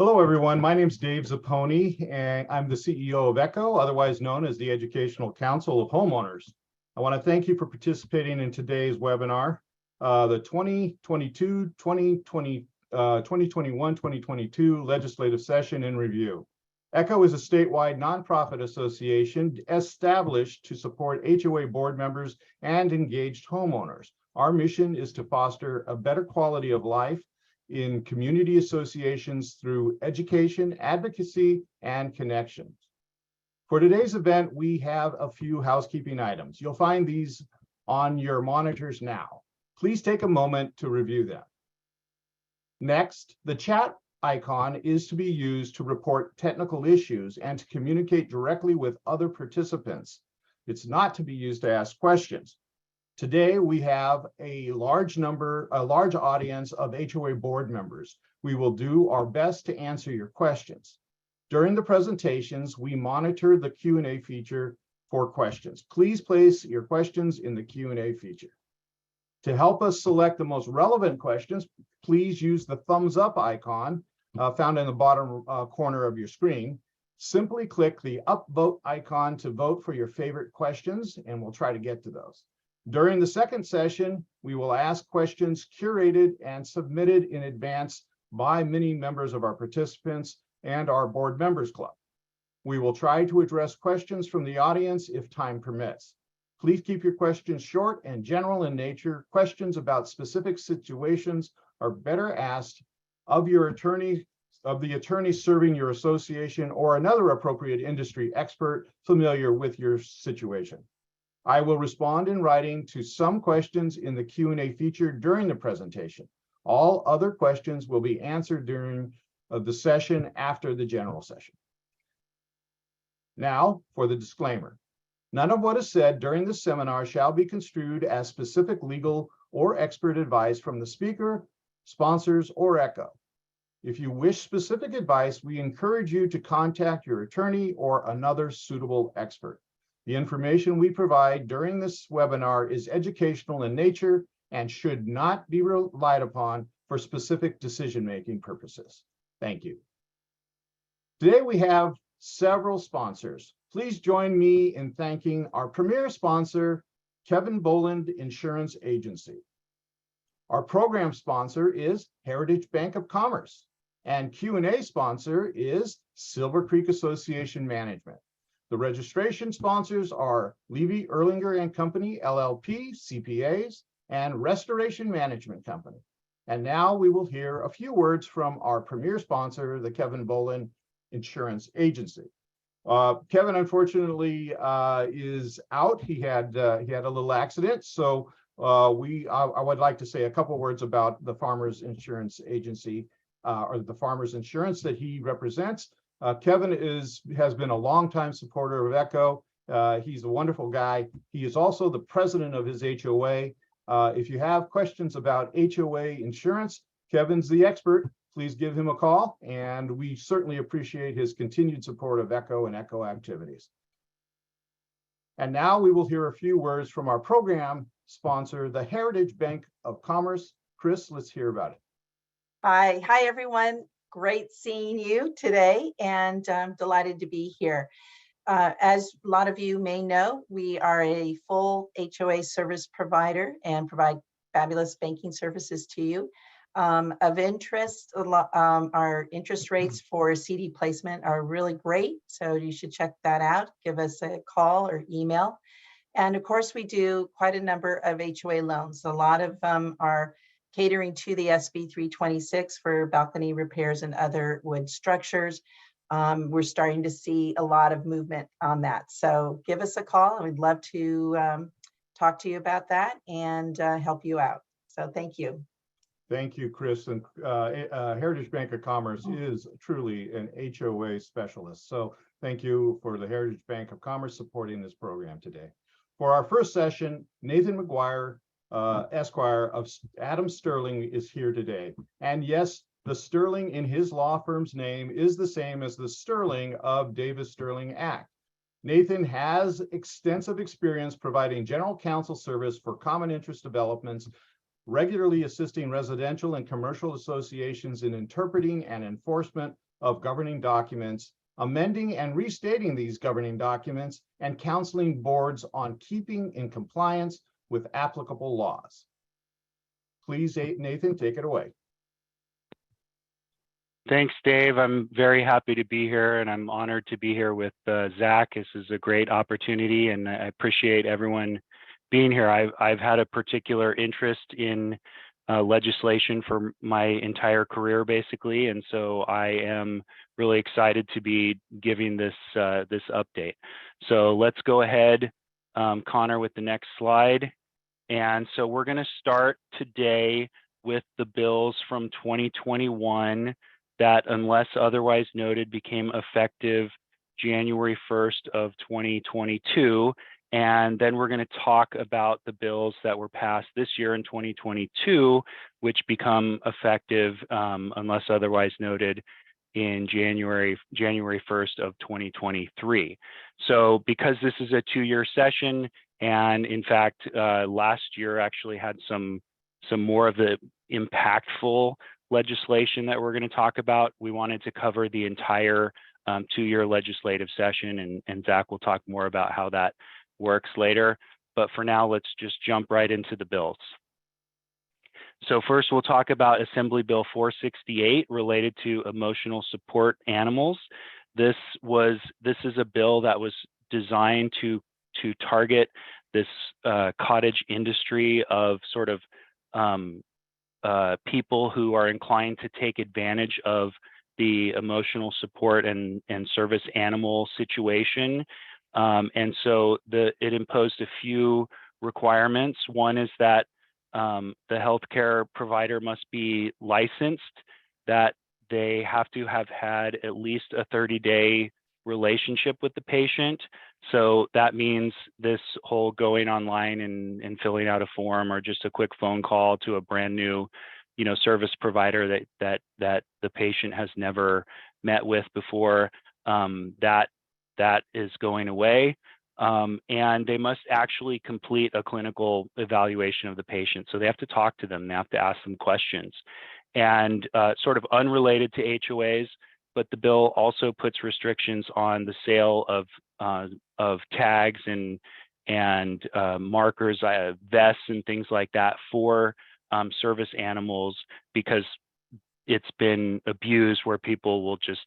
Hello, everyone. My name is Dave Zapponi, and I'm the CEO of ECHO, otherwise known as the Educational Council of Homeowners. I want to thank you for participating in today's webinar, the 2021-2022 legislative session in review. ECHO is a statewide nonprofit association established to support HOA board members and engaged homeowners. Our mission is to foster a better quality of life in community associations through education, advocacy, and connections. For today's event, we have a few housekeeping items. You'll find these on your monitors now. Please take a moment to review them. Next, the chat icon is to be used to report technical issues and to communicate directly with other participants. It's not to be used to ask questions. Today, we have a large audience of HOA board members. We will do our best to answer your questions. During the presentations, we monitor the Q&A feature for questions. Please place your questions in the Q&A feature. To help us select the most relevant questions, please use the thumbs up icon found in the bottom corner of your screen. Simply click the upvote icon to vote for your favorite questions, and we'll try to get to those. During the second session, we will ask questions curated and submitted in advance by many members of our participants and our board members club. We will try to address questions from the audience if time permits. Please keep your questions short and general in nature. Questions about specific situations are better asked of the attorney serving your association or another appropriate industry expert familiar with your situation. I will respond in writing to some questions in the Q&A feature during the presentation. All other questions will be answered during the session after the general session. Now for the disclaimer. None of what is said during the seminar shall be construed as specific legal or expert advice from the speaker, sponsors, or ECHO. If you wish specific advice, we encourage you to contact your attorney or another suitable expert. The information we provide during this webinar is educational in nature and should not be relied upon for specific decision-making purposes. Thank you. Today we have several sponsors. Please join me in thanking our premier sponsor, Kevin Boland Insurance Agency. Our program sponsor is Heritage Bank of Commerce, and Q&A sponsor is Silver Creek Association Management. The registration sponsors are Levy Erlinger and Company, LLP, CPAs, and Restoration Management Company. And now we will hear a few words from our premier sponsor, the Kevin Boland Insurance Agency. Kevin, unfortunately, is out. He had a little accident, so I would like to say a couple words about the Farmers Insurance Agency, or the Farmers Insurance that he represents. Kevin has been a longtime supporter of ECHO. He's a wonderful guy. He is also the president of his HOA. If you have questions about HOA insurance, Kevin's the expert. Please give him a call, and we certainly appreciate his continued support of ECHO and ECHO activities. And now we will hear a few words from our program sponsor, the Heritage Bank of Commerce. Chris, let's hear about it. Hi everyone. Great seeing you today, and I'm delighted to be here. As a lot of you may know, we are a full HOA service provider and provide fabulous banking services to you. Of interest, our interest rates for CD placement are really great, so you should check that out. Give us a call or email. And of course, we do quite a number of HOA loans. A lot of them are catering to the SB 326 for balcony repairs and other wood structures. We're starting to see a lot of movement on that. So give us a call. We'd love to talk to you about that and help you out. So thank you. Thank you, Chris. And Heritage Bank of Commerce is truly an HOA specialist. So thank you for the Heritage Bank of Commerce supporting this program today. For our first session, Nathan McGuire, Esquire of Adams Sterling is here today. And yes, the Sterling in his law firm's name is the same as the Sterling of Davis Sterling Act. Nathan has extensive experience providing general counsel service for common interest developments, regularly assisting residential and commercial associations in interpreting and enforcement of governing documents, amending and restating these governing documents, and counseling boards on keeping in compliance with applicable laws. Please, Nathan, take it away. Thanks, Dave. I'm very happy to be here, and I'm honored to be here with Zach. This is a great opportunity, and I appreciate everyone being here. I've had a particular interest in legislation for my entire career, basically, and so I am really excited to be giving this this update. So let's go ahead, Connor, with the next slide. And so we're going to start today with the bills from 2021 that, unless otherwise noted, became effective January 1st of 2022. And then we're going to talk about the bills that were passed this year in 2022, which become effective, unless otherwise noted, in January 1st of 2023. So because this is a 2-year session, and in fact, last year actually had some more of the impactful legislation that we're going to talk about, we wanted to cover the entire 2-year legislative session, and Zach will talk more about how that works later. But for now, let's just jump right into the bills. So first, we'll talk about Assembly Bill 468 related to emotional support animals. This is a bill that was designed to target this cottage industry of sort of people who are inclined to take advantage of the emotional support and service animal situation. And so it imposed a few requirements. One is that the healthcare provider must be licensed, that they have to have had at least a 30-day relationship with the patient. So that means this whole going online and filling out a form, or just a quick phone call to a brand new, service provider that the patient has never met with before, that is going away. And they must actually complete a clinical evaluation of the patient. So they have to talk to them, they have to ask them questions. And sort of unrelated to HOAs, but the bill also puts restrictions on the sale of tags and markers, vests and things like that for service animals, because it's been abused where people will just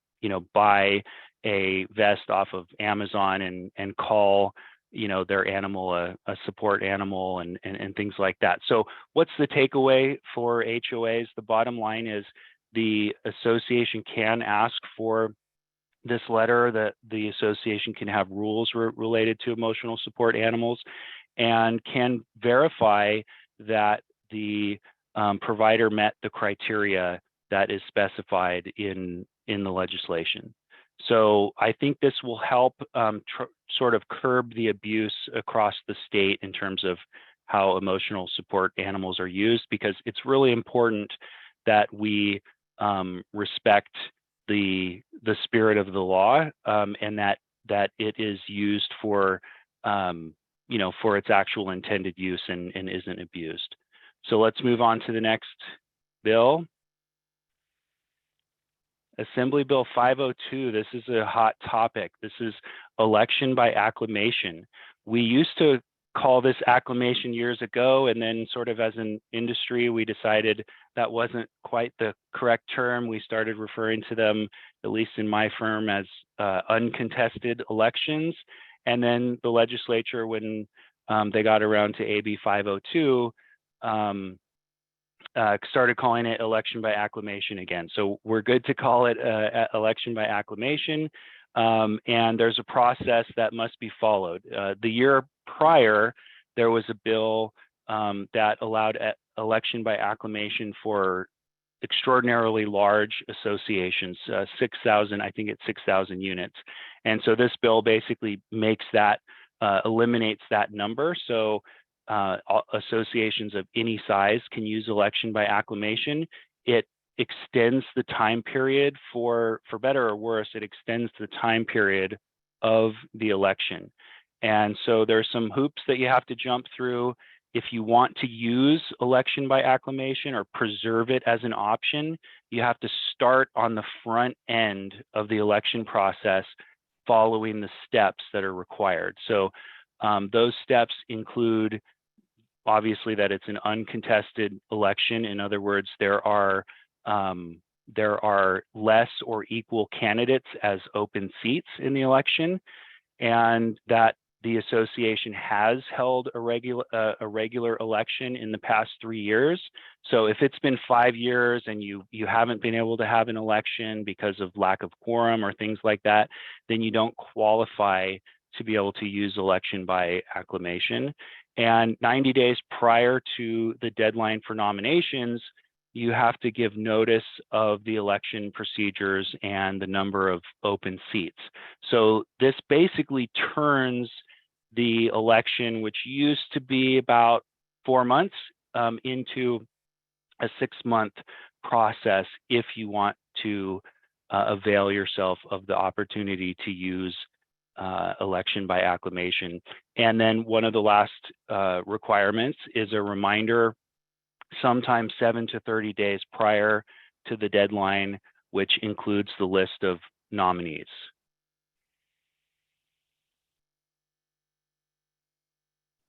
buy a vest off of Amazon and call their animal a support animal and things like that. So what's the takeaway for HOAs? The bottom line is the association can ask for this letter, that the association can have rules related to emotional support animals, and can verify that the provider met the criteria that is specified in the legislation. So I think this will help sort of curb the abuse across the state in terms of how emotional support animals are used, because it's really important that we respect the spirit of the law, and that it is used for for its actual intended use and isn't abused. So let's move on to the next bill. Assembly Bill 502, this is a hot topic. This is election by acclamation. We used to call this acclamation years ago, and then sort of as an industry, we decided that wasn't quite the correct term. We started referring to them, at least in my firm, as uncontested elections. And then the legislature, when they got around to AB 502, started calling it election by acclamation again. So we're good to call it election by acclamation. And there's a process that must be followed. The year prior, there was a bill that allowed election by acclamation for extraordinarily large associations, 6,000, I think it's 6,000 units. And so this bill basically makes that, eliminates that number. So associations of any size can use election by acclamation. It extends the time period for better or worse, it extends the time period of the election. And so there's some hoops that you have to jump through. if you want to use election by acclamation or preserve it as an option, you have to start on the front end of the election process following the steps that are required. So those steps include, obviously, that it's an uncontested election. In other words, there are less or equal candidates as open seats in the election, and that the association has held a regular election in the past 3 years. So if it's been 5 years and you haven't been able to have an election because of lack of quorum or things like that, then you don't qualify to be able to use election by acclamation. And 90 days prior to the deadline for nominations, you have to give notice of the election procedures and the number of open seats. So this basically turns the election, which used to be about 4 months, into a 6-month process if you want to avail yourself of the opportunity to use election by acclamation. And then one of the last requirements is a reminder sometime 7 to 30 days prior to the deadline, which includes the list of nominees.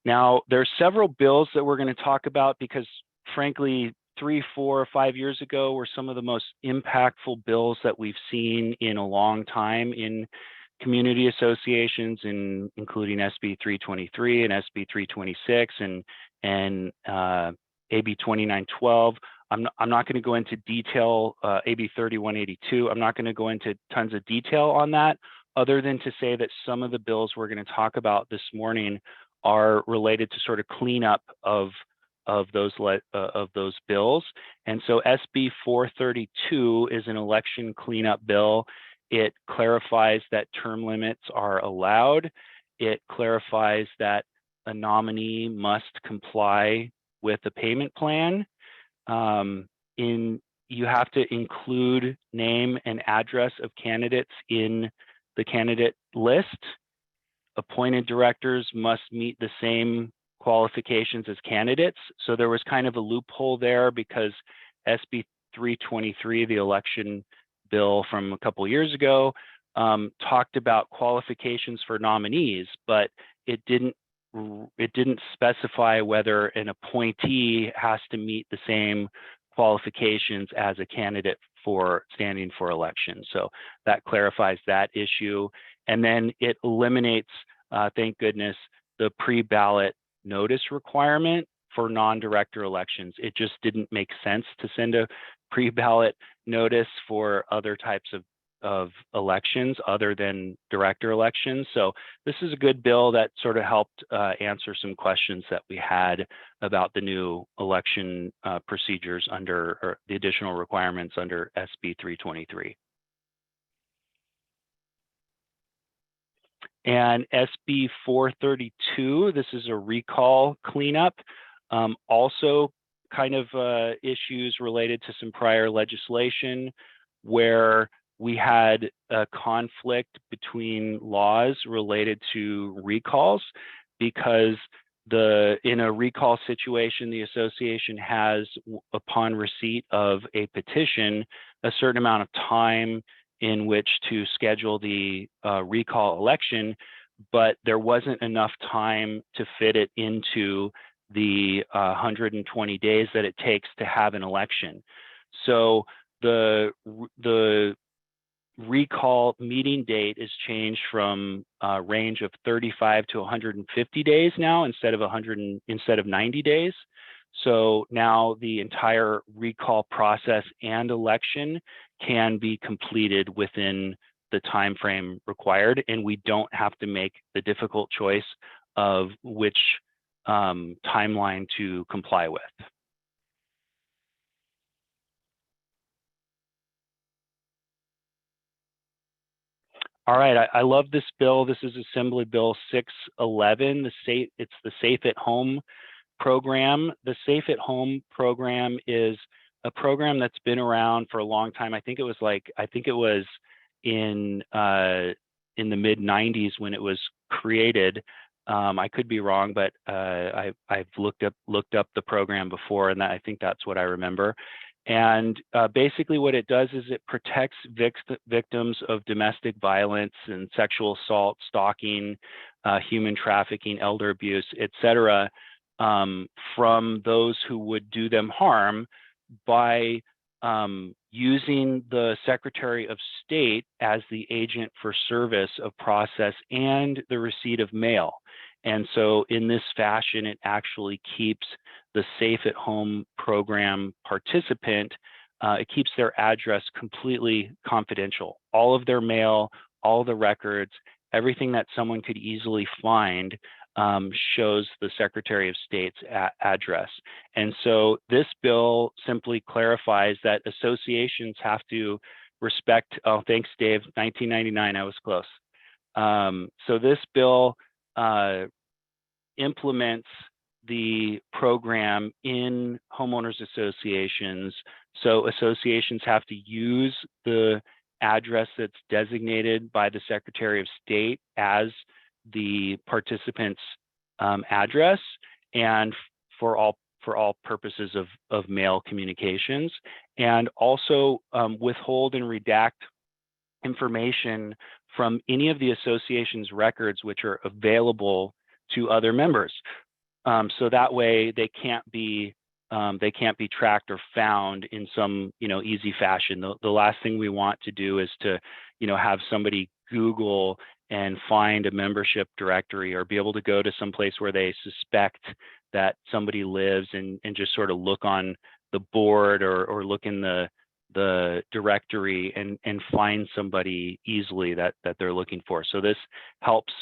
Now, there's several bills that we're going to talk about because, frankly, 3, 4, 5 years ago were some of the most impactful bills that we've seen in a long time in community associations, including SB 323 and SB 326 and AB 2912. I'm not going to go into detail, AB 3182. I'm not going to go into tons of detail on that, other than to say that some of the bills we're going to talk about this morning are related to sort of cleanup of those bills. And so SB 432 is an election cleanup bill. It clarifies that term limits are allowed. It clarifies that a nominee must comply with a payment plan. You have to include name and address of candidates in the candidate list. Appointed directors must meet the same qualifications as candidates. So there was kind of a loophole there because SB 323, the election bill from a couple of years ago, talked about qualifications for nominees, but it didn't specify whether an appointee has to meet the same qualifications as a candidate for standing for election. So that clarifies that issue. And then it eliminates, thank goodness, the pre-ballot notice requirement for non-director elections. It just didn't make sense to send a pre-ballot notice for other types of elections other than director elections. So this is a good bill that sort of helped answer some questions that we had about the new election procedures under, or the additional requirements under SB 323. And SB 432, this is a recall cleanup, also kind of issues related to some prior legislation where we had a conflict between laws related to recalls, because in a recall situation, the association has, upon receipt of a petition, a certain amount of time in which to schedule the recall election, but there wasn't enough time to fit it into the 120 days that it takes to have an election. So the recall meeting date is changed from a range of 35 to 150 days now instead of 90 days. So now the entire recall process and election can be completed within the time frame required, and we don't have to make the difficult choice of which timeline to comply with. All right, I love this bill. This is Assembly Bill 611. It's the Safe at Home program. The Safe at Home program is a program that's been around for a long time. I think it was in the mid 90s when it was created. I could be wrong, but I've looked up the program before, and I think that's what I remember. And basically what it does is it protects victims of domestic violence and sexual assault, stalking, human trafficking, elder abuse, etc., from those who would do them harm by using the Secretary of State as the agent for service of process and the receipt of mail. And so in this fashion, it actually keeps the Safe at Home program participant, it keeps their address completely confidential. All of their mail, all the records, everything that someone could easily find shows the Secretary of State's address. And so this bill simply clarifies that associations have to respect, oh, thanks, Dave, 1999, I was close. So this bill implements the program in homeowners associations. So associations have to use the address that's designated by the Secretary of State as the participant's address, and for all purposes of mail communications, and also withhold and redact information from any of the association's records which are available to other members. So that way they can't be tracked or found in some easy fashion. The last thing we want to do is to have somebody Google and find a membership directory, or be able to go to some place where they suspect that somebody lives and just sort of look on the board or look in the directory and find somebody easily that they're looking for. So this helps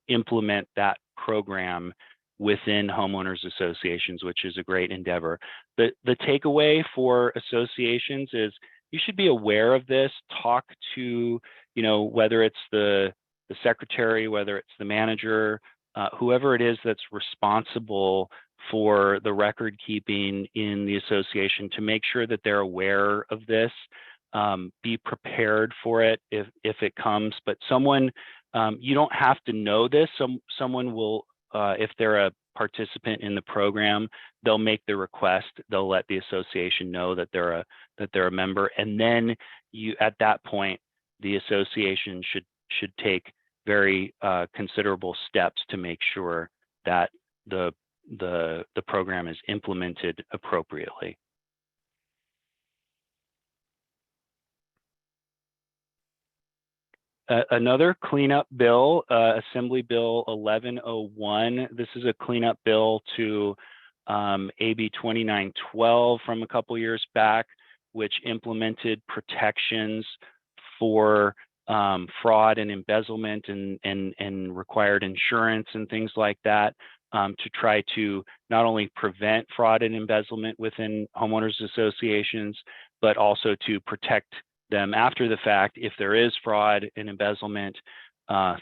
implement that program within homeowners associations, which is a great endeavor. The takeaway for associations is you should be aware of this. Talk to, whether it's the secretary, whether it's the manager, whoever it is that's responsible for the record keeping in the association, to make sure that they're aware of this. Be prepared for it if it comes, but someone, you don't have to know this. Someone will, if they're a participant in the program, they'll make the request. They'll let the association know that they're a member, and then at that point, the association should take very considerable steps to make sure that the program is implemented appropriately. Another cleanup bill, Assembly Bill 1101. This is a cleanup bill to AB 2912 from a couple years back, which implemented protections for fraud and embezzlement and required insurance and things like that, to try to not only prevent fraud and embezzlement within homeowners associations, but also to protect them after the fact if there is fraud and embezzlement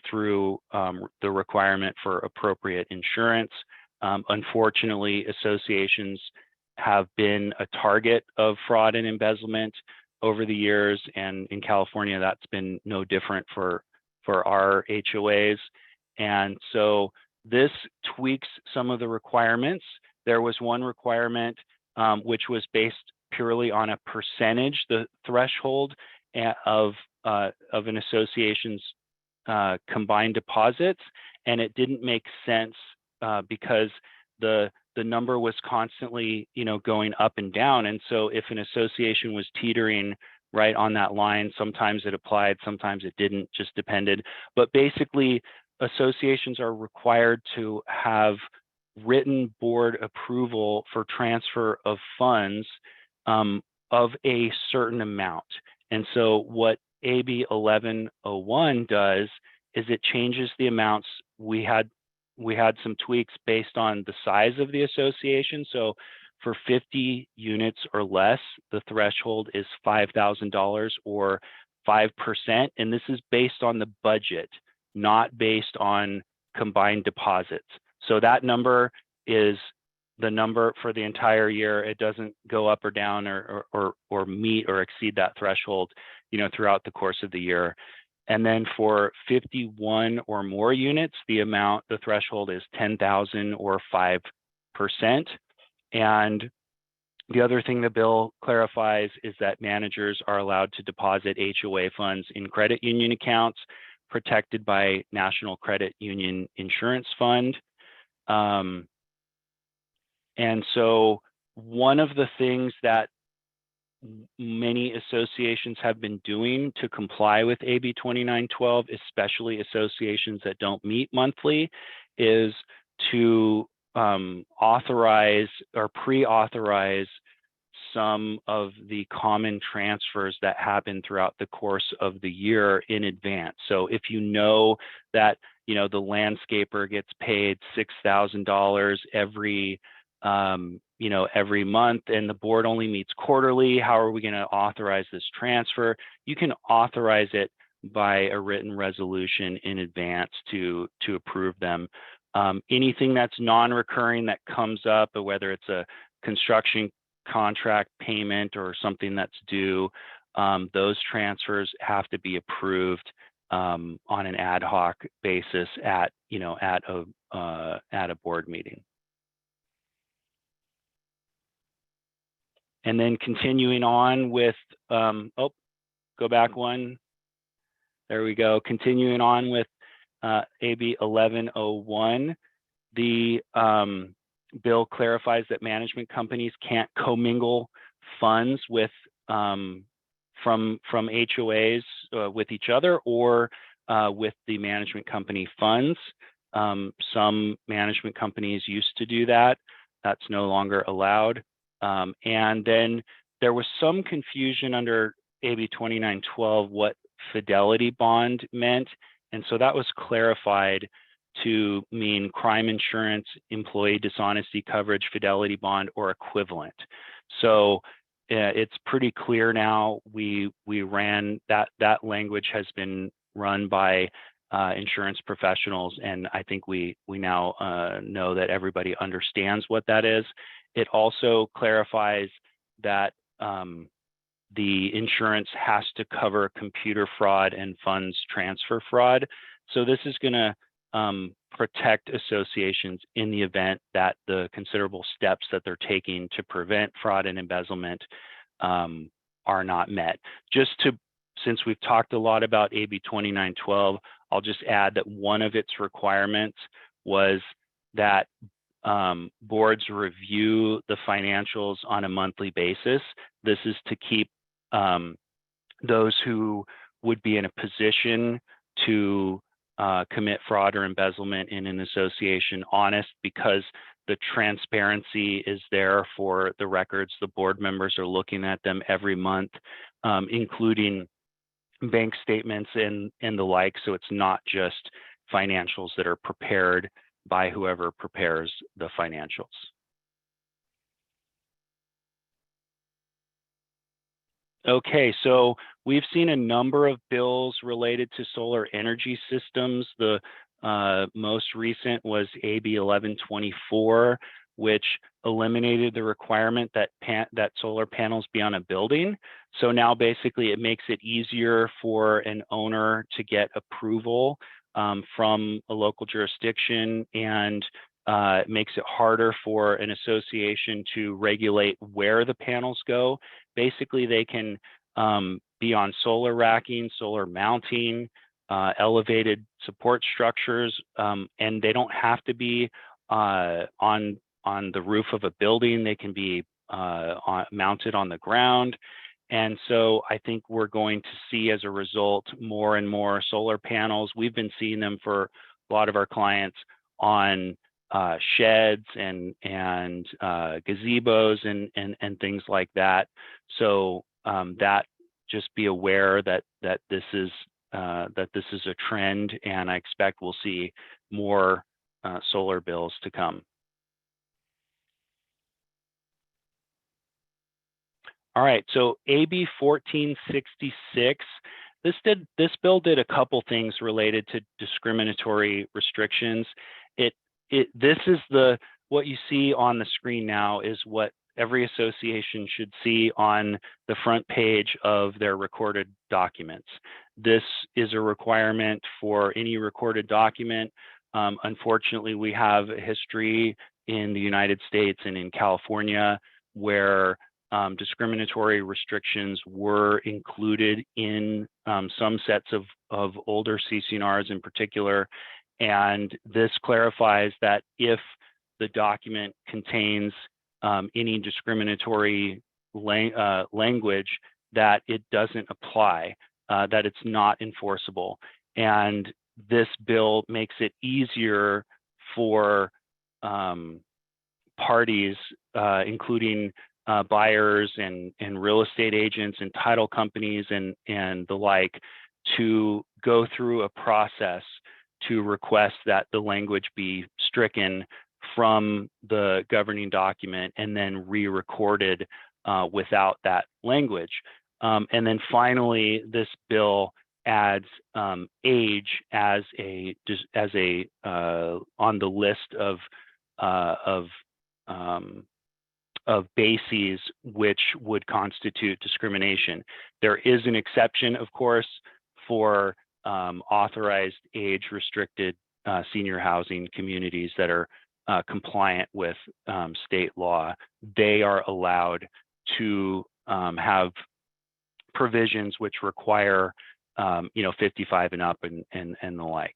through the requirement for appropriate insurance. Unfortunately, associations have been a target of fraud and embezzlement over the years, and in California, that's been no different for our HOAs. And so this tweaks some of the requirements. There was one requirement which was based purely on a percentage, the threshold of an association's combined deposits, and it didn't make sense because the number was constantly going up and down. And so if an association was teetering right on that line, sometimes it applied, sometimes it didn't, just depended. But basically, associations are required to have written board approval for transfer of funds of a certain amount. And so what AB 1101 does is it changes the amounts. We had some tweaks based on the size of the association. So for 50 units or less, the threshold is $5,000 or 5%. And this is based on the budget, not based on combined deposits. So that number is the number for the entire year. It doesn't go up or down or meet or exceed that threshold, throughout the course of the year. And then for 51 or more units, the threshold is 10,000 or 5%. And the other thing the bill clarifies is that managers are allowed to deposit HOA funds in credit union accounts protected by National Credit Union Insurance Fund. And so one of the things that many associations have been doing to comply with AB 2912, especially associations that don't meet monthly, is to authorize or pre-authorize some of the common transfers that happen throughout the course of the year in advance. So if you know that, you know, the landscaper gets paid $6,000 every you know, every month, and the board only meets quarterly, how are we going to authorize this transfer? You can authorize it by a written resolution in advance to approve them. Anything that's non-recurring that comes up, whether it's a construction contract payment or something that's due, those transfers have to be approved on an ad hoc basis at, you know, at a board meeting. And then continuing on with, oh, go back one. There we go. Continuing on with AB 1101, the bill clarifies that management companies can't commingle funds with from HOAs with each other or with the management company funds. Some management companies used to do that. That's no longer allowed. And then there was some confusion under AB 2912 what fidelity bond meant. And so that was clarified to mean crime insurance, employee dishonesty coverage, fidelity bond, or equivalent. So it's pretty clear now. We ran that language has been run by insurance professionals, and I think we now know that everybody understands what that is. It also clarifies that the insurance has to cover computer fraud and funds transfer fraud. So this is going to protect associations in the event that the considerable steps that they're taking to prevent fraud and embezzlement are not met. Since we've talked a lot about AB 2912, I'll just add that one of its requirements was that boards review the financials on a monthly basis. This is to keep those who would be in a position to commit fraud or embezzlement in an association honest, because the transparency is there for the records. The board members are looking at them every month, including bank statements and the like. So it's not just financials that are prepared by whoever prepares the financials. Okay, so we've seen a number of bills related to solar energy systems. The most recent was AB 1124, which eliminated the requirement that solar panels be on a building. So now basically it makes it easier for an owner to get approval from a local jurisdiction, and it makes it harder for an association to regulate where the panels go. Basically, they can be on solar racking, solar mounting, elevated support structures, and they don't have to be on the roof of a building. They can be mounted on the ground. And so I think we're going to see, as a result, more and more solar panels. We've been seeing them for a lot of our clients on sheds and gazebos and things like that. So that, just be aware that this is a trend, and I expect we'll see more solar bills to come. All right, so AB 1466, this bill did a couple things related to discriminatory restrictions. This is what you see on the screen now is what every association should see on the front page of their recorded documents. This is a requirement for any recorded document. Unfortunately, we have a history in the United States and in California where discriminatory restrictions were included in some sets of older CC&Rs in particular. And this clarifies that if the document contains any discriminatory language, that it doesn't apply, that it's not enforceable. And this bill makes it easier for parties, including buyers and real estate agents and title companies and the like, to go through a process to request that the language be stricken from the governing document and then re-recorded without that language. And then finally, this bill adds age as a on the list of bases which would constitute discrimination. There is an exception, of course, for authorized age-restricted senior housing communities that are compliant with state law. They are allowed to have provisions which require 55 and up and the like.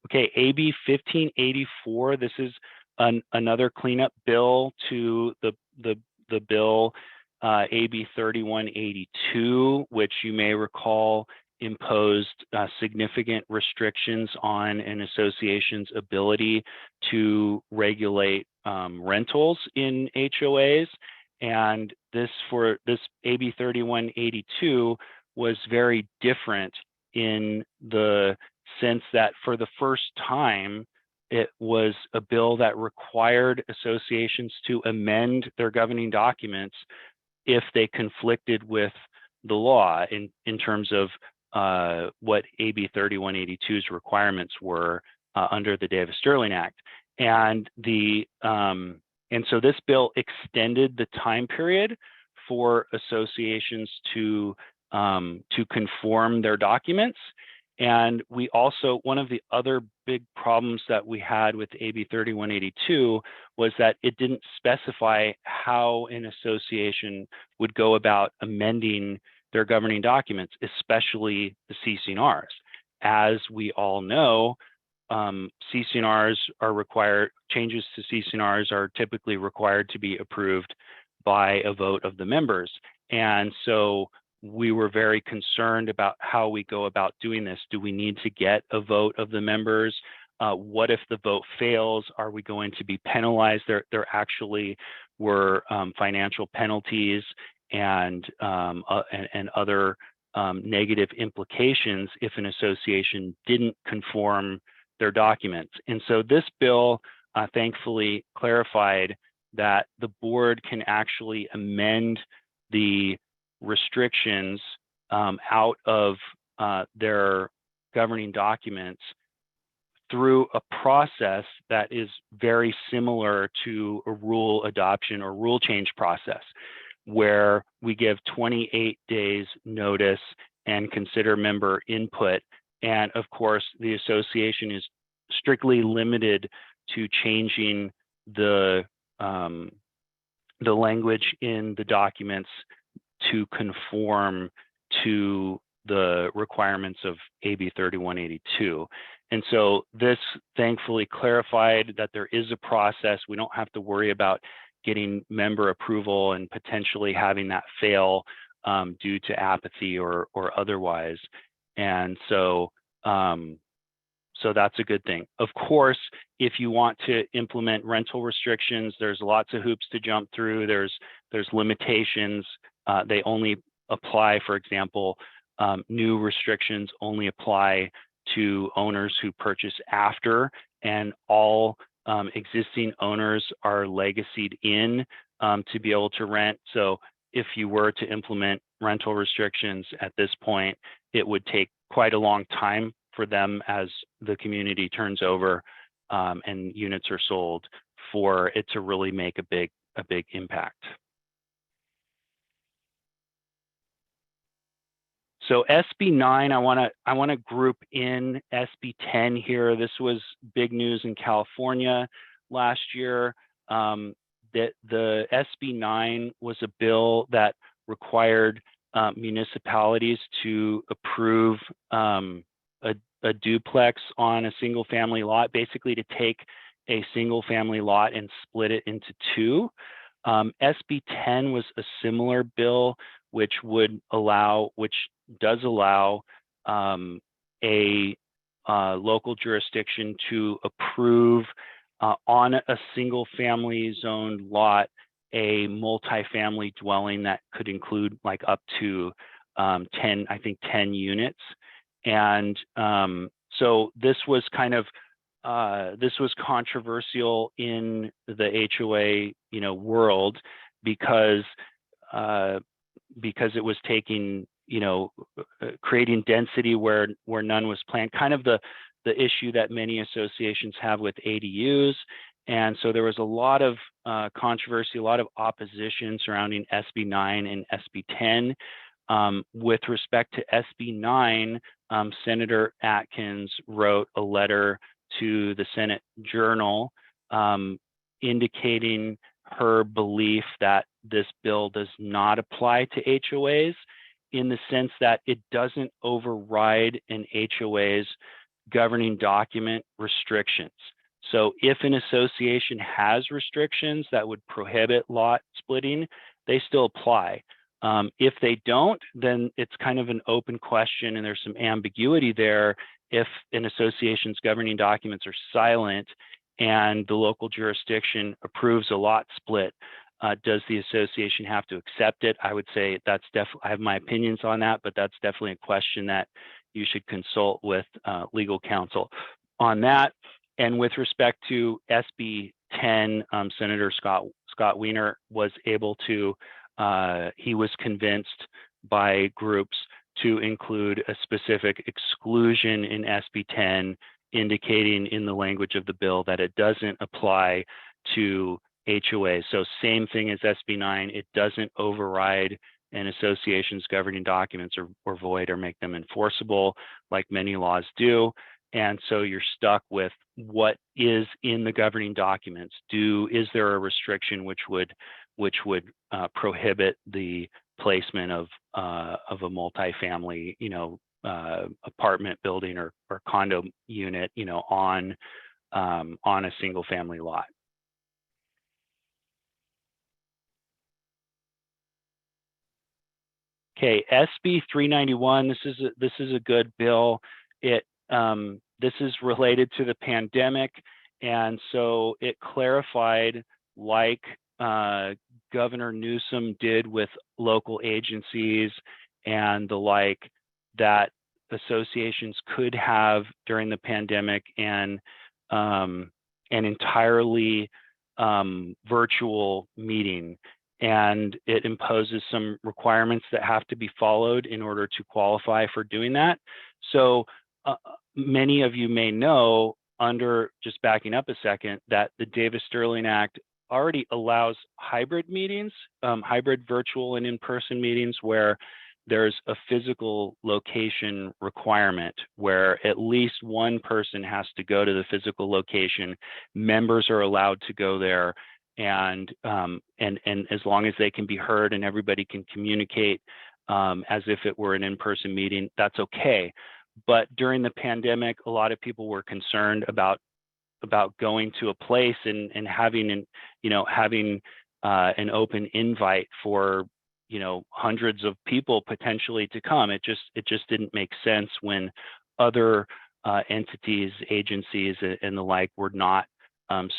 Okay, AB 1584. This is another cleanup bill to the bill AB 3182, which you may recall imposed significant restrictions on an association's ability to regulate rentals in HOAs. And this AB 3182 was very different in the sense that for the first time, it was a bill that required associations to amend their governing documents if they conflicted with the law in terms of what AB 3182's requirements were under the Davis-Sterling Act. And so this bill extended the time period for associations to conform their documents. And we also, one of the other big problems that we had with AB 3182 was that it didn't specify how an association would go about amending their governing documents, especially the CC&Rs. As we all know, CC&Rs are required, changes to CC&Rs are typically required to be approved by a vote of the members. And so we were very concerned about how we go about doing this. Do we need to get a vote of the members? What if the vote fails? Are we going to be penalized? There actually were financial penalties and other negative implications if an association didn't conform their documents. And so this bill thankfully clarified that the board can actually amend the restrictions out of their governing documents through a process that is very similar to a rule adoption or rule change process, where we give 28 days notice and consider member input. And of course, the association is strictly limited to changing the language in the documents to conform to the requirements of AB 3182. And so this thankfully clarified that there is a process. We don't have to worry about getting member approval and potentially having that fail due to apathy or otherwise. And so that's a good thing. Of course, if you want to implement rental restrictions, there's lots of hoops to jump through. There's limitations. They only apply, for example, new restrictions only apply to owners who purchase after, and all existing owners are legacied in to be able to rent. So if you were to implement rental restrictions at this point, it would take quite a long time for them as the community turns over and units are sold for it to really make a big impact. So SB 9, I want to group in SB 10 here. This was big news in California last year. That the SB 9 was a bill that required municipalities to approve a duplex on a single family lot, basically to take a single family lot and split it into two. SB 10 was a similar bill, which does allow a local jurisdiction to approve on a single family zoned lot a multifamily dwelling that could include like up to 10 units. And so this was kind of this was controversial in the HOA world because it was taking creating density where none was planned, kind of the issue that many associations have with ADUs. And so there was a lot of controversy, a lot of opposition surrounding SB 9 and SB 10. With respect to SB 9, Senator Atkins wrote a letter to the Senate Journal indicating her belief that this bill does not apply to HOAs in the sense that it doesn't override an HOA's governing document restrictions. So if an association has restrictions that would prohibit lot splitting, they still apply. If they don't, then it's kind of an open question and there's some ambiguity there. If an association's governing documents are silent and the local jurisdiction approves a lot split, does the association have to accept it? I would say that's definitely, I have my opinions on that, but that's definitely a question that you should consult with legal counsel on that. And with respect to SB 10, Senator Scott Wiener was able to, he was convinced by groups to include a specific exclusion in SB 10, indicating in the language of the bill that it doesn't apply to HOA. So same thing as SB 9, it doesn't override an association's governing documents or void or make them enforceable like many laws do. And so you're stuck with what is in the governing documents. Is there a restriction which would prohibit the placement of a multifamily, apartment building or condo unit, on a single family lot? Okay, SB 391. This is a good bill. This is related to the pandemic, and so it clarified, like Governor Newsom did with local agencies and the like, that associations could have during the pandemic and an entirely virtual meeting. And it imposes some requirements that have to be followed in order to qualify for doing that. So many of you may know, just backing up a second, that the Davis-Sterling Act already allows hybrid meetings, hybrid virtual and in-person meetings, where there's a physical location requirement where at least one person has to go to the physical location. Members are allowed to go there, and as long as they can be heard and everybody can communicate as if it were an in-person meeting, that's okay. But during the pandemic, a lot of people were concerned about going to a place and having an open invite for hundreds of people potentially to come. It just didn't make sense when other entities, agencies, and the like were not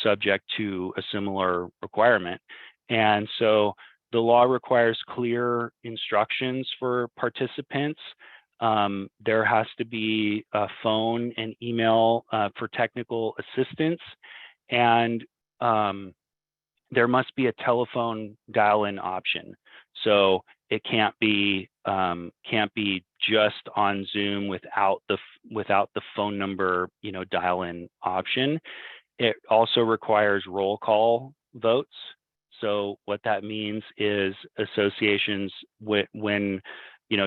subject to a similar requirement. And so the law requires clear instructions for participants. There has to be a phone and email for technical assistance, and there must be a telephone dial-in option. So it can't be just on Zoom without the phone number dial-in option. It also requires roll call votes. So what that means is associations when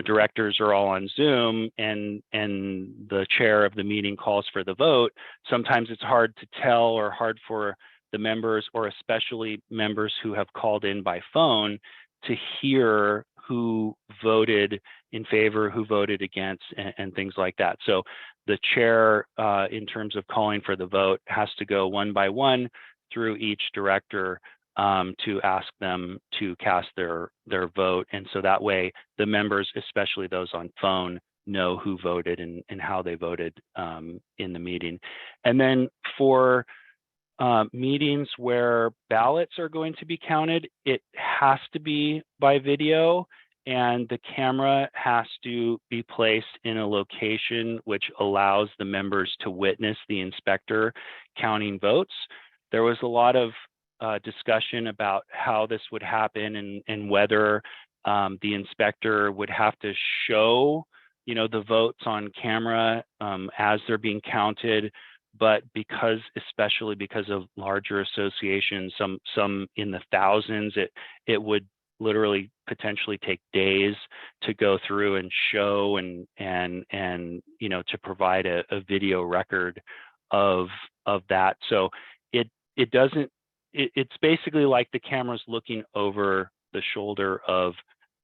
directors are all on Zoom and the chair of the meeting calls for the vote, sometimes it's hard to tell or hard for the members, or especially members who have called in by phone, to hear who voted in favor, who voted against, and things like that. So the chair, in terms of calling for the vote, has to go one by one through each director to ask them to cast their vote. And so that way the members, especially those on phone, know who voted and how they voted in the meeting. And then for meetings where ballots are going to be counted, it has to be by video, and the camera has to be placed in a location which allows the members to witness the inspector counting votes. There was a lot of discussion about how this would happen and whether the inspector would have to show, the votes on camera as they're being counted. But especially because of larger associations, some in the thousands, it would literally potentially take days to go through and show and to provide a video record of that. So it's basically like the camera's looking over the shoulder of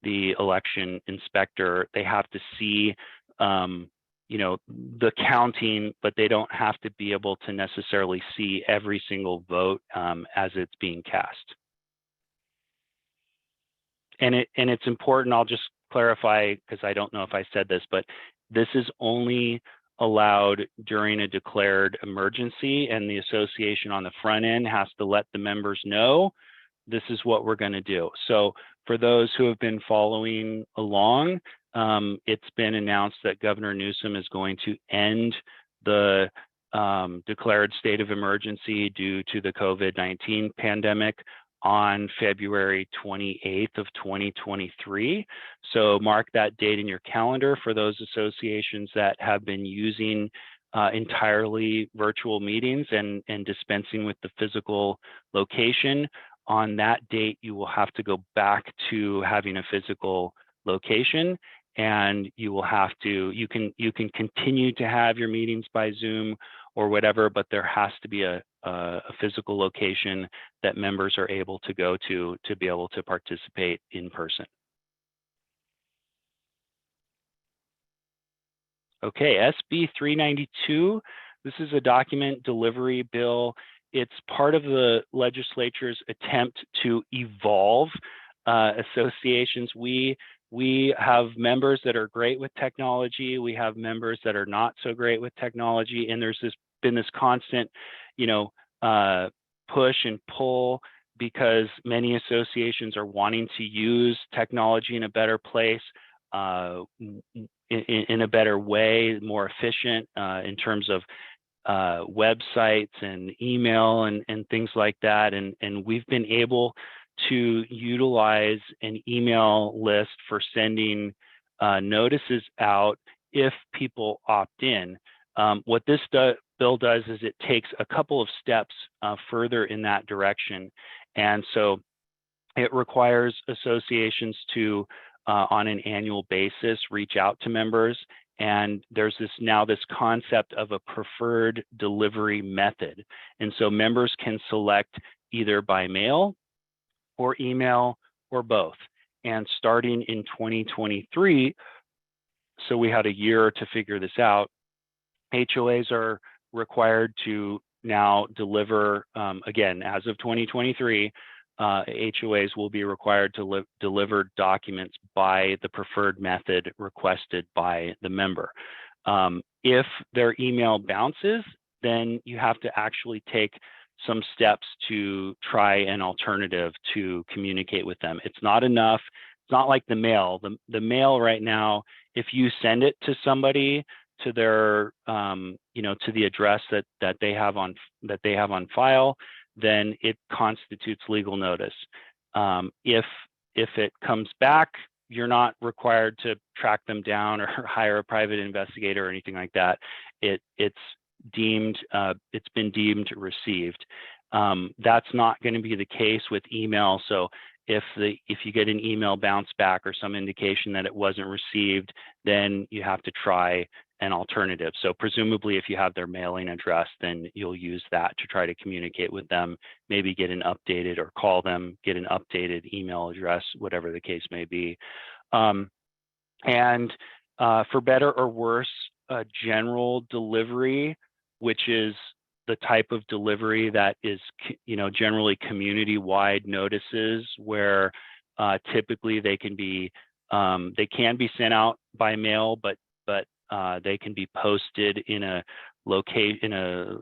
the election inspector. They have to see the counting, but they don't have to be able to necessarily see every single vote as it's being cast. And it's important, I'll just clarify, because I don't know if I said this, but this is only allowed during a declared emergency, and the association on the front end has to let the members know this is what we're going to do. So for those who have been following along, it's been announced that Governor Newsom is going to end the declared state of emergency due to the COVID-19 pandemic on February 28th of 2023. So mark that date in your calendar for those associations that have been using entirely virtual meetings and dispensing with the physical location. On that date, you will have to go back to having a physical location, and you will have to, you can continue to have your meetings by Zoom or whatever, but there has to be a physical location that members are able to go to be able to participate in person. Okay, SB 392, this is a document delivery bill. It's part of the legislature's attempt to evolve associations. We have members that are great with technology. We have members that are not so great with technology. And there's been this constant, push and pull, because many associations are wanting to use technology in a better place, in a better way, more efficient in terms of websites and email and things like that. And we've been able to utilize an email list for sending notices out if people opt in. What this bill does is it takes a couple of steps further in that direction. And so it requires associations to, on an annual basis, reach out to members. And there's this concept of a preferred delivery method. And so members can select either by mail or email or both. And starting in 2023, so we had a year to figure this out, HOAs are required to now deliver, again, as of 2023, HOAs will be required to deliver documents by the preferred method requested by the member. If their email bounces, then you have to actually take some steps to try an alternative to communicate with them. It's not enough. It's not like the mail. The mail right now, if you send it to somebody, to their, to the address that they have on file, then it constitutes legal notice. If it comes back, you're not required to track them down or hire a private investigator or anything like that. It's it's been deemed received. That's not going to be the case with email. So if you get an email bounce back or some indication that it wasn't received, then you have to try an alternative. So presumably if you have their mailing address, then you'll use that to try to communicate with them, maybe get an updated, or call them, get an updated email address, whatever the case may be. And for better or worse, general delivery, which is the type of delivery that is, generally community-wide notices, where typically they can be sent out by mail, but they can be posted in a location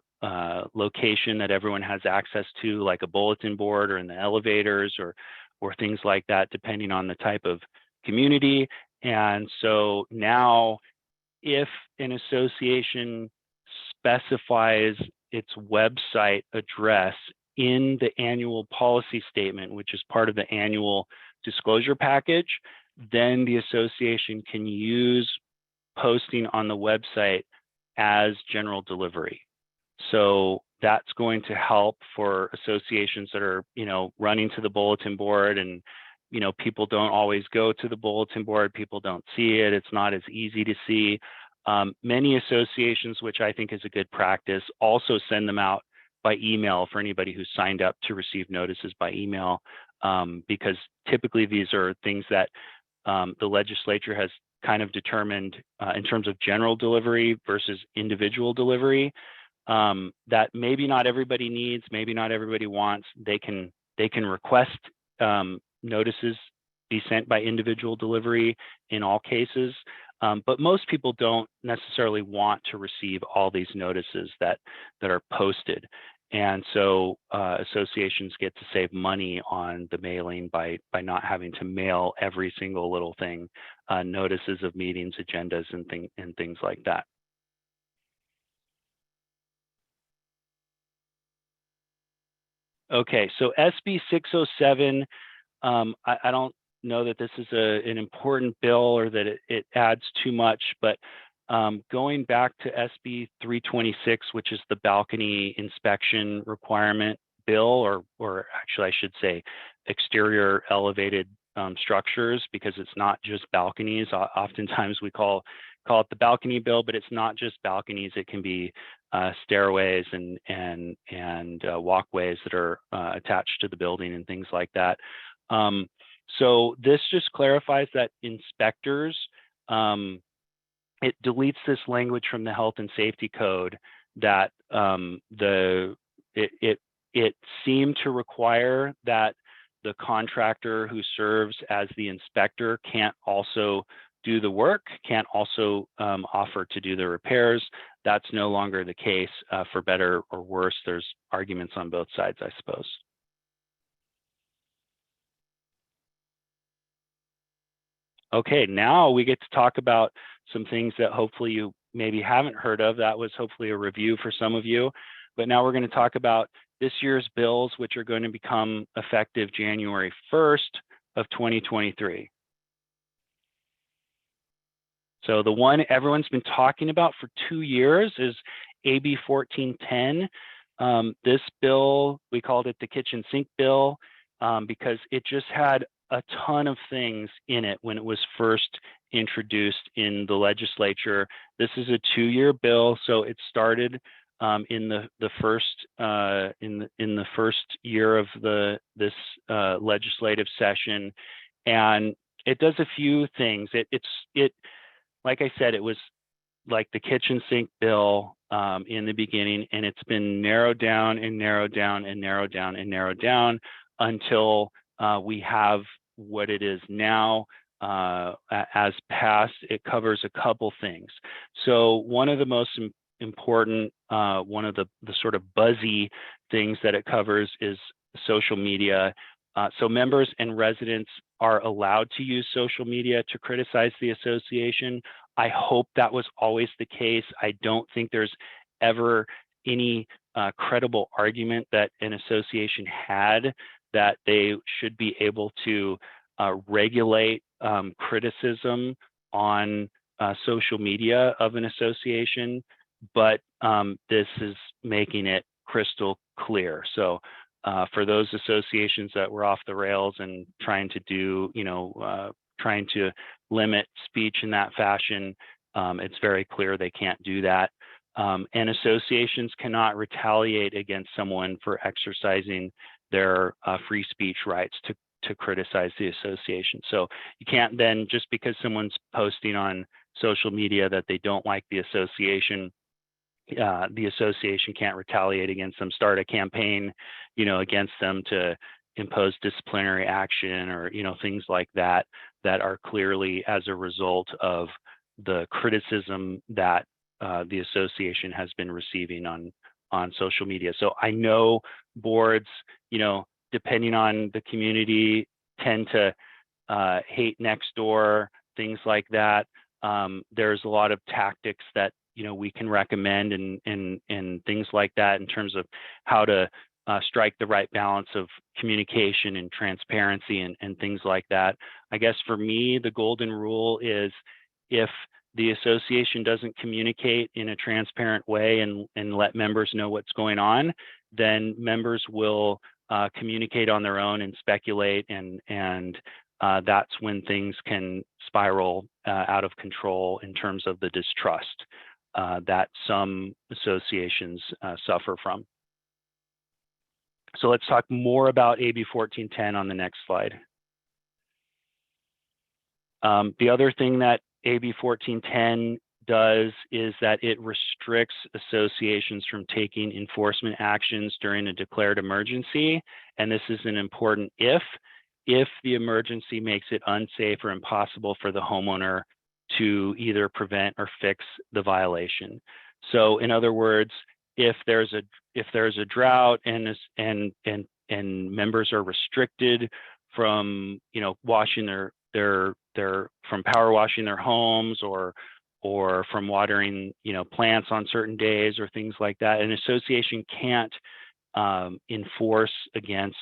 that everyone has access to, like a bulletin board or in the elevators or things like that, depending on the type of community. And so now, if an association specifies its website address in the annual policy statement, which is part of the annual disclosure package, then the association can use posting on the website as general delivery. So that's going to help for associations that are, running to the bulletin board, and people don't always go to the bulletin board. People don't see it. It's not as easy to see. Many associations, which I think is a good practice, also send them out by email for anybody who's signed up to receive notices by email, because typically these are things that the legislature has kind of determined in terms of general delivery versus individual delivery, that maybe not everybody needs, maybe not everybody wants. They can request notices be sent by individual delivery in all cases, but most people don't necessarily want to receive all these notices that are posted. And so associations get to save money on the mailing by not having to mail every single little thing, notices of meetings, agendas, and things like that. Okay, so SB 607, I don't know that this is an important bill or that it adds too much, but going back to SB 326, which is the balcony inspection requirement bill, or actually I should say exterior elevated structures, because it's not just balconies. Oftentimes we call it the balcony bill, but it's not just balconies. It can be stairways and walkways that are attached to the building and things like that. So this just clarifies that inspectors, it deletes this language from the health and safety code that it seemed to require that the contractor who serves as the inspector can't also do the work, can't also offer to do the repairs. That's no longer the case. For better or worse, there's arguments on both sides, I suppose. Okay, now we get to talk about some things that hopefully you maybe haven't heard of. That was hopefully a review for some of you. But now we're going to talk about this year's bills, which are going to become effective January 1st of 2023. So the one everyone's been talking about for 2 years is AB 1410. This bill, we called it the kitchen sink bill, because it just had a ton of things in it when it was first introduced in the legislature. This is a 2-year bill, so it started in the first year of this legislative session, and it does a few things. It like I said, it was like the kitchen sink bill in the beginning, and it's been narrowed down and narrowed down and narrowed down and narrowed down until we have what it is now. As passed, it covers a couple things. So one of the most important, one of the sort of buzzy things that it covers is social media. So members and residents are allowed to use social media to criticize the association. I hope that was always the case. I don't think there's ever any credible argument that an association had that they should be able to regulate criticism on social media of an association. but this is making it crystal clear. So for those associations that were off the rails and trying to do, trying to limit speech in that fashion, it's very clear they can't do that. And associations cannot retaliate against someone for exercising their free speech rights to criticize the association. So you can't then, just because someone's posting on social media that they don't like the association can't retaliate against them, start a campaign, against them to impose disciplinary action or, things like that, that are clearly as a result of the criticism that the association has been receiving on social media. So I know boards, depending on the community, tend to hate next door, things like that. There's a lot of tactics that we can recommend and things like that in terms of how to strike the right balance of communication and transparency and things like that. I guess for me, the golden rule is if the association doesn't communicate in a transparent way and let members know what's going on, then members will communicate on their own and speculate, and that's when things can spiral out of control in terms of the distrust that some associations suffer from. So let's talk more about AB 1410 on the next slide. The other thing that AB 1410 does is that it restricts associations from taking enforcement actions during a declared emergency. And this is an important if the emergency makes it unsafe or impossible for the homeowner to either prevent or fix the violation. So in other words, if there's a drought and members are restricted from washing from power washing their homes or from watering plants on certain days or things like that, an association can't enforce against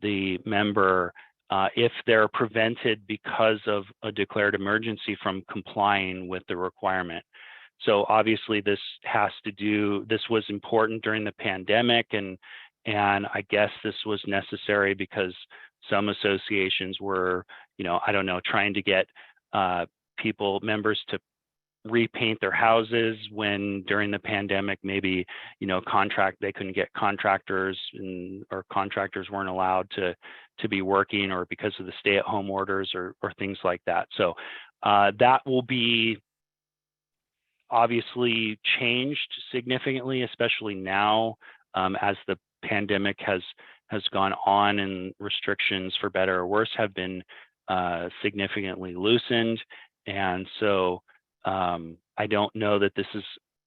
the member if they're prevented because of a declared emergency from complying with the requirement. So obviously this was important during the pandemic, and I guess this was necessary because some associations were, trying to get members to repaint their houses when during the pandemic, maybe, they couldn't get contractors or contractors weren't allowed to be working, or because of the stay-at-home orders or things like that. So that will be obviously changed significantly, especially now as the pandemic has gone on and restrictions, for better or worse, have been significantly loosened. And so I don't know that this is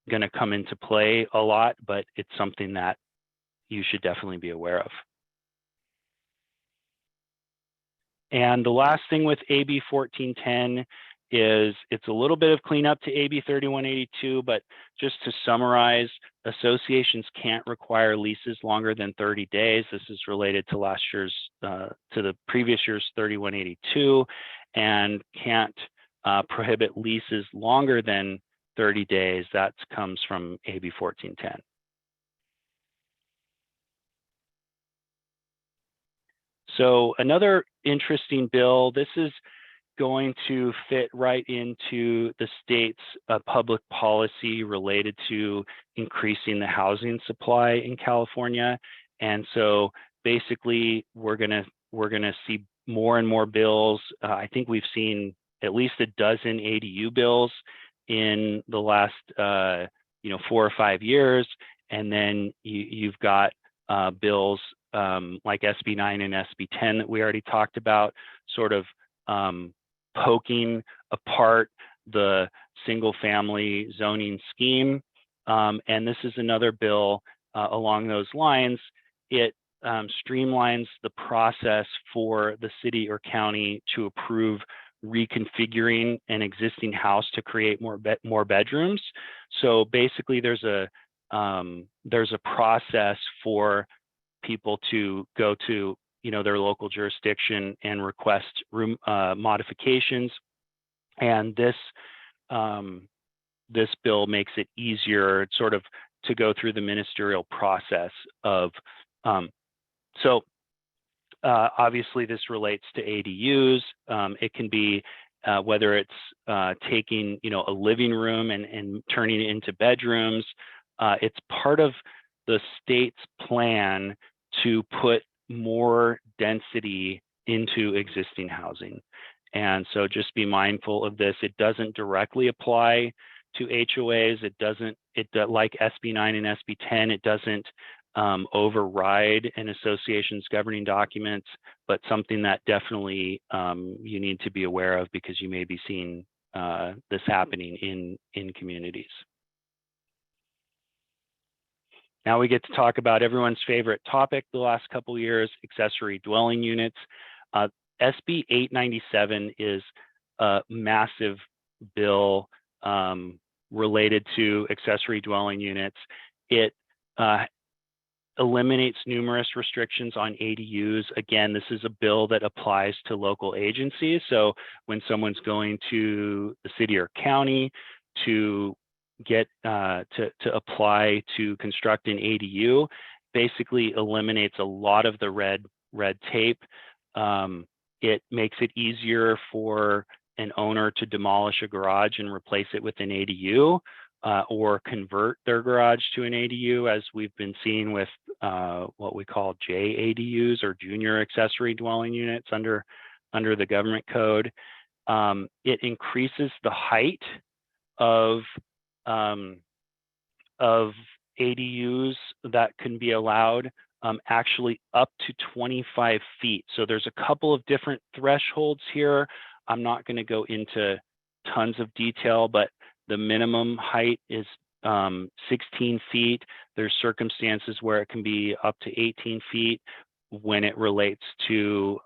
going to come into play a lot, but it's something that you should definitely be aware of. And the last thing with AB 1410 is it's a little bit of cleanup to AB 3182, but just to summarize, associations can't require leases longer than 30 days. This is related to the previous year's 3182, and can't prohibit leases longer than 30 days. That comes from AB 1410. So another interesting bill, this is going to fit right into the state's public policy related to increasing the housing supply in California. And so basically we're gonna see more and more bills. I think we've seen at least a dozen ADU bills in the last 4 or 5 years. And then you've got bills like SB 9 and SB 10 that we already talked about, sort of poking apart the single family zoning scheme. And this is another bill along those lines. It streamlines the process for the city or county to approve reconfiguring an existing house to create more bedrooms. So basically there's a process for people to go to their local jurisdiction and request room modifications. And this bill makes it easier sort of to go through the ministerial process of, obviously this relates to ADUs. It can be whether it's taking, a living room and turning it into bedrooms. It's part of the state's plan to put more density into existing housing. And so just be mindful of this. It doesn't directly apply to HOAs. Like SB 9 and SB 10, it doesn't override an association's governing documents, but something that definitely you need to be aware of, because you may be seeing this happening in communities. Now we get to talk about everyone's favorite topic the last couple of years, accessory dwelling units. SB 897 is a massive bill related to accessory dwelling units. It eliminates numerous restrictions on ADUs. Again, this is a bill that applies to local agencies. So when someone's going to the city or county to get to apply to construct an ADU, basically eliminates a lot of the red tape. It makes it easier for an owner to demolish a garage and replace it with an ADU, or convert their garage to an ADU, as we've been seeing with what we call JADUs, or junior accessory dwelling units under the government code. It increases the height of ADUs that can be allowed, actually up to 25 feet. So there's a couple of different thresholds here. I'm not going to go into tons of detail, but the minimum height is 16 feet. There's circumstances where it can be up to 18 feet when it relates to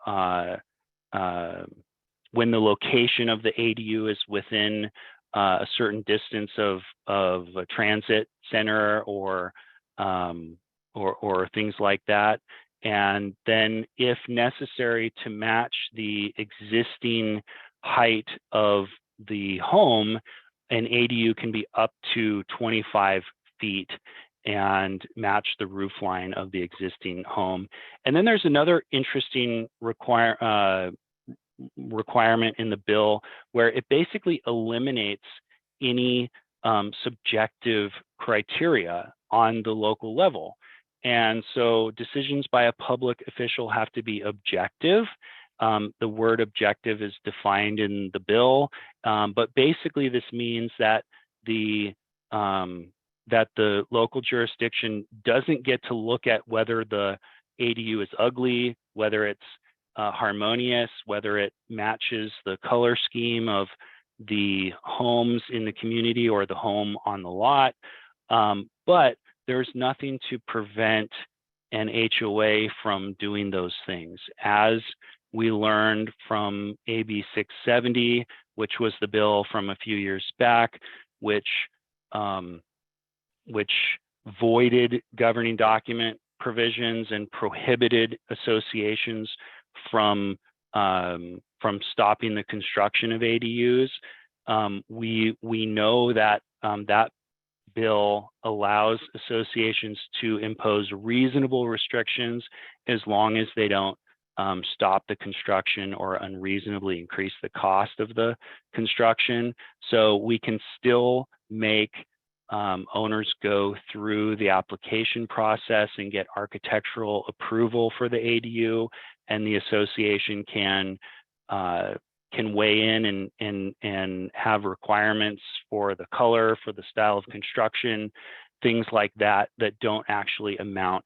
when the location of the ADU is within a certain distance of a transit center or things like that. And then if necessary to match the existing height of the home, an ADU can be up to 25 feet and match the roof line of the existing home. And then there's another interesting requirement in the bill where it basically eliminates any subjective criteria on the local level. And so decisions by a public official have to be objective. The word objective is defined in the bill, but basically this means that the local jurisdiction doesn't get to look at whether the ADU is ugly, whether it's harmonious, whether it matches the color scheme of the homes in the community or the home on the lot. But there's nothing to prevent an HOA from doing those things. As we learned from AB 670, which was the bill from a few years back, which voided governing document provisions and prohibited associations from stopping the construction of ADUs. We know that that bill allows associations to impose reasonable restrictions as long as they don't stop the construction or unreasonably increase the cost of the construction. So we can still make owners go through the application process and get architectural approval for the ADU, and the association can weigh in and have requirements for the color, for the style of construction, things like that, that don't actually amount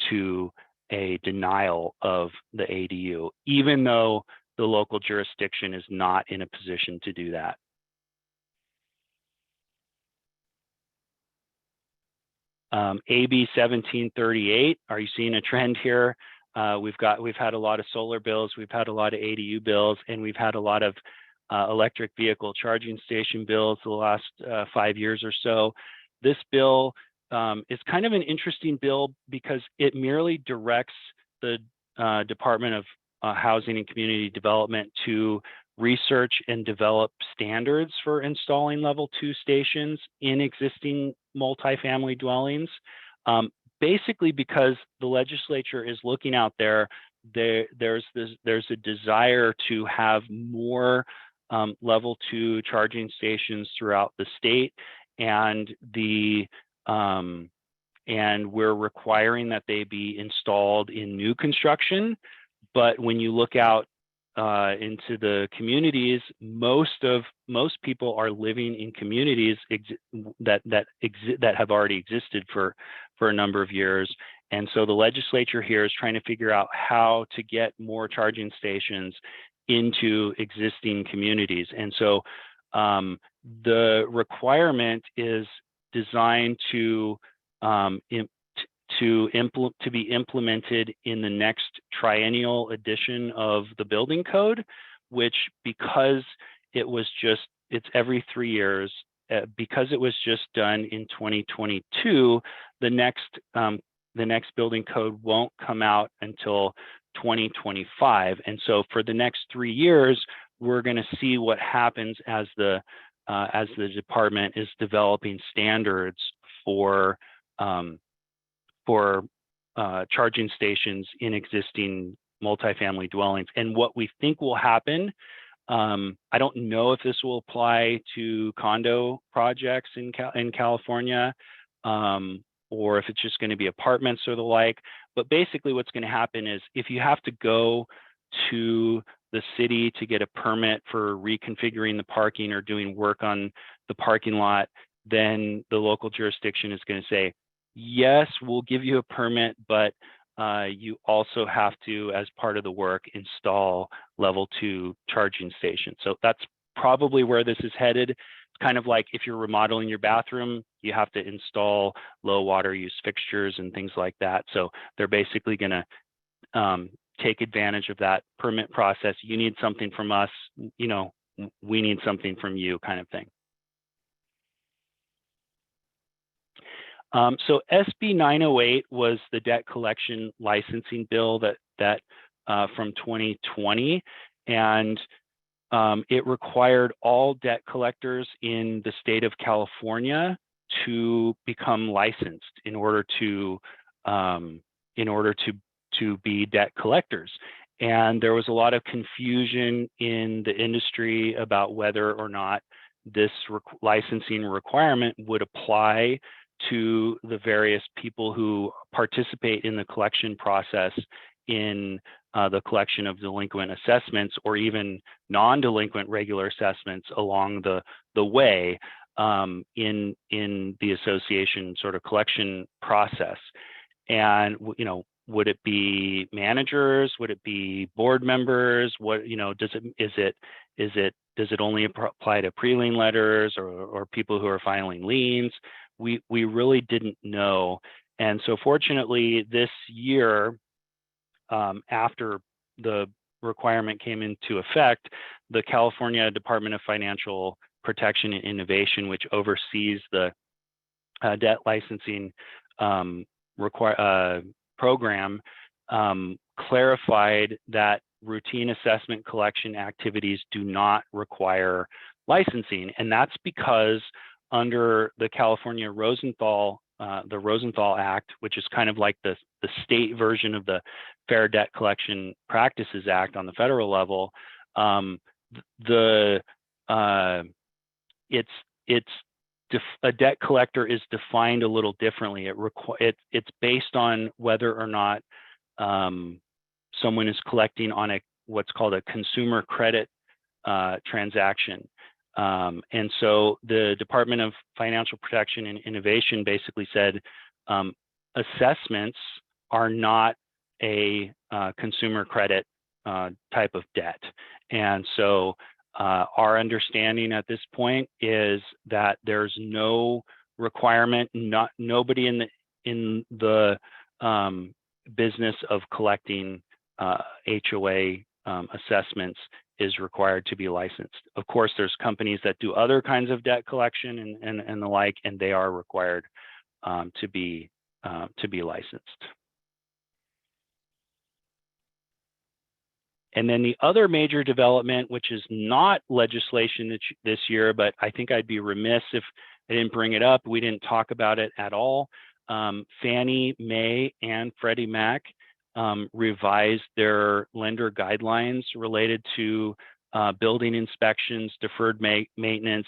to a denial of the ADU, even though the local jurisdiction is not in a position to do that. AB 1738, are you seeing a trend here? We've had a lot of solar bills, we've had a lot of ADU bills, and we've had a lot of electric vehicle charging station bills the last 5 years or so. This bill is kind of an interesting bill because it merely directs the Department of Housing and Community Development to research and develop standards for installing level 2 stations in existing multifamily dwellings. Basically because the legislature is looking out there, there's a desire to have more level 2 charging stations throughout the state, and and we're requiring that they be installed in new construction. But when you look out into the communities, most people are living in communities that have already existed for a number of years. And so the legislature here is trying to figure out how to get more charging stations into existing communities. And so the requirement is designed to be implemented in the next triennial edition of the building code, which, because it's every 3 years, because it was just done in 2022, the next building code won't come out until 2025. And so for the next 3 years, we're going to see what happens as the department is developing standards for charging stations in existing multifamily dwellings. And what we think will happen, I don't know if this will apply to condo projects in California, or if it's just going to be apartments or the like. But basically what's going to happen is, if you have to go to the city to get a permit for reconfiguring the parking or doing work on the parking lot, then the local jurisdiction is going to say, yes, we'll give you a permit, but you also have to, as part of the work, install level 2 charging stations. So that's probably where this is headed. It's kind of like if you're remodeling your bathroom, you have to install low water use fixtures and things like that. So they're basically going to take advantage of that permit process. You need something from us, we need something from you, kind of thing. So SB 908 was the debt collection licensing bill that from 2020, and it required all debt collectors in the state of California to become licensed in order to be debt collectors. And there was a lot of confusion in the industry about whether or not this licensing requirement would apply to the various people who participate in the collection process in the collection of delinquent assessments, or even non-delinquent regular assessments along the way in the association sort of collection process. And would it be managers? Would it be board members? What does it only apply to pre-lien letters or people who are filing liens? We really didn't know. And so fortunately this year, after the requirement came into effect, the California Department of Financial Protection and Innovation, which oversees the debt licensing program, clarified that routine assessment collection activities do not require licensing. And that's because under the California Rosenthal, the Rosenthal Act, which is kind of like the state version of the Fair Debt Collection Practices Act on the federal level, a debt collector is defined a little differently. It's based on whether or not someone is collecting on what's called a consumer credit transaction. And so the Department of Financial Protection and Innovation basically said assessments are not a consumer credit type of debt. And so our understanding at this point is that there's no requirement, nobody in the business of collecting HOA assessments is required to be licensed. Of course, there's companies that do other kinds of debt collection and the like, and they are required to be licensed. And then the other major development, which is not legislation this year, but I think I'd be remiss if I didn't bring it up. We didn't talk about it at all. Fannie Mae and Freddie Mac revised their lender guidelines related to building inspections, deferred maintenance,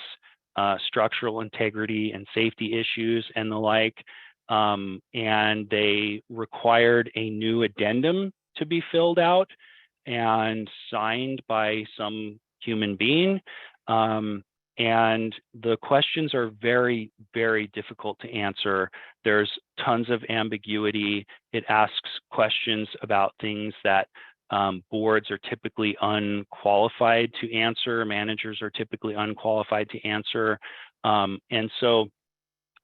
structural integrity and safety issues and the like. And they required a new addendum to be filled out and signed by some human being. And the questions are very, very difficult to answer. There's tons of ambiguity. It asks questions about things that boards are typically unqualified to answer. Managers are typically unqualified to answer. And so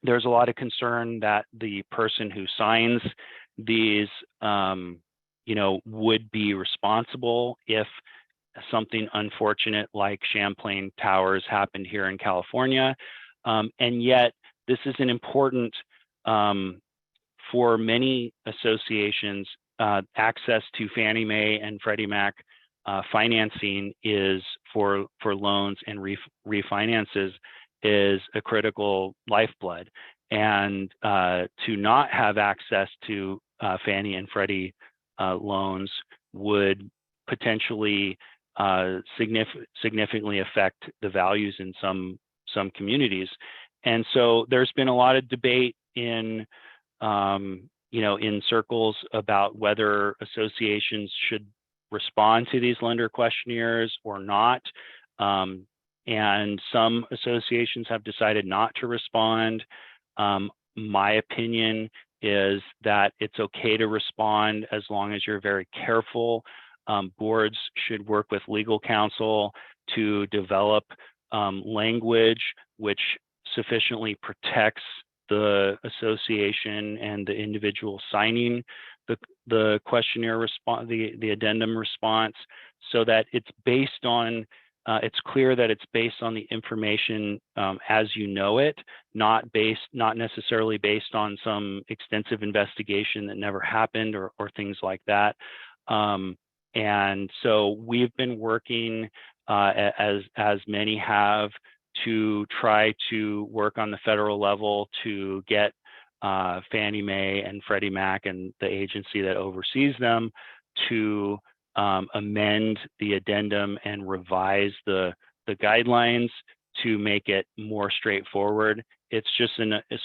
there's a lot of concern that the person who signs these, would be responsible if something unfortunate like Champlain Towers happened here in California. And yet this is an important, for many associations, access to Fannie Mae and Freddie Mac financing is for loans and refinances is a critical lifeblood. And to not have access to Fannie and Freddie loans would potentially significantly affect the values in some communities. And so there's been a lot of debate in in circles about whether associations should respond to these lender questionnaires or not. And some associations have decided not to respond. My opinion is that it's okay to respond as long as you're very careful. Boards should work with legal counsel to develop language which sufficiently protects the association and the individual signing the questionnaire response, the addendum response, so that it's based on, it's clear that it's based on the information as you know it, not necessarily based on some extensive investigation that never happened or things like that. And so we've been working as many have to try to work on the federal level to get Fannie Mae and Freddie Mac and the agency that oversees them to amend the addendum and revise the guidelines to make it more straightforward. It's just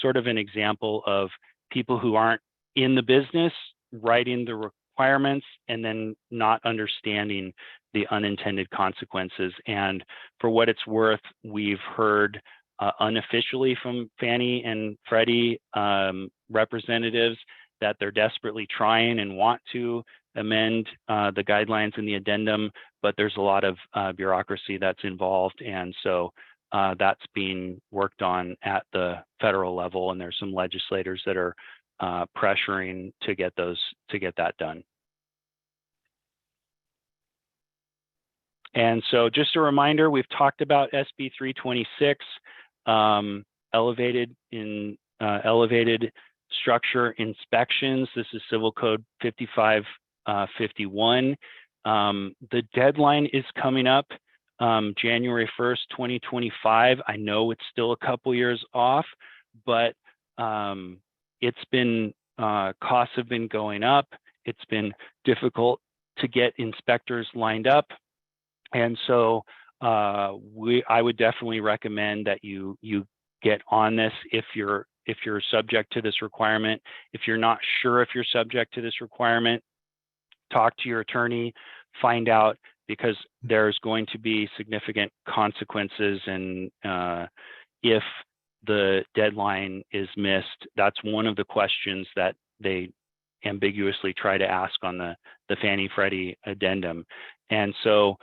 sort of an example of people who aren't in the business writing the requirements and then not understanding the unintended consequences. And for what it's worth, we've heard unofficially from Fannie and Freddie representatives that they're desperately trying and want to amend the guidelines in the addendum, but there's a lot of bureaucracy that's involved. And so that's being worked on at the federal level, and there's some legislators that are pressuring to get that done. And so just a reminder, we've talked about SB 326, elevated structure inspections. This is Civil Code 5551. The deadline is coming up January 1st, 2025. I know it's still a couple years off, but it's been, costs have been going up. It's been difficult to get inspectors lined up. And so I would definitely recommend that you get on this if you're subject to this requirement. If you're not sure if you're subject to this requirement, talk to your attorney, find out, because there's going to be significant consequences. And if the deadline is missed, that's one of the questions that they ambiguously try to ask on the Fannie Freddie addendum. And so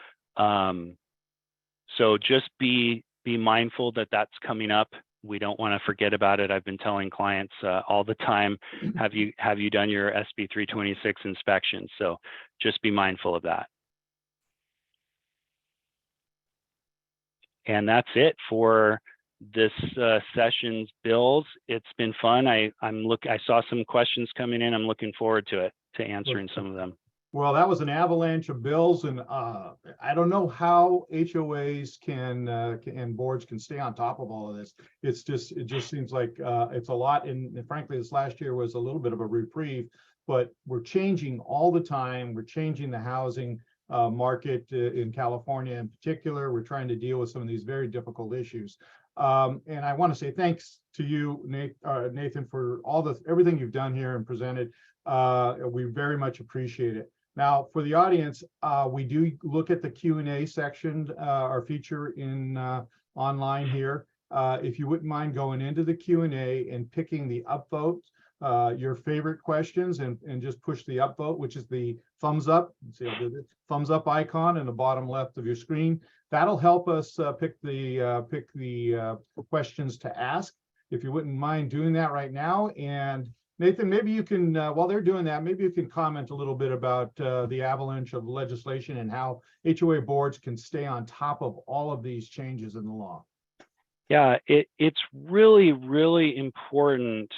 just be mindful that that's coming up. We don't want to forget about it. I've been telling clients all the time, have you done your SB 326 inspections? So just be mindful of that. And that's it for this session's bills. It's been fun. I saw some questions coming in. I'm looking forward to it, to answering some of them. Well, that was an avalanche of bills, and I don't know how HOAs can and boards can stay on top of all of this. It just seems like it's a lot. And frankly, this last year was a little bit of a reprieve, but we're changing all the time. We're changing the housing market in California in particular. We're trying to deal with some of these very difficult issues. And I want to say thanks to you, Nathan, for everything you've done here and presented. We very much appreciate it. Now, for the audience, we do look at the Q&A section, our feature in online here. If you wouldn't mind going into the Q&A and picking the upvote, your favorite questions, and just push the upvote, which is the thumbs up. Let's see, I'll do this. Thumbs up icon in the bottom left of your screen. That'll help us pick the questions to ask. If you wouldn't mind doing that right now. And Nathan, maybe you can, while they're doing that, maybe you can comment a little bit about the avalanche of legislation and how HOA boards can stay on top of all of these changes in the law. Yeah, it's really, really important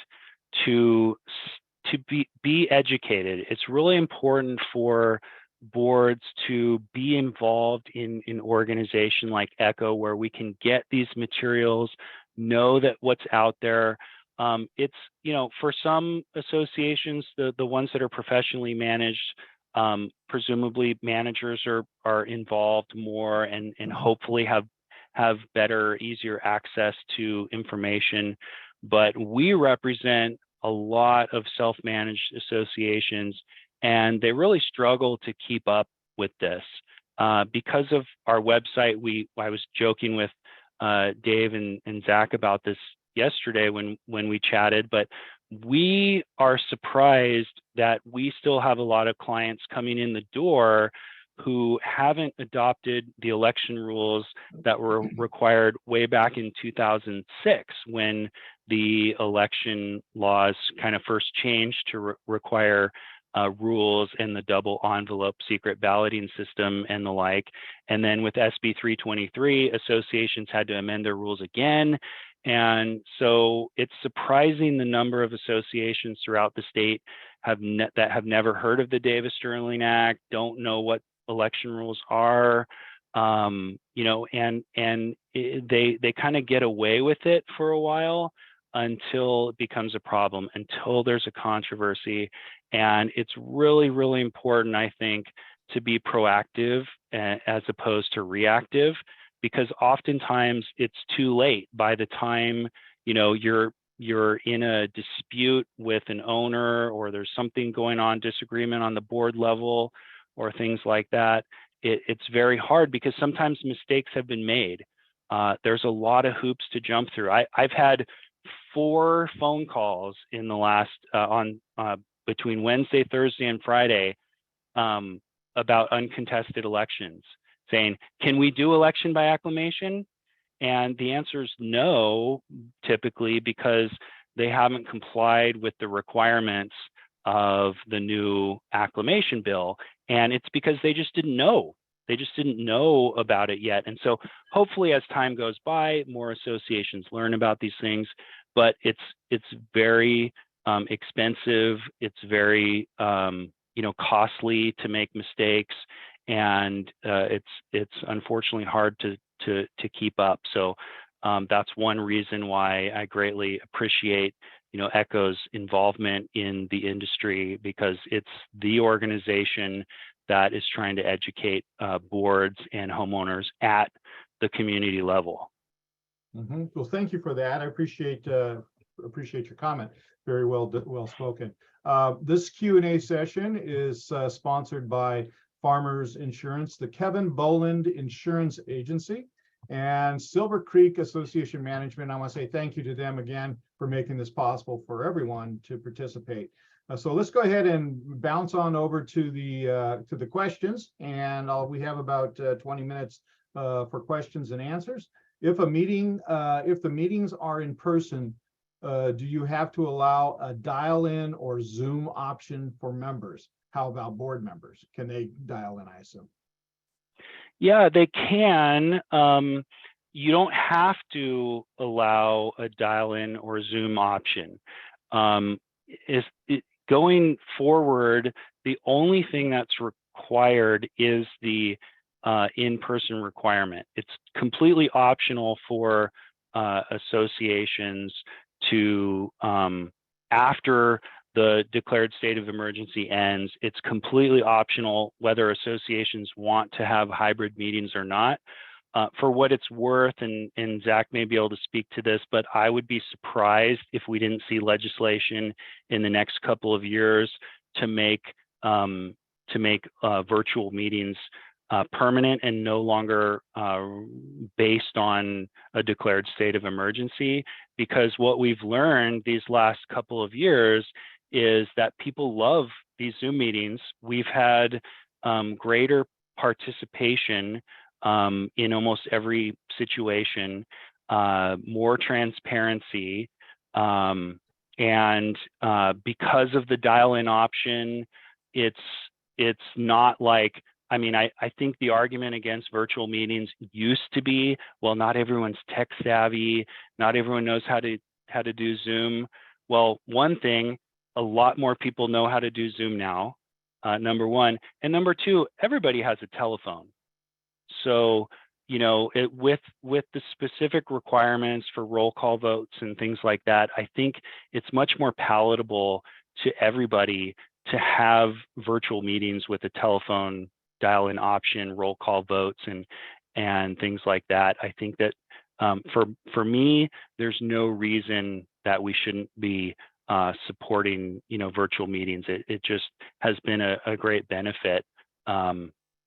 to be educated. It's really important for boards to be involved in an organization like ECHO, where we can get these materials, know that what's out there. It's, for some associations, the ones that are professionally managed, presumably managers are involved more and hopefully have better, easier access to information. But we represent a lot of self-managed associations, and they really struggle to keep up with this. Because of our website, I was joking with Dave and Zach about this yesterday when we chatted, but we are surprised that we still have a lot of clients coming in the door who haven't adopted the election rules that were required way back in 2006 when the election laws kind of first changed to require rules and the double envelope secret balloting system and the like. And then with SB 323, associations had to amend their rules again. And so it's surprising the number of associations throughout the state that have never heard of the Davis-Sterling Act, don't know what election rules are, and they kind of get away with it for a while until it becomes a problem, until there's a controversy. And it's really, really important, I think, to be proactive as opposed to reactive, because oftentimes it's too late. By the time you're in a dispute with an owner, or there's something going on, disagreement on the board level or things like that, it's very hard because sometimes mistakes have been made. There's a lot of hoops to jump through. I've had 4 phone calls in the last between Wednesday, Thursday, and Friday about uncontested elections, saying, can we do election by acclamation? And the answer is no, typically, because they haven't complied with the requirements of the new acclamation bill. And it's because they just didn't know. They just didn't know about it yet. And so hopefully as time goes by, more associations learn about these things, but it's very expensive. It's very costly to make mistakes, and it's unfortunately hard to keep up. So that's one reason why I greatly appreciate ECHO's involvement in the industry, because it's the organization that is trying to educate boards and homeowners at the community level. Mm-hmm. Well, thank you for that. I appreciate your comment. Very well spoken. This Q&A session is sponsored by Farmers Insurance, the Kevin Boland Insurance Agency, and Silver Creek Association Management. I want to say thank you to them again for making this possible for everyone to participate. So let's go ahead and bounce on over to the questions, and we have about 20 minutes for questions and answers. If the meetings are in person, do you have to allow a dial-in or Zoom option for members? How about board members? Can they dial in, I assume? Yeah, they can. You don't have to allow a dial-in or Zoom option. Going forward, the only thing that's required is the in-person requirement. It's completely optional for associations to, after the declared state of emergency ends, it's completely optional whether associations want to have hybrid meetings or not. For what it's worth, and Zach may be able to speak to this, but I would be surprised if we didn't see legislation in the next couple of years to make virtual meetings permanent and no longer based on a declared state of emergency. Because what we've learned these last couple of years is that people love these Zoom meetings. We've had greater participation in almost every situation, more transparency, and because of the dial-in option, it's not like, I mean, I think the argument against virtual meetings used to be, well, not everyone's tech savvy, not everyone knows how to do Zoom. Well, one thing, a lot more people know how to do Zoom now, number one, and number two, everybody has a telephone. So, you know, with the specific requirements for roll call votes and things like that, I think it's much more palatable to everybody to have virtual meetings with a telephone dial-in option, roll call votes, and things like that. I think that for me, there's no reason that we shouldn't be supporting, you know, virtual meetings. It just has been a great benefit.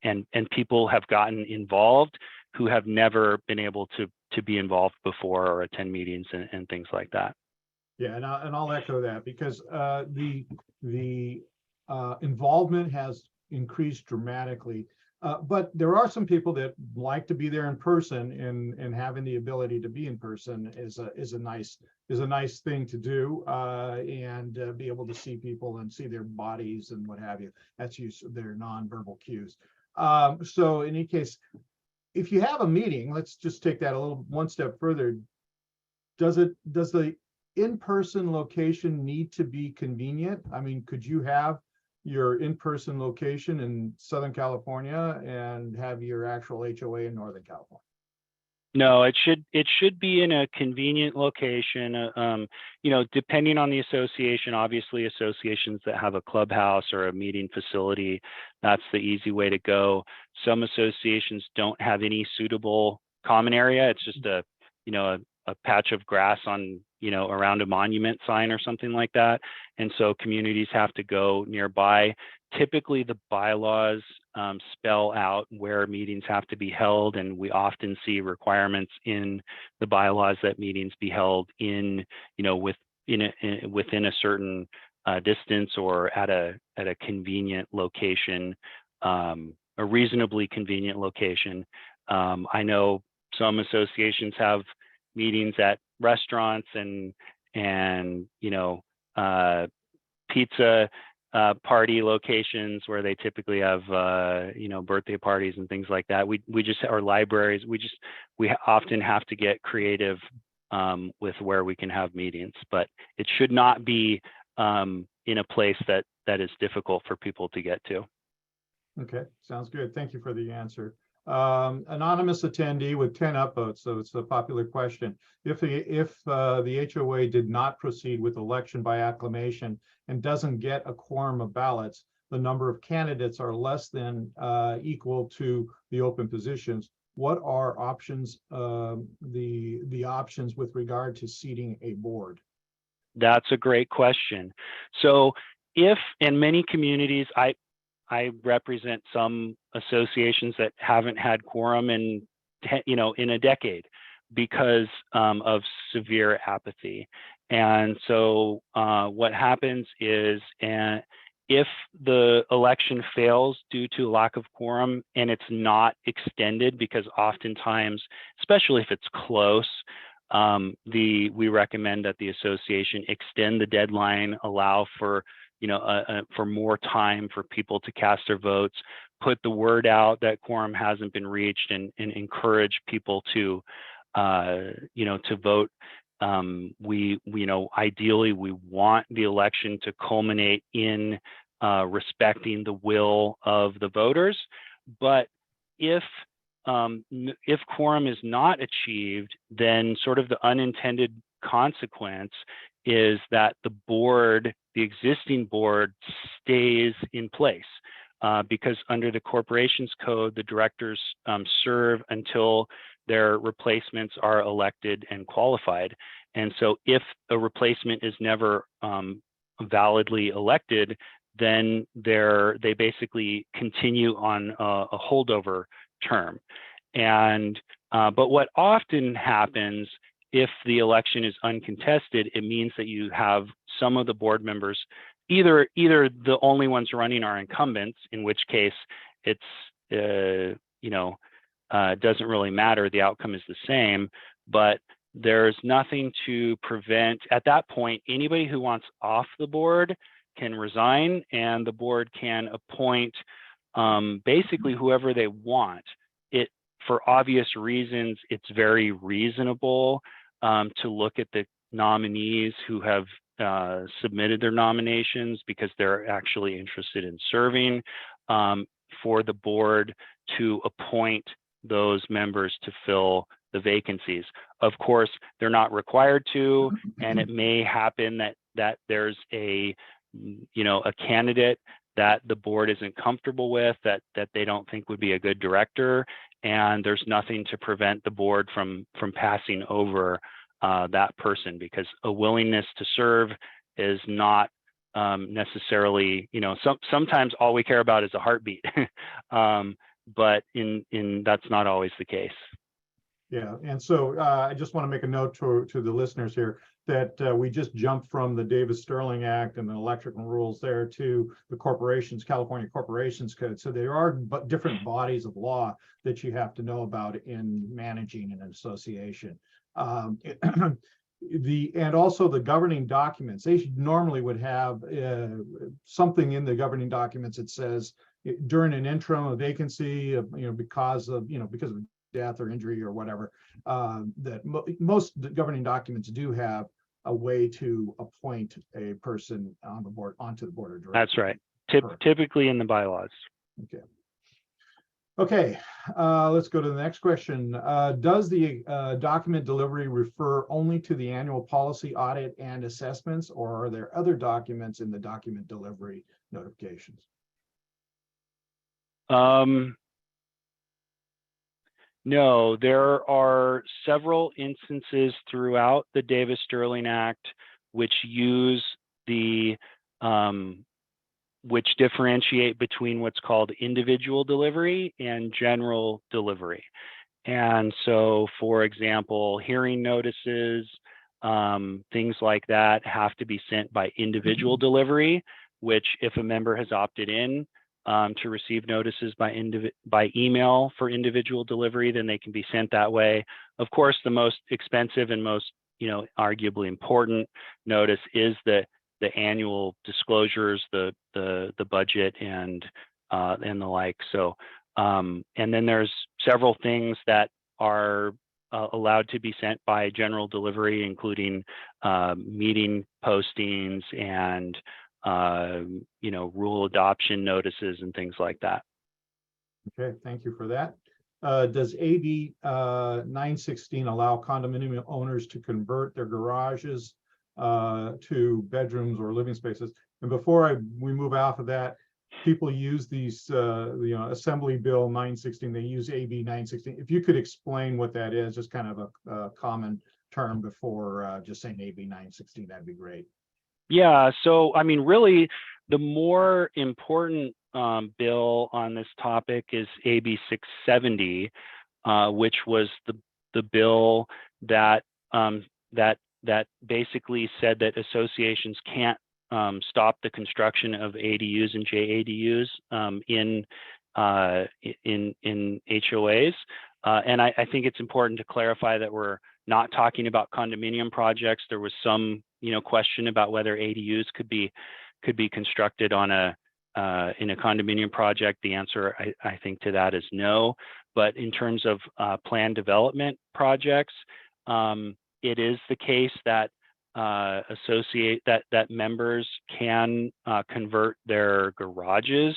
And people have gotten involved who have never been able to be involved before or attend meetings and things like that. Yeah, and I'll echo that, because the involvement has increased dramatically. But there are some people that like to be there in person, and having the ability to be in person is a nice thing to do, and be able to see people and see their bodies and what have you. That's use of their nonverbal cues. So in any case, if you have a meeting, let's just take that one step further. Does the in-person location need to be convenient? I mean, could you have your in-person location in Southern California and have your actual HOA in Northern California? No, it should be in a convenient location. You know, depending on the association, obviously associations that have a clubhouse or a meeting facility, that's the easy way to go. Some associations don't have any suitable common area. It's just a patch of grass on, you know, around a monument sign or something like that. And so communities have to go nearby. Typically the bylaws spell out where meetings have to be held, and we often see requirements in the bylaws that meetings be held in, you know, within a certain distance or at a convenient location, a reasonably convenient location. I know some associations have meetings at restaurants and you know, pizza party locations where they typically have you know, birthday parties and things like that. We just, or libraries, we often have to get creative with where we can have meetings, but it should not be in a place that is difficult for people to get to. Okay, sounds good. Thank you for the answer. Anonymous attendee with 10 upvotes, so it's a popular question. If the HOA did not proceed with election by acclamation and doesn't get a quorum of ballots, the number of candidates are less than equal to the open positions. What are options, the options with regard to seating a board? That's a great question. So if in many communities, I represent some associations that haven't had quorum in a decade because of severe apathy. And so what happens is, if the election fails due to lack of quorum and it's not extended, because oftentimes, especially if it's close, we recommend that the association extend the deadline, allow for for more time for people to cast their votes, put the word out that quorum hasn't been reached, and encourage people to vote. Ideally we want the election to culminate in respecting the will of the voters. But if quorum is not achieved, then sort of the unintended consequence is that the board, the existing board, stays in place. Because under the Corporations Code, the directors serve until their replacements are elected and qualified. And so if a replacement is never validly elected, then they basically continue on a holdover term. And but what often happens if the election is uncontested, it means that you have some of the board members, either the only ones running are incumbents, in which case it's doesn't really matter, the outcome is the same, but there's nothing to prevent, at that point, anybody who wants off the board can resign, and the board can appoint basically whoever they want. For obvious reasons, it's very reasonable to look at the nominees who have submitted their nominations because they're actually interested in serving, for the board to appoint those members to fill the vacancies. Of course, they're not required to, and it may happen that there's a candidate that the board isn't comfortable with, that they don't think would be a good director, and there's nothing to prevent the board from passing over that person, because a willingness to serve is not necessarily, sometimes all we care about is a heartbeat, but that's not always the case. Yeah, and so I just want to make a note to the listeners here that we just jumped from the Davis-Sterling Act and the electrical rules there to the California Corporations Code. So there are different bodies of law that you have to know about in managing an association. And also the governing documents, they normally would have something in the governing documents that says during an interim, a vacancy, because of death or injury or whatever, that most governing documents do have a way to appoint a person on the board onto the board of directors. That's right. Typically in the bylaws. Okay, let's go to the next question. Does the document delivery refer only to the annual policy audit and assessments, or are there other documents in the document delivery notifications? No, there are several instances throughout the Davis-Sterling Act which use which differentiate between what's called individual delivery and general delivery. And so, for example, hearing notices, things like that have to be sent by individual delivery, which if a member has opted in to receive notices by email for individual delivery, then they can be sent that way. Of course, the most expensive and most, arguably important notice is the annual disclosures, the budget and the like. So, and then there's several things that are allowed to be sent by general delivery, including meeting postings and rule adoption notices and things like that. Okay, thank you for that. Does AB 916 allow condominium owners to convert their garages to bedrooms or living spaces? And before we move off of that, people use these, Assembly Bill 916. They use AB 916. If you could explain what that is, just kind of a common term before just saying AB 916, that'd be great. Yeah, so I mean, really, the more important bill on this topic is AB 670, which was the bill that basically said that associations can't stop the construction of ADUs and JADUs in HOAs. And I think it's important to clarify that we're not talking about condominium projects. There was some question about whether ADUs could be constructed on in a condominium project. The answer I think to that is no. But in terms of planned development projects, it is the case that associate that members can convert their garages.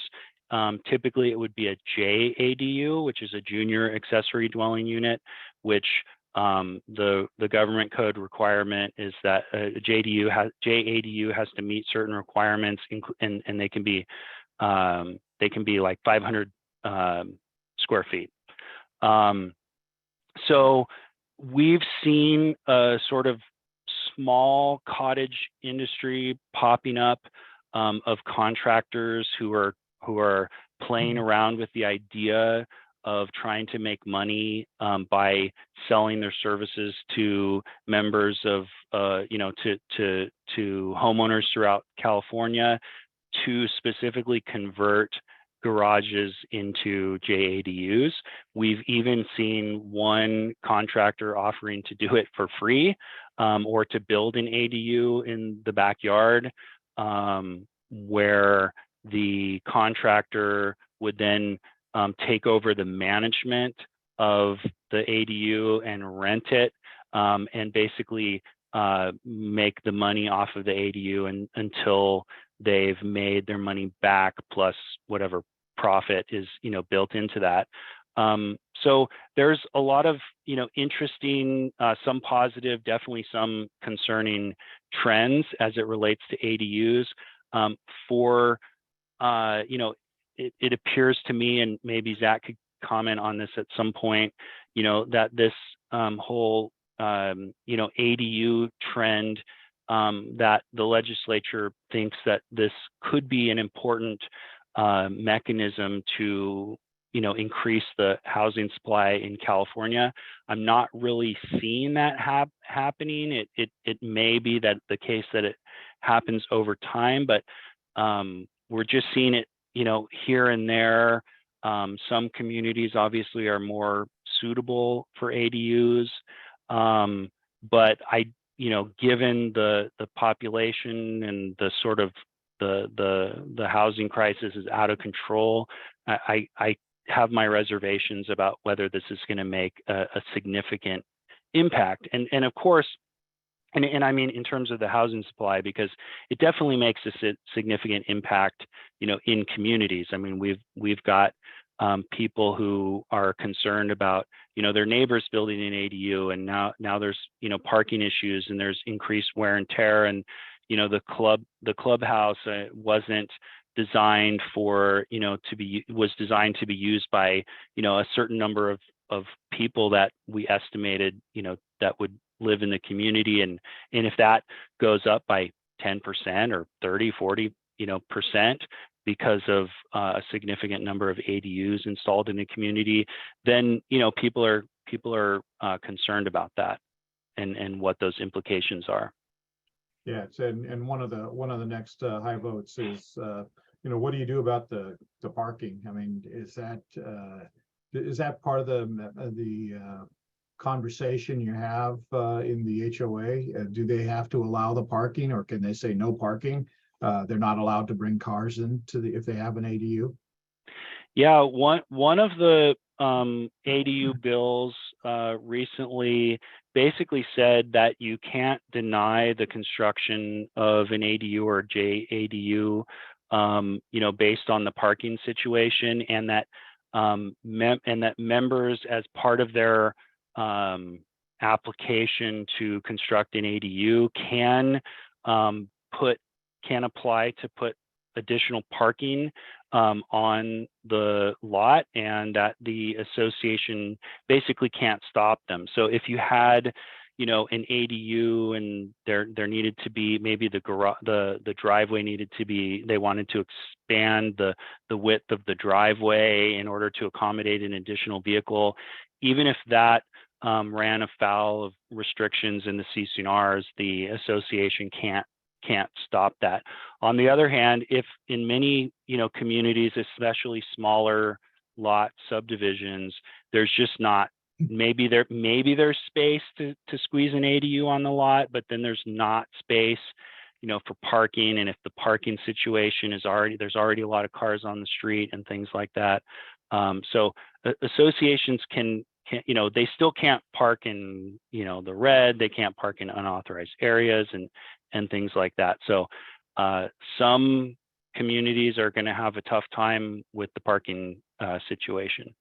Typically, it would be a JADU, which is a junior accessory dwelling unit, which the government code requirement is that a JADU has to meet certain requirements, and they can be like 500 square feet. So we've seen a sort of small cottage industry popping up of contractors who are playing around with the idea of trying to make money by selling their services to members of to homeowners throughout California to specifically convert garages into JADUs. We've even seen one contractor offering to do it for free, or to build an ADU in the backyard, where the contractor would then take over the management of the ADU and rent it, and basically make the money off of the ADU until they've made their money back, plus whatever profit is built into that. So there's a lot of interesting, some positive, definitely some concerning trends as it relates to ADUs. It appears to me, and maybe Zach could comment on this at some point, that this whole ADU trend, that the legislature thinks that this could be an important mechanism to increase the housing supply in California. I'm not really seeing that happening. It may be that the case that it happens over time, but we're just seeing it here and there. Some communities obviously are more suitable for ADUs, but given the population and the sort of the housing crisis is out of control, I have my reservations about whether this is going to make a significant impact. And of course, and I mean in terms of the housing supply, because it definitely makes a significant impact, in communities. I mean, we've got people who are concerned about their neighbors building an ADU, and now there's parking issues, and there's increased wear and tear, and the clubhouse wasn't designed for was designed to be used by a certain number of people that we estimated that would live in the community, and if that goes up by 10% or 30-40% because of a significant number of ADUs installed in the community, then people are concerned about that and what those implications are. Yeah, and one of the next high votes is what do you do about the parking? I mean, is that part of the conversation you have in the HOA? Do they have to allow the parking, or can they say no parking? They're not allowed to bring cars if they have an ADU? Yeah, one of the ADU bills recently basically said that you can't deny the construction of an ADU or JADU, based on the parking situation, and that members, as part of their application to construct an ADU, can apply to put additional parking on the lot, and that the association basically can't stop them. So if you had an ADU and there needed to be, maybe the driveway needed to be, they wanted to expand the width of the driveway in order to accommodate an additional vehicle, even if that ran afoul of restrictions in the CC&Rs, the association can't stop that. On the other hand, if in many communities, especially smaller lot subdivisions, there's just not, maybe there's space to squeeze an ADU on the lot, but then there's not space for parking, and if the parking situation is there's already a lot of cars on the street and things like that. So associations can they still can't park in, the red, they can't park in unauthorized areas and things like that. So some communities are going to have a tough time with the parking situation.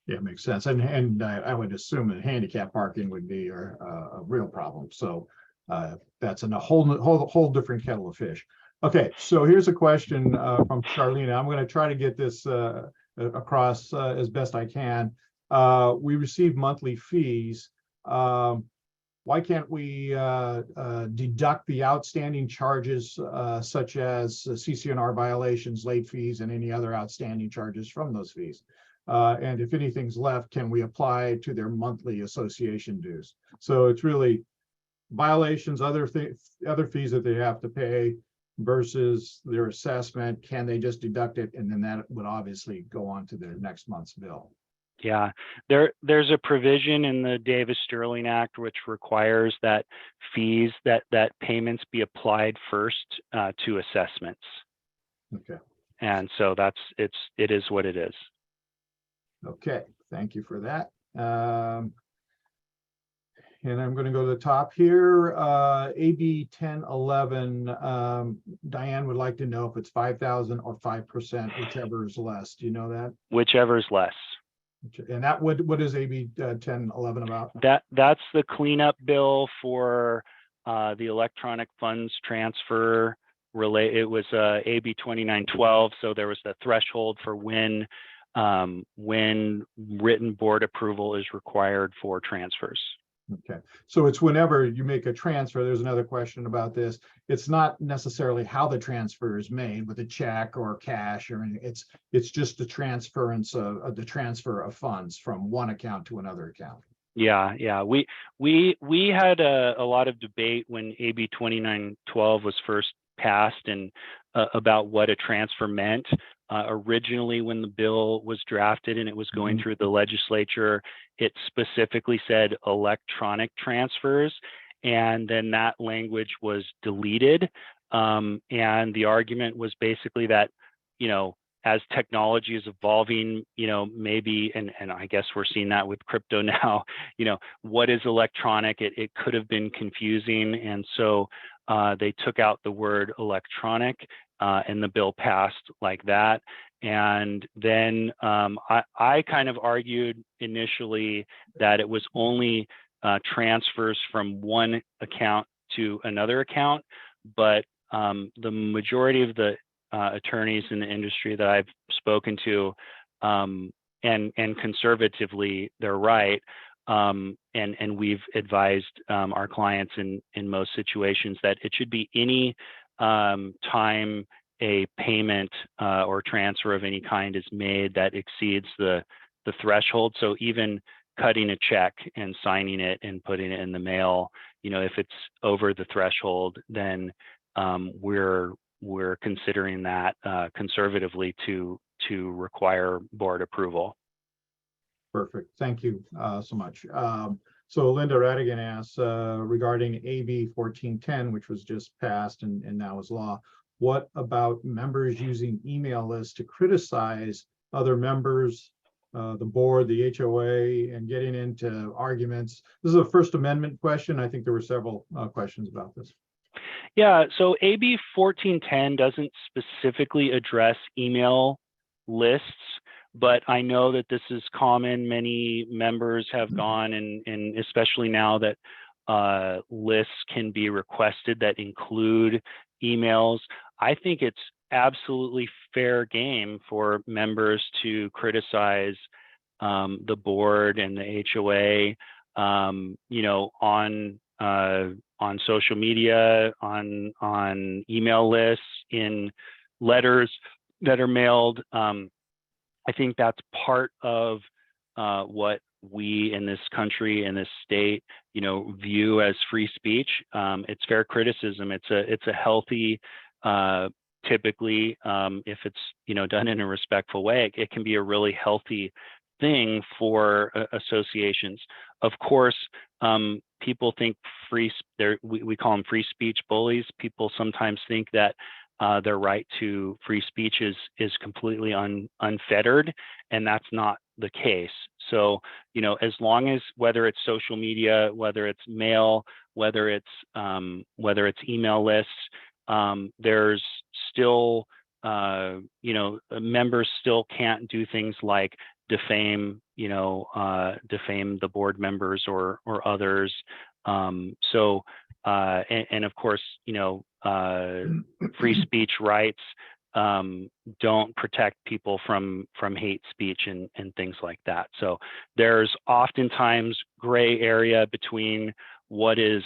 Yeah, makes sense. And I would assume that handicap parking would be a real problem. So that's a whole different kettle of fish. Okay, so here's a question from Charlene. I'm going to try to get this across as best I can. We receive monthly fees. Why can't we deduct the outstanding charges such as CC&R violations, late fees, and any other outstanding charges from those fees? And if anything's left, can we apply to their monthly association dues? So it's really violations, other fees that they have to pay versus their assessment. Can they just deduct it? And then that would obviously go on to their next month's bill. Yeah, there's a provision in the Davis-Sterling Act which requires that fees, that payments be applied first to assessments. Okay. And so it is what it is. Okay, thank you for that. And I'm going to go to the top here. AB 1011. Diane would like to know if it's 5,000 or 5%, whichever is less. Do you know that? Whichever is less. And that what is AB 1011 about? That's the cleanup bill for the electronic funds transfer. It was AB 2912. So there was the threshold for when written board approval is required for transfers. Okay, so it's whenever you make a transfer. There's another question about this. It's not necessarily how the transfer is made with a check or cash or anything. It's just the transference of the transfer of funds from one account to another account. Yeah. We had a lot of debate when AB 2912 was first passed and about what a transfer meant. Originally, when the bill was drafted and it was going through the legislature, it specifically said electronic transfers, and then that language was deleted. And the argument was basically that, as technology is evolving, maybe, and I guess we're seeing that with crypto now, what is electronic? It could have been confusing. And so they took out the word electronic and the bill passed like that. And then I kind of argued initially that it was only transfers from one account to another account, but the majority of the attorneys in the industry that I've spoken to, and conservatively, they're right. And we've advised our clients in most situations that it should be any time a payment or transfer of any kind is made that exceeds the threshold. So even cutting a check and signing it and putting it in the mail, if it's over the threshold, then we're considering that conservatively to require board approval. Perfect. Thank you so much. So Linda Radigan asks regarding AB 1410, which was just passed and now is law. What about members using email lists to criticize other members, the board, the HOA, and getting into arguments? This is a First Amendment question. I think there were several questions about this. Yeah, so AB 1410 doesn't specifically address email lists, but I know that this is common. Many members have gone and especially now that lists can be requested that include emails. I think it's absolutely fair game for members to criticize the board and the HOA, on social media, on email lists, in letters that are mailed. I think that's part of what we in this country, in this state, view as free speech. It's fair criticism. It's a healthy, typically, if it's done in a respectful way, it can be a really healthy thing for associations. Of course, people think we call them free speech bullies. People sometimes think that their right to free speech is completely unfettered, and that's not the case. So, as long as, whether it's social media, whether it's mail, whether it's email lists, there's still, members still can't do things like defame the board members or others. So, and of course, free speech rights don't protect people from hate speech and things like that. So there's oftentimes gray area between what is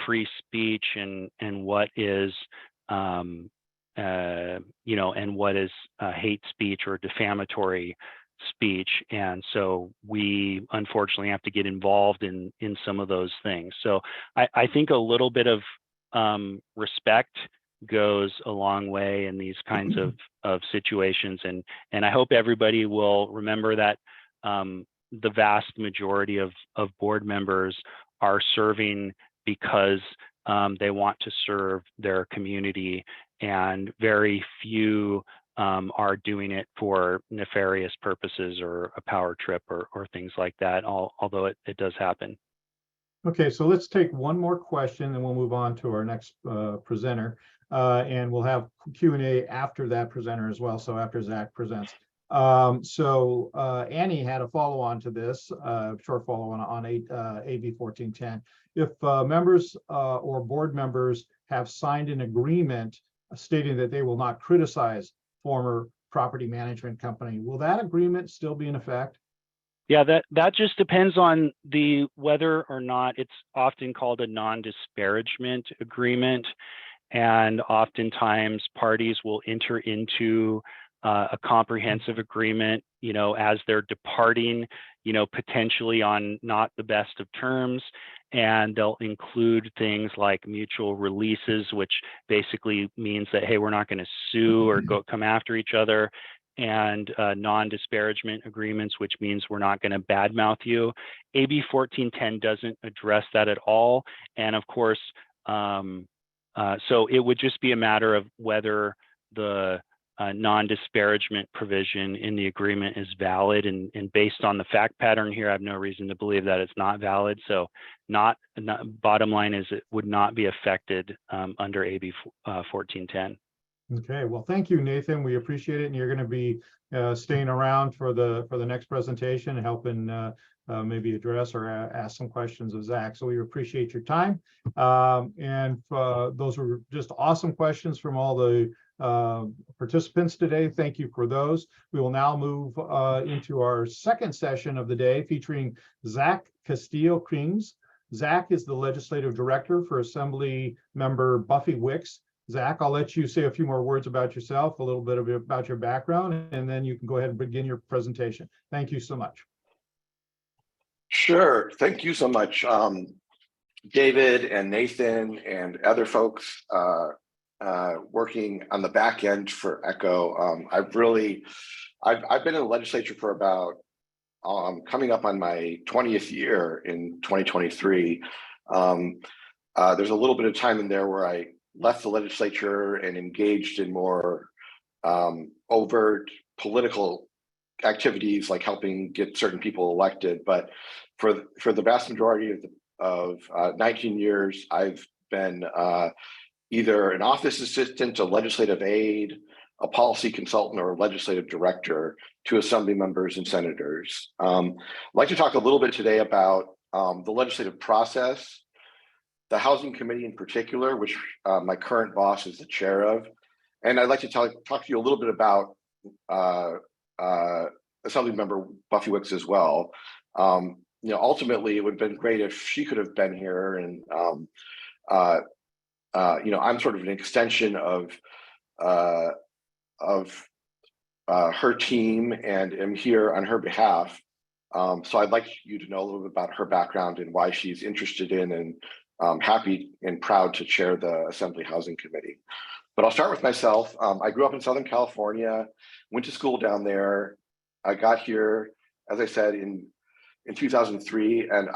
free speech and what is and what is hate speech or defamatory speech. And so we unfortunately have to get involved in some of those things. So I think a little bit of respect goes a long way in these kinds of situations. And I hope everybody will remember that the vast majority of board members are serving because they want to serve their community, and very few are doing it for nefarious purposes or a power trip or things like that, although it does happen. Okay, so let's take one more question, and we'll move on to our next presenter. And we'll have Q&A after that presenter as well, so after Zach presents. So Annie had a follow-on to this, short follow-on on AB 1410. If members or board members have signed an agreement stating that they will not criticize former property management company, will that agreement still be in effect? Yeah, that just depends on whether or not it's often called a non-disparagement agreement. And oftentimes parties will enter into a comprehensive agreement, as they're departing, potentially on not the best of terms. And they'll include things like mutual releases, which basically means that, hey, we're not going to sue or come after each other. And non-disparagement agreements, which means we're not going to badmouth you. AB 1410 doesn't address that at all. And of course, so it would just be a matter of whether the non-disparagement provision in the agreement is valid. And based on the fact pattern here, I have no reason to believe that it's not valid. So bottom line is it would not be affected under AB 1410. Okay, well, thank you, Nathan. We appreciate it. And you're going to be staying around for the next presentation and helping maybe address or ask some questions of Zach. So we appreciate your time. And those were just awesome questions from all the participants today. Thank you for those. We will now move into our second session of the day, featuring Zach Castillo-Krings. Zach is the Legislative Director for Assembly Member Buffy Wicks. Zach, I'll let you say a few more words about yourself, a little bit about your background, and then you can go ahead and begin your presentation. Thank you so much. Sure. Thank you so much, David and Nathan and other folks working on the back end for ECHO. I've been in the legislature for about coming up on my 20th year in 2023. There's a little bit of time in there where I left the legislature and engaged in more overt political activities, like helping get certain people elected. But for the vast majority of 19 years, I've been either an office assistant, a legislative aide, a policy consultant, or a legislative director to assembly members and senators. I'd like to talk a little bit today about the legislative process, the Housing Committee in particular, which my current boss is the chair of. And I'd like to talk to you a little bit about Assembly Member Buffy Wicks as well. Ultimately, it would have been great if she could have been here. And I'm sort of an extension of her team and am here on her behalf. So I'd like you to know a little bit about her background and why she's interested in and happy and proud to chair the Assembly Housing Committee. But I'll start with myself. I grew up in Southern California, went to school down there. I got here, as I said, in 2003, and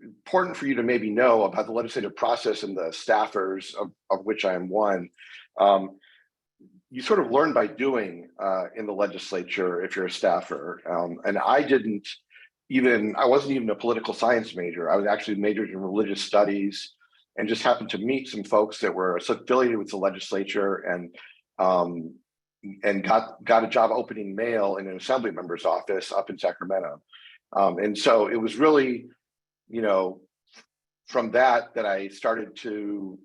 important for you to maybe know about the legislative process and the staffers of which I am one. you sort of learn by doing in the legislature if you're a staffer. And I wasn't even a political science major. I was actually majored in religious studies and just happened to meet some folks that were affiliated with the legislature and got a job opening mail in an assembly member's office up in Sacramento. And so it was really, from that I started to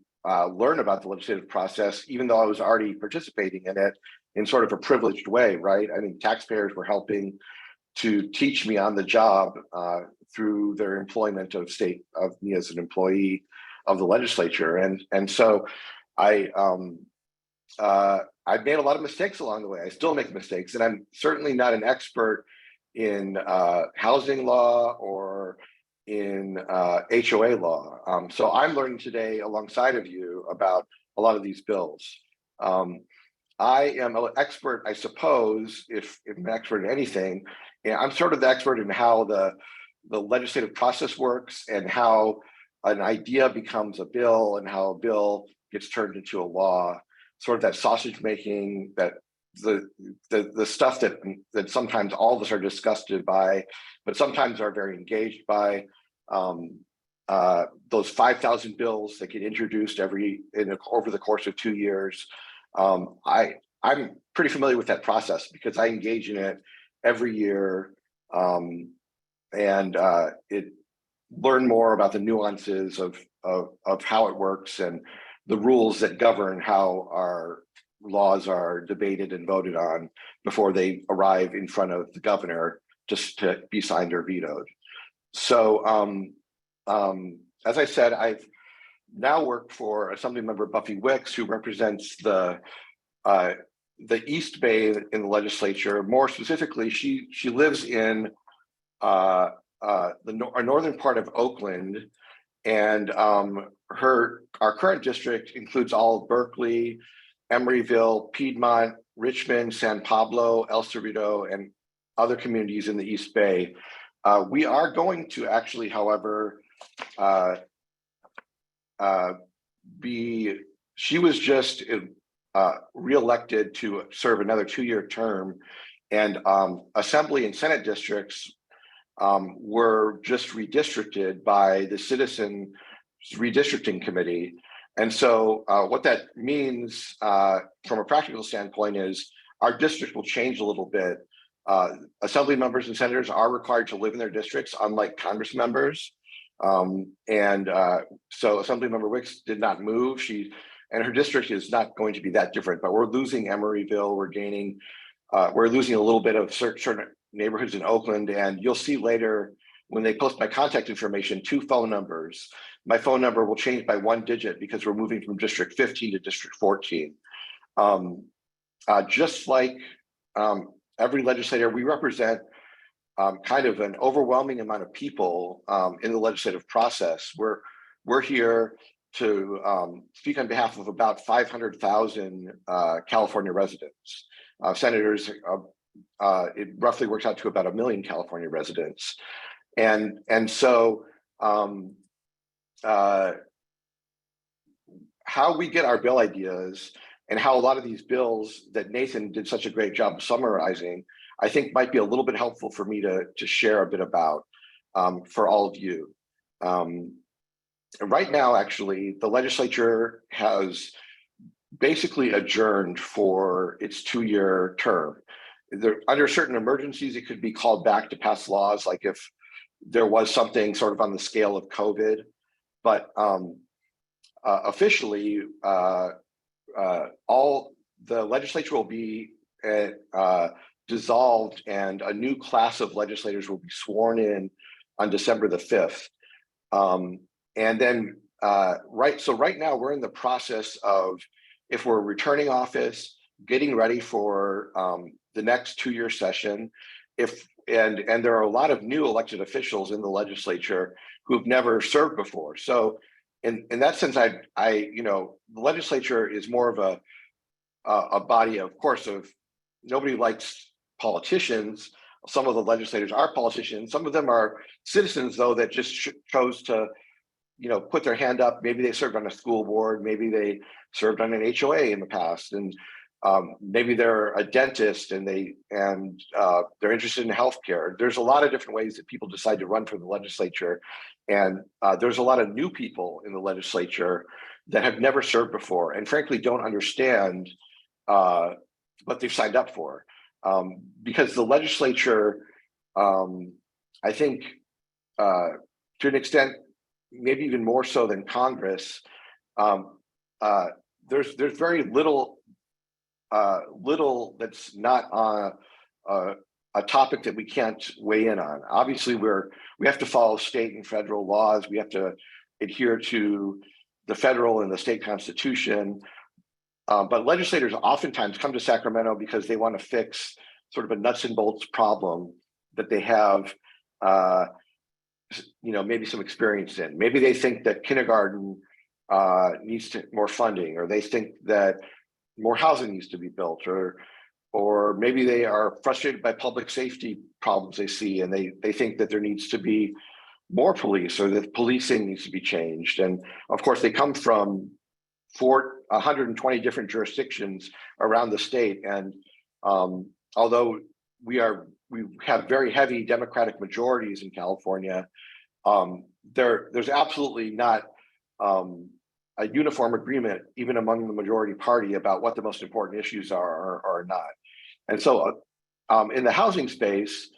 learn about the legislative process, even though I was already participating in it in sort of a privileged way, right? I mean, taxpayers were helping to teach me on the job through their employment of me as an employee of the legislature. And so I made a lot of mistakes along the way. I still make mistakes, and I'm certainly not an expert in housing law or in HOA law. So I'm learning today alongside of you about a lot of these bills. I am an expert, I suppose, if I'm an expert in anything, I'm sort of the expert in how the legislative process works and how an idea becomes a bill and how a bill gets turned into a law, sort of that sausage making, that the stuff that sometimes all of us are disgusted by, but sometimes are very engaged by. Those 5,000 bills that get introduced over the course of 2 years. I'm pretty familiar with that process because I engage in it every year, and learn more about the nuances of how it works and the rules that govern how our laws are debated and voted on before they arrive in front of the governor just to be signed or vetoed. So as I said, I've now worked for Assemblymember Buffy Wicks, who represents the East Bay in the legislature. More specifically, she lives in our northern part of Oakland, and our current district includes all of Berkeley, Emeryville, Piedmont, Richmond, San Pablo, El Cerrito, and other communities in the East Bay. We are going to actually, however, she was just reelected to serve another 2-year term, and Assembly and Senate districts were just redistricted by the Citizen Redistricting Committee. And so what that means from a practical standpoint is our district will change a little bit. Assembly members and senators are required to live in their districts, unlike Congress members. So Assemblymember Wicks did not move. And her district is not going to be that different, but we're losing Emeryville. We're losing a little bit of certain neighborhoods in Oakland. And you'll see later when they post my contact information, 2 phone numbers. My phone number will change by 1 digit because we're moving from District 15 to District 14. Just like every legislator, we represent kind of an overwhelming amount of people in the legislative process. We're here to speak on behalf of about 500,000 California residents. Senators, it roughly works out to about 1 million California residents. And so how we get our bill ideas and how a lot of these bills that Nathan did such a great job of summarizing, I think might be a little bit helpful for me to share a bit about for all of you. Right now, actually, the legislature has basically adjourned for its 2-year term. Under certain emergencies, it could be called back to pass laws, like if there was something sort of on the scale of COVID. But officially, all the legislature will be dissolved, and a new class of legislators will be sworn in on December the 5th. And then right now we're in the process of, if we're returning office, getting ready for the next 2-year session. And there are a lot of new elected officials in the legislature who've never served before. So in that sense, the legislature is more of a body, of course, of nobody likes politicians. Some of the legislators are politicians. Some of them are citizens, though, that just chose to, put their hand up. Maybe they served on a school board. Maybe they served on an HOA in the past. And Maybe they're a dentist and they're interested in healthcare. There's a lot of different ways that people decide to run for the legislature, and there's a lot of new people in the legislature that have never served before, and frankly don't understand what they've signed up for, because the legislature, I think, to an extent, maybe even more so than Congress, there's very little that's not a topic that we can't weigh in on. Obviously, we have to follow state and federal laws. We have to adhere to the federal and the state constitution. But legislators oftentimes come to Sacramento because they want to fix sort of a nuts and bolts problem that they have, maybe some experience in. Maybe they think that kindergarten needs more funding, or they think that more housing needs to be built, or maybe they are frustrated by public safety problems they see, and they think that there needs to be more police, or that policing needs to be changed. And of course, they come from 120 different jurisdictions around the state. And although we have very heavy Democratic majorities in California, there's absolutely not a uniform agreement, even among the majority party, about what the most important issues are or not. And so in the housing space,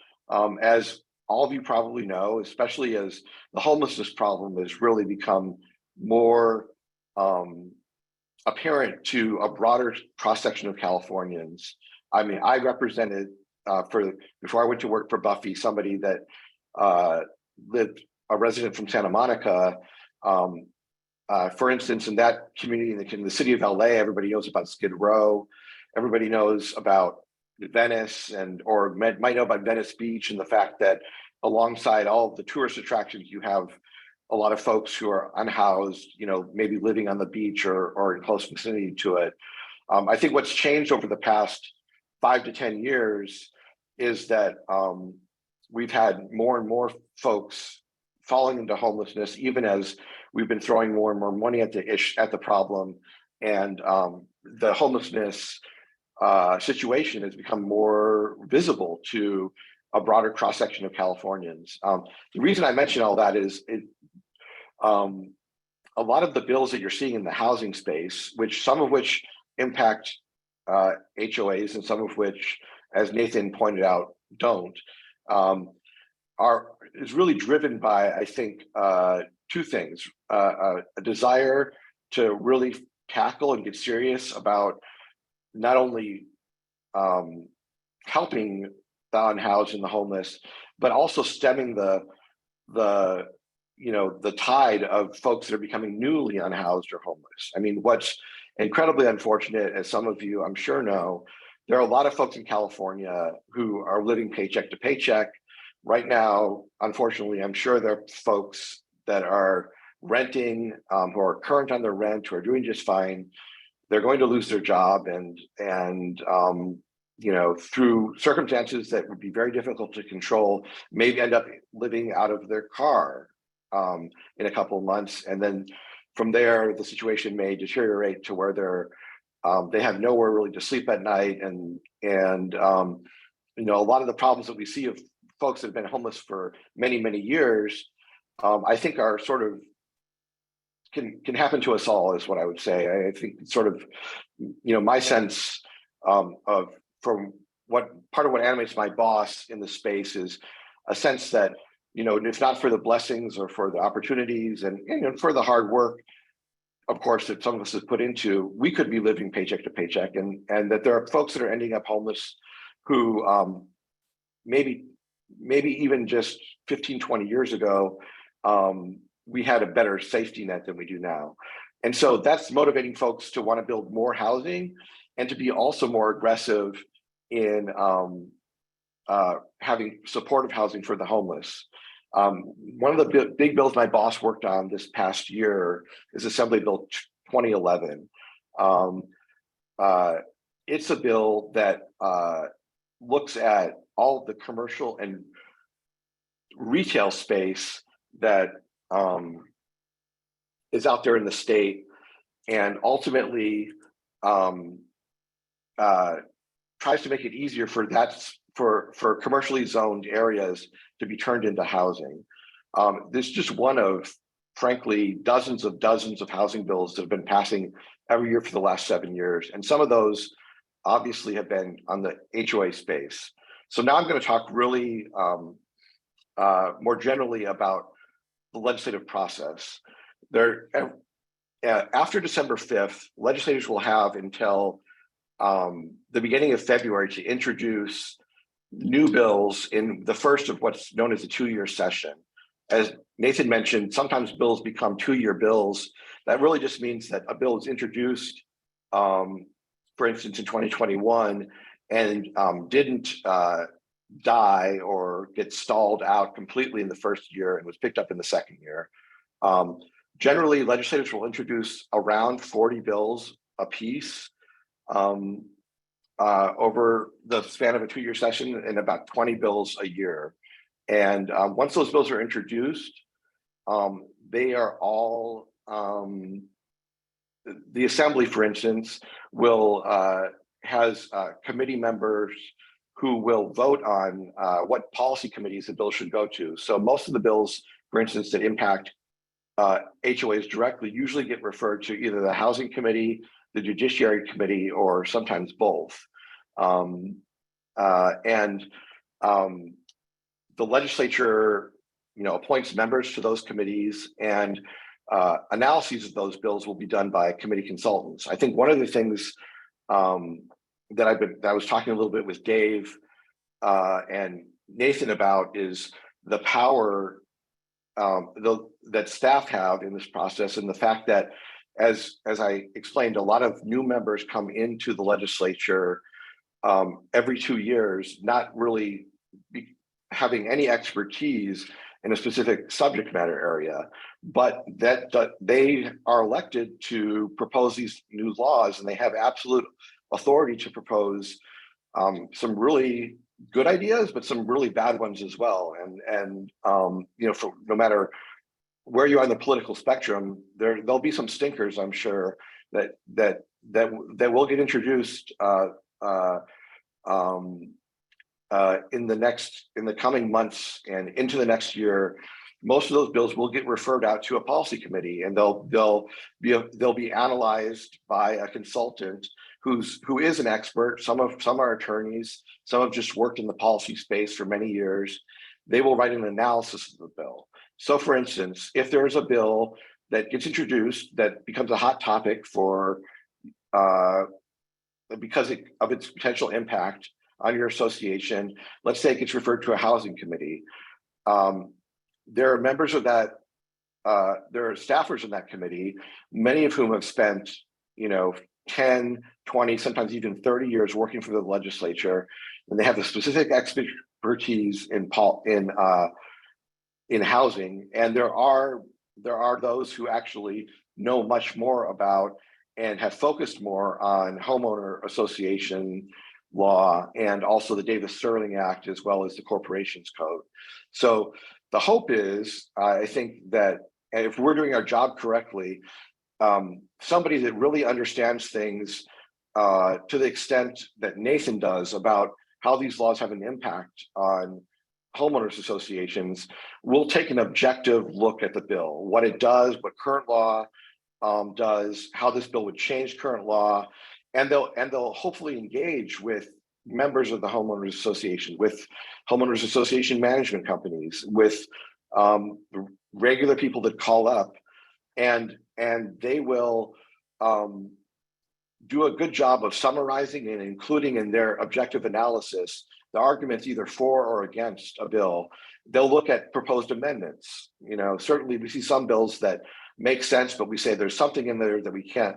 as all of you probably know, especially as the homelessness problem has really become more apparent to a broader cross-section of Californians. I mean, I represented, before I went to work for Buffy, somebody that lived, a resident from Santa Monica. For instance, in that community, in the city of LA, everybody knows about Skid Row. Everybody knows about Venice, or might know about Venice Beach, and the fact that alongside all of the tourist attractions, you have a lot of folks who are unhoused, maybe living on the beach or in close vicinity to it. I think what's changed over the past 5 to 10 years is that we've had more and more folks falling into homelessness, even as we've been throwing more and more money at the problem, and the homelessness situation has become more visible to a broader cross-section of Californians. The reason I mention all that is a lot of the bills that you're seeing in the housing space, some of which impact HOAs and some of which, as Nathan pointed out, don't, is really driven by, I think, two things: a desire to really tackle and get serious about not only helping the unhoused and the homeless, but also stemming the tide of folks that are becoming newly unhoused or homeless. I mean, what's incredibly unfortunate, as some of you I'm sure know, there are a lot of folks in California who are living paycheck to paycheck. Right now, unfortunately, I'm sure there are folks that are renting, who are current on their rent, who are doing just fine. They're going to lose their job, and through circumstances that would be very difficult to control, maybe end up living out of their car in a couple of months, and then from there, the situation may deteriorate to where they have nowhere really to sleep at night, and a lot of the problems that we see of folks that have been homeless for many, many years, I think are sort of can happen to us all, is what I would say. I think sort of, my sense from what part of what animates my boss in the space is a sense that, if not for the blessings or for the opportunities and for the hard work, of course, that some of us have put into, we could be living paycheck to paycheck, and that there are folks that are ending up homeless who maybe even just 15, 20 years ago, we had a better safety net than we do now. And so that's motivating folks to want to build more housing and to be also more aggressive in having supportive housing for the homeless. One of the big bills my boss worked on this past year is Assembly Bill 2011. It's a bill that looks at all of the commercial and retail space that is out there in the state, and ultimately tries to make it easier for for commercially zoned areas to be turned into housing. This is just one of, frankly, dozens of housing bills that have been passing every year for the last 7 years. And some of those obviously have been on the HOA space. So now I'm going to talk really more generally about the legislative process. After December 5th, legislators will have until the beginning of February to introduce new bills in the first of what's known as a 2-year session. As Nathan mentioned, sometimes bills become 2-year bills. That really just means that a bill is introduced, for instance, in 2021 and didn't die or get stalled out completely in the first year and was picked up in the second year. Generally, legislators will introduce around 40 bills a piece over the span of a 2-year session, and about 20 bills a year. And once those bills are introduced, they are all, the Assembly, for instance, has committee members who will vote on what policy committees the bill should go to. So most of the bills, for instance, that impact HOAs directly usually get referred to either the Housing Committee, the Judiciary Committee, or sometimes both. The legislature, appoints members to those committees, and analyses of those bills will be done by committee consultants. I think one of the things that I was talking a little bit with Dave and Nathan about is the power that staff have in this process, and the fact that, as I explained, a lot of new members come into the legislature every 2 years, not really having any expertise in a specific subject matter area, but that they are elected to propose these new laws, and they have absolute authority to propose some really good ideas, but some really bad ones as well. And for no matter where you are on the political spectrum, there'll be some stinkers, I'm sure, that will get introduced in the coming months and into the next year. Most of those bills will get referred out to a policy committee, and they'll be analyzed by a consultant who is an expert. Some are attorneys, some have just worked in the policy space for many years. They will write an analysis of the bill. So, for instance, if there is a bill that gets introduced that becomes a hot topic because of its potential impact on your association, let's say it gets referred to a housing committee. There are members of that, there are staffers in that committee, many of whom have spent, 10, 20, sometimes even 30 years working for the legislature, and they have a specific expertise in housing. And there are those who actually know much more about and have focused more on homeowner association law, and also the Davis-Sterling Act, as well as the Corporations Code. So the hope is, I think, that if we're doing our job correctly, somebody that really understands things to the extent that Nathan does about how these laws have an impact on homeowners associations will take an objective look at the bill, what it does, what current law does, how this bill would change current law. And they'll hopefully engage with members of the homeowners association, with homeowners association management companies, with regular people that call up, and they will do a good job of summarizing and including in their objective analysis the arguments either for or against a bill. They'll look at proposed amendments. Certainly we see some bills that make sense, but we say there's something in there that we can't,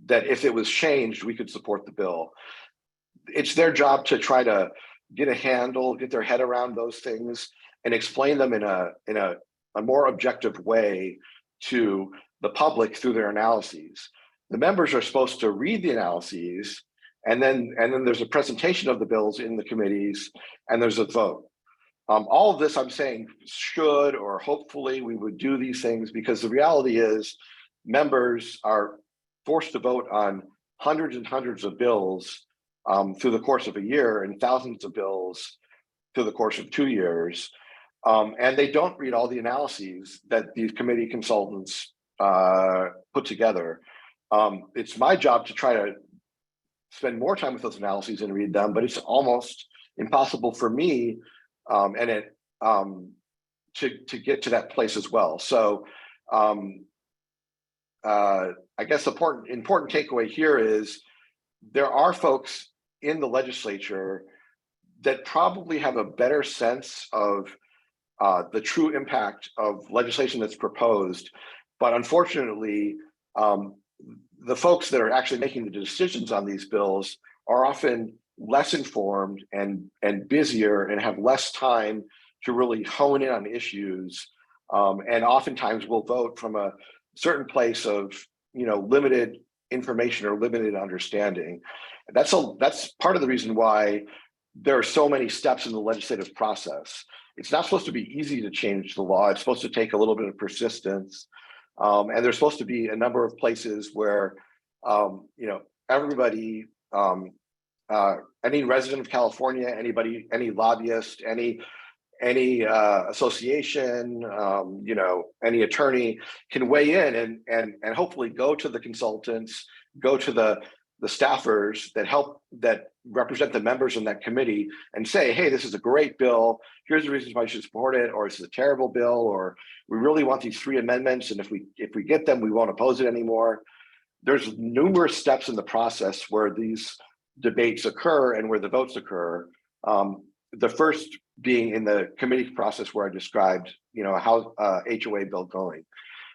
that if it was changed, we could support the bill. It's their job to try to get their head around those things and explain them in a more objective way to the public through their analyses. The members are supposed to read the analyses, and then there's a presentation of the bills in the committees, and there's a vote. All of this, I'm saying, should, or hopefully we would do these things, because the reality is members are forced to vote on hundreds and hundreds of bills through the course of a year and thousands of bills through the course of 2 years. And they don't read all the analyses that these committee consultants put together. It's my job to try to spend more time with those analyses and read them, but it's almost impossible for me to get to that place as well. So I guess the important takeaway here is there are folks in the legislature that probably have a better sense of the true impact of legislation that's proposed. But unfortunately, the folks that are actually making the decisions on these bills are often less informed and busier and have less time to really hone in on issues, and oftentimes will vote from a certain place of limited information or limited understanding. That's part of the reason why there are so many steps in the legislative process. It's not supposed to be easy to change the law. It's supposed to take a little bit of persistence. And there's supposed to be a number of places where, everybody, any resident of California, anybody, any lobbyist, any association, any attorney can weigh in and hopefully go to the consultants, go to the staffers that represent the members in that committee and say, hey, this is a great bill. Here's the reasons why you should support it, or this is a terrible bill, or we really want these 3 amendments, and if we get them, we won't oppose it anymore. There's numerous steps in the process where these debates occur and where the votes occur. The first being in the committee process where I described, how HOA bill going.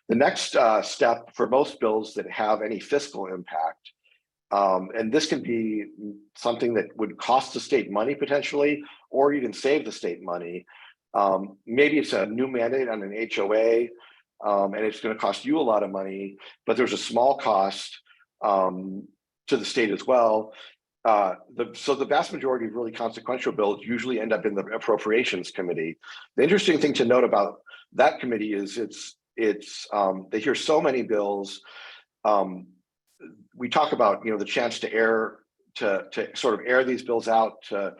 The next step for most bills that have any fiscal impact, and this can be something that would cost the state money potentially, or even save the state money. Maybe it's a new mandate on an HOA, and it's going to cost you a lot of money, but there's a small cost to the state as well. So the vast majority of really consequential bills usually end up in the Appropriations Committee. The interesting thing to note about that committee is they hear so many bills. We talk about the chance to sort of air these bills out, to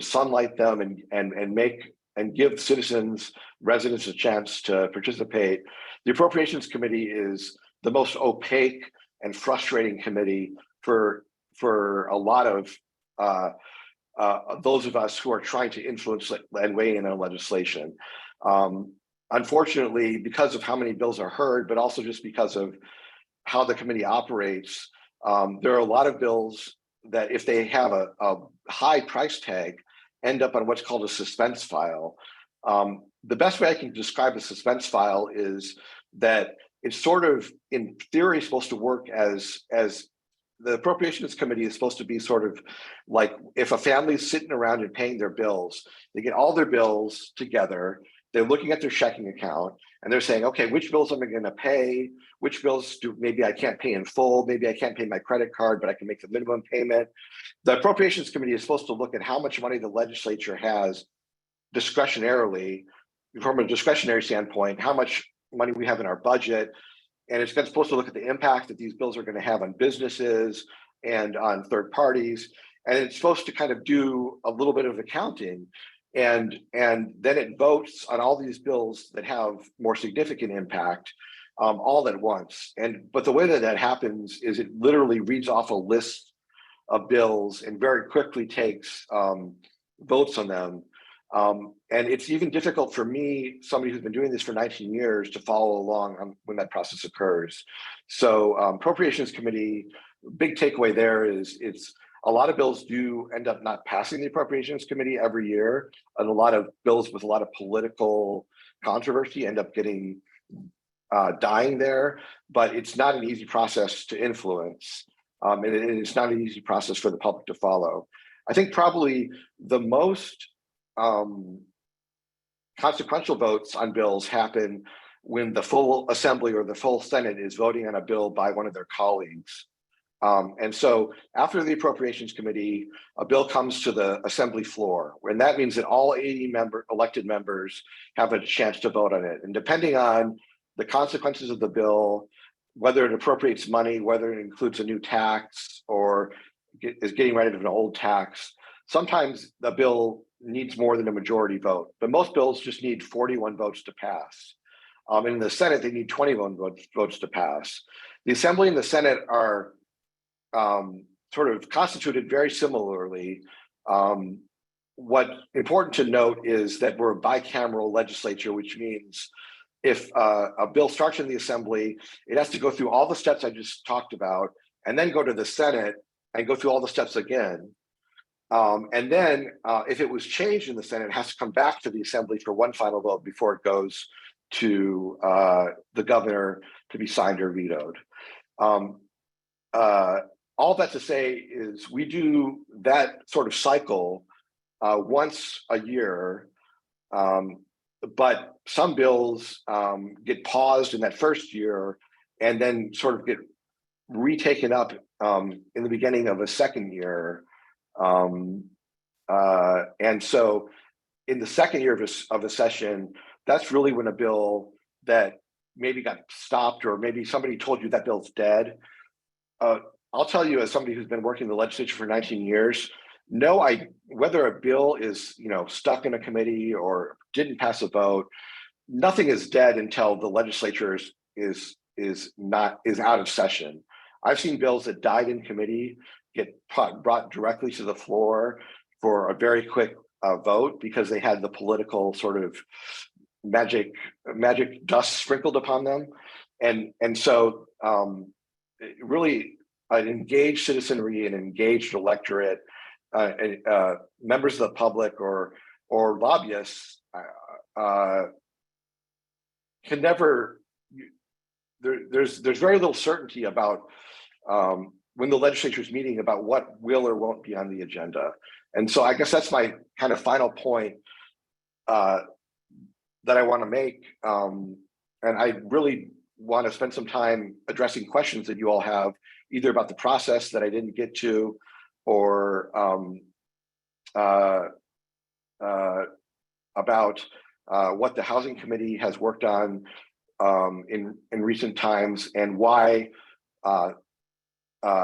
sunlight them and give citizens, residents a chance to participate. The Appropriations Committee is the most opaque and frustrating committee for a lot of those of us who are trying to influence and weigh in on legislation. Unfortunately, because of how many bills are heard, but also just because of how the committee operates, there are a lot of bills that, if they have a high price tag, end up on what's called a suspense file. The best way I can describe a suspense file is that it's sort of, in theory, supposed to work as the Appropriations Committee is supposed to be sort of like if a family is sitting around and paying their bills, they get all their bills together, they're looking at their checking account, and they're saying, okay, which bills am I going to pay? Which bills maybe I can't pay in full, maybe I can't pay my credit card, but I can make the minimum payment. The Appropriations Committee is supposed to look at how much money the legislature has discretionarily, from a discretionary standpoint, how much money we have in our budget. And it's supposed to look at the impact that these bills are going to have on businesses and on third parties. And it's supposed to kind of do a little bit of accounting. And then it votes on all these bills that have more significant impact all at once. But the way that happens is it literally reads off a list of bills and very quickly takes votes on them. And it's even difficult for me, somebody who's been doing this for 19 years, to follow along when that process occurs. So Appropriations Committee, big takeaway there is a lot of bills do end up not passing the Appropriations Committee every year, and a lot of bills with a lot of political controversy end up getting dying there, but it's not an easy process to influence. And it's not an easy process for the public to follow. I think probably the most consequential votes on bills happen when the full assembly or the full Senate is voting on a bill by one of their colleagues. And so after the Appropriations Committee, a bill comes to the assembly floor, and that means that all 80 elected members have a chance to vote on it. And depending on the consequences of the bill whether it appropriates money, whether it includes a new tax or is getting rid of an old tax. Sometimes the bill needs more than a majority vote, but most bills just need 41 votes to pass. In the Senate, they need 21 votes to pass. The Assembly and the Senate are sort of constituted very similarly. What's important to note is that we're a bicameral legislature, which means if a bill starts in the Assembly, it has to go through all the steps I just talked about, and then go to the Senate and go through all the steps again. And then if it was changed in the Senate, it has to come back to the Assembly for one final vote before it goes to the governor to be signed or vetoed. All that to say is we do that sort of cycle once a year, but some bills get paused in that first year and then sort of get retaken up in the beginning of a second year. And so in the second year of a session, that's really when a bill that maybe got stopped or maybe somebody told you that bill's dead. I'll tell you, as somebody who's been working in the legislature for 19 years, whether a bill is stuck in a committee or didn't pass a vote, nothing is dead until the legislature is out of session. I've seen bills that died in committee get brought directly to the floor for a very quick vote because they had the political sort of magic dust sprinkled upon them, and so really an engaged citizenry, an engaged electorate, members of the public or lobbyists can never. There's very little certainty about when the legislature is meeting about what will or won't be on the agenda. And so I guess that's my kind of final point that I want to make. And I really want to spend some time addressing questions that you all have, either about the process that I didn't get to, or about what the Housing Committee has worked on in recent times, and why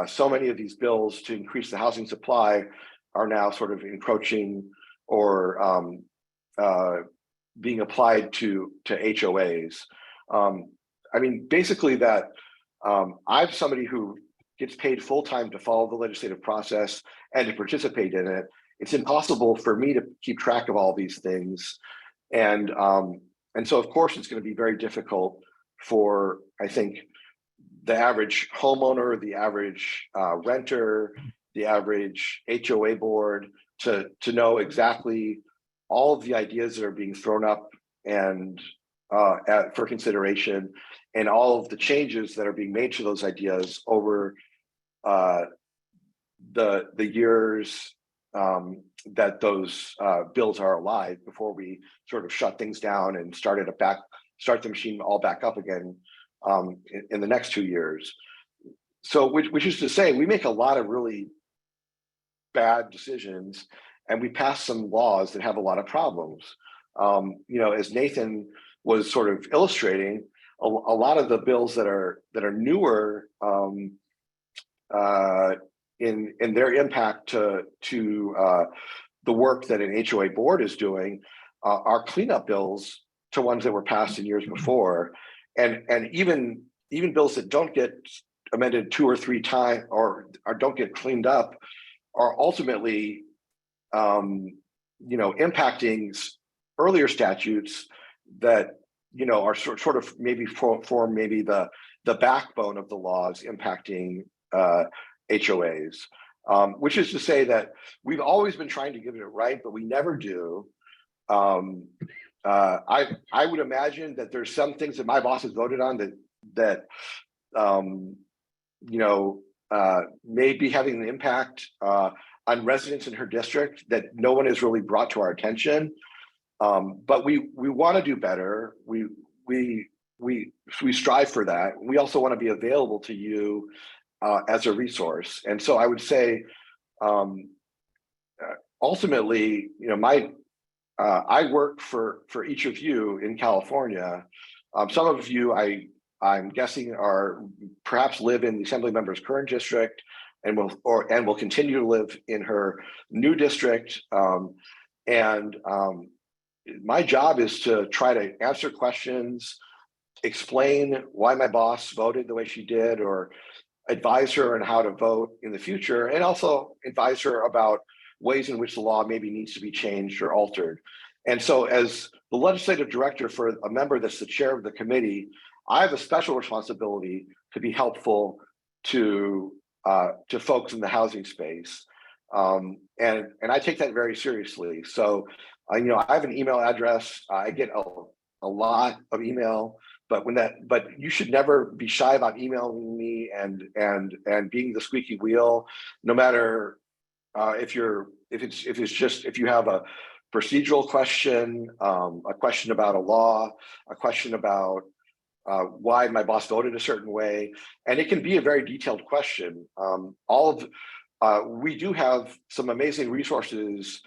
so many of these bills to increase the housing supply are now sort of encroaching or being applied to HOAs. I mean, basically that I'm somebody who gets paid full-time to follow the legislative process and to participate in it. It's impossible for me to keep track of all these things. And so of course it's going to be very difficult for, I think, the average homeowner, the average renter, the average HOA board to know exactly all of the ideas that are being thrown up and for consideration, and all of the changes that are being made to those ideas over the years that those bills are alive, before we sort of shut things down and start the machine all back up again in the next 2 years. So which is to say, we make a lot of really bad decisions, and we pass some laws that have a lot of problems. As Nathan was sort of illustrating, a lot of the bills that are newer in their impact to the work that an HOA board is doing are cleanup bills to ones that were passed in years before, and even bills that don't get amended 2 or 3 times or don't get cleaned up are ultimately impacting earlier statutes that are sort of maybe form maybe the backbone of the laws impacting HOAs, which is to say that we've always been trying to get it right, but we never do. I would imagine that there's some things that my boss has voted on that may be having an impact on residents in her district that no one has really brought to our attention. But we want to do better. We strive for that. We also want to be available to you as a resource. And so I would say, ultimately, I work for each of you in California. Some of you I I'm guessing are perhaps live in the assembly member's current district and will continue to live in her new district. My job is to try to answer questions, explain why my boss voted the way she did, or advise her on how to vote in the future, and also advise her about ways in which the law maybe needs to be changed or altered. And so as the legislative director for a member that's the chair of the committee, I have a special responsibility to be helpful to folks in the housing space. And I take that very seriously. So, I have an email address. I get a lot of email, but you should never be shy about emailing me and being the squeaky wheel, no matter if you have a procedural question, a question about a law, a question about why my boss voted a certain way, and it can be a very detailed question. We do have some amazing resources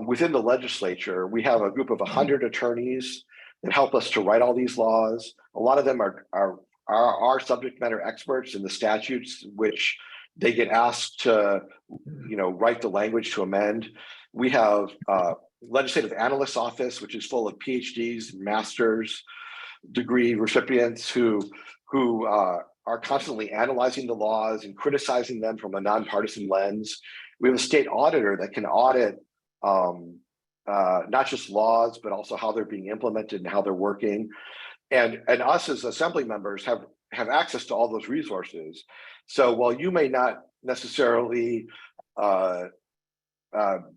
within the legislature. We have a group of 100 attorneys that help us to write all these laws. A lot of them are subject matter experts in the statutes, which they get asked to, write the language to amend. We have legislative analyst's office, which is full of PhDs and master's degree recipients who are constantly analyzing the laws and criticizing them from a nonpartisan lens. We have a state auditor that can audit not just laws, but also how they're being implemented and how they're working. And us as assembly members have access to all those resources. So while you may not necessarily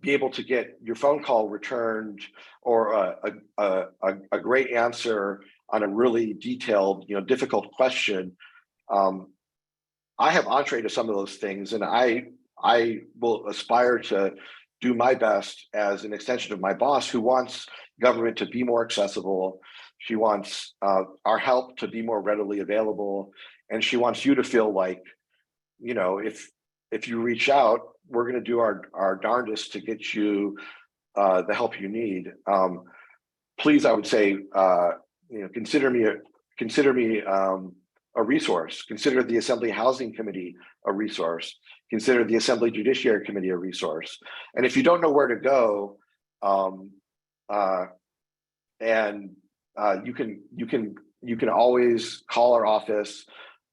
be able to get your phone call returned or a great answer on a really detailed, difficult question, I have entree to some of those things, and I will aspire to do my best as an extension of my boss, who wants government to be more accessible. She wants our help to be more readily available, and she wants you to feel like, if you reach out, we're going to do our darndest to get you the help you need. Please, I would say, consider me a resource. Consider the Assembly Housing Committee a resource. Consider the Assembly Judiciary Committee a resource. And if you don't know where to go, you can always call our office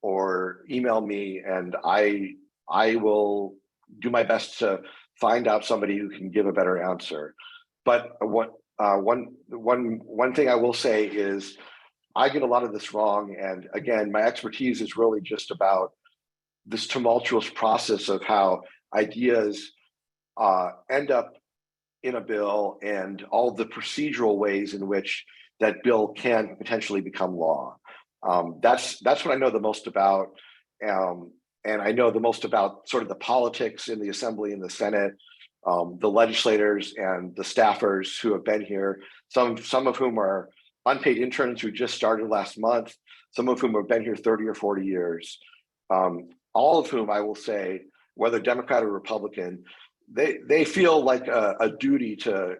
or email me, and I will do my best to find out somebody who can give a better answer. But one thing I will say is I get a lot of this wrong. And again, my expertise is really just about this tumultuous process of how ideas end up in a bill and all the procedural ways in which that bill can potentially become law. That's what I know the most about. And I know the most about sort of the politics in the Assembly and the Senate, the legislators and the staffers who have been here, some of whom are unpaid interns who just started last month, some of whom have been here 30 or 40 years, all of whom I will say, whether Democrat or Republican, they feel like a duty to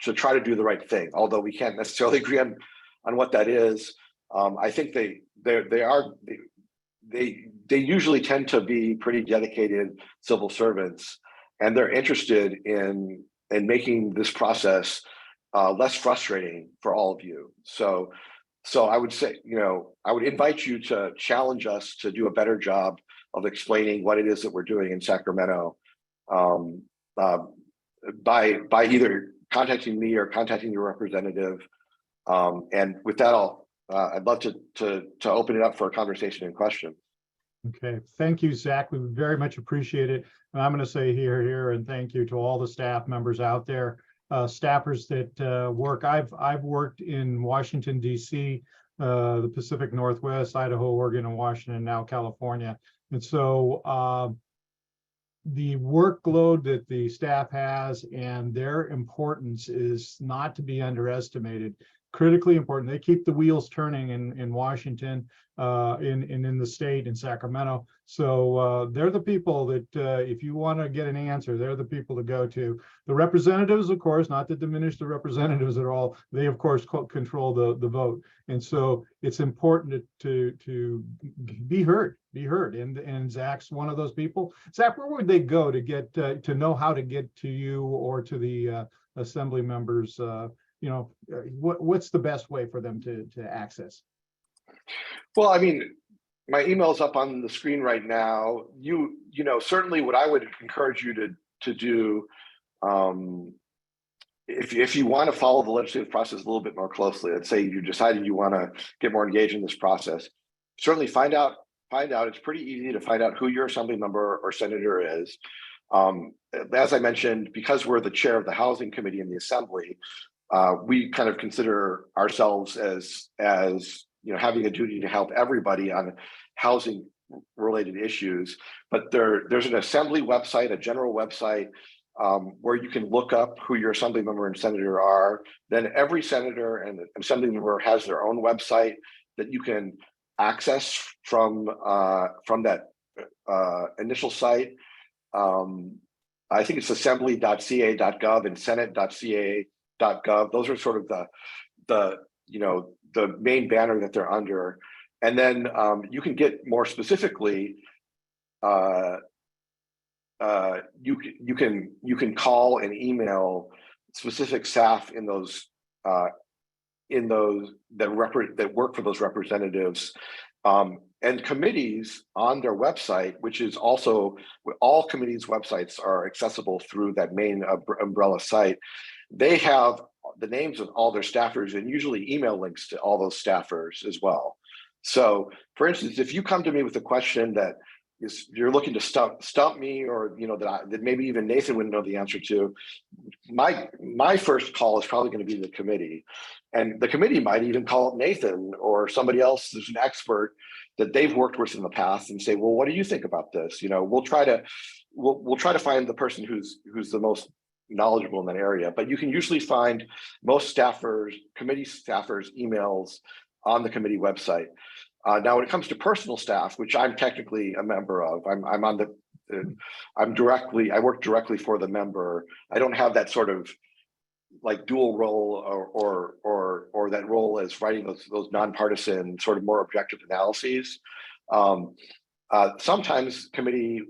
try to do the right thing, although we can't necessarily agree on what that is. I think they usually tend to be pretty dedicated civil servants, and they're interested in making this process less frustrating for all of you. So I would say, I would invite you to challenge us to do a better job of explaining what it is that we're doing in Sacramento by either contacting me or contacting your representative. And with that, I'd love to open it up for a conversation and question. Okay, thank you, Zach. We very much appreciate it. And I'm going to say here, and thank you to all the staff members out there, staffers that work. I've worked in Washington, D.C., the Pacific Northwest, Idaho, Oregon, and Washington, now California. And so the workload that the staff has and their importance is not to be underestimated, critically important. They keep the wheels turning in Washington, in the state, in Sacramento. So they're the people that if you want to get an answer, they're the people to go to. The representatives, of course, not to diminish the representatives at all, they of course control the vote. And so it's important to be heard, and Zach's one of those people. Zach, where would they go to get to know how to get to you or to the assembly members? What's the best way for them to access? Well, I mean, my email's up on the screen right now. Certainly what I would encourage you to do, if you want to follow the legislative process a little bit more closely, let's say you decided you want to get more engaged in this process, certainly find out. It's pretty easy to find out who your assembly member or senator is. As I mentioned, because we're the chair of the Housing Committee in the Assembly, we kind of consider ourselves as having a duty to help everybody on housing related issues. But there's an Assembly website, a general website, where you can look up who your assembly member and senator are. Then every senator and assembly member has their own website that you can access from that initial site. I think it's assembly.ca.gov and senate.ca.gov. Those are sort of the main banner that they're under. And then you can get more specifically, you can call and email specific staff in those that work for those representatives, and committees on their website, which is also, all committees' websites are accessible through that main umbrella site. They have the names of all their staffers and usually email links to all those staffers as well. So, for instance, if you come to me with a question that you're looking to stump me, or that maybe even Nathan wouldn't know the answer to, my first call is probably going to be the committee, and the committee might even call up Nathan or somebody else who's an expert that they've worked with in the past and say, well, what do you think about this? We'll try to find the person who's the most knowledgeable in that area. But you can usually find most committee staffers' emails on the committee website. Now, when it comes to personal staff, which I'm technically a member of, I work directly for the member. I don't have that sort of like dual role or that role as writing those nonpartisan sort of more objective analyses. Sometimes committee,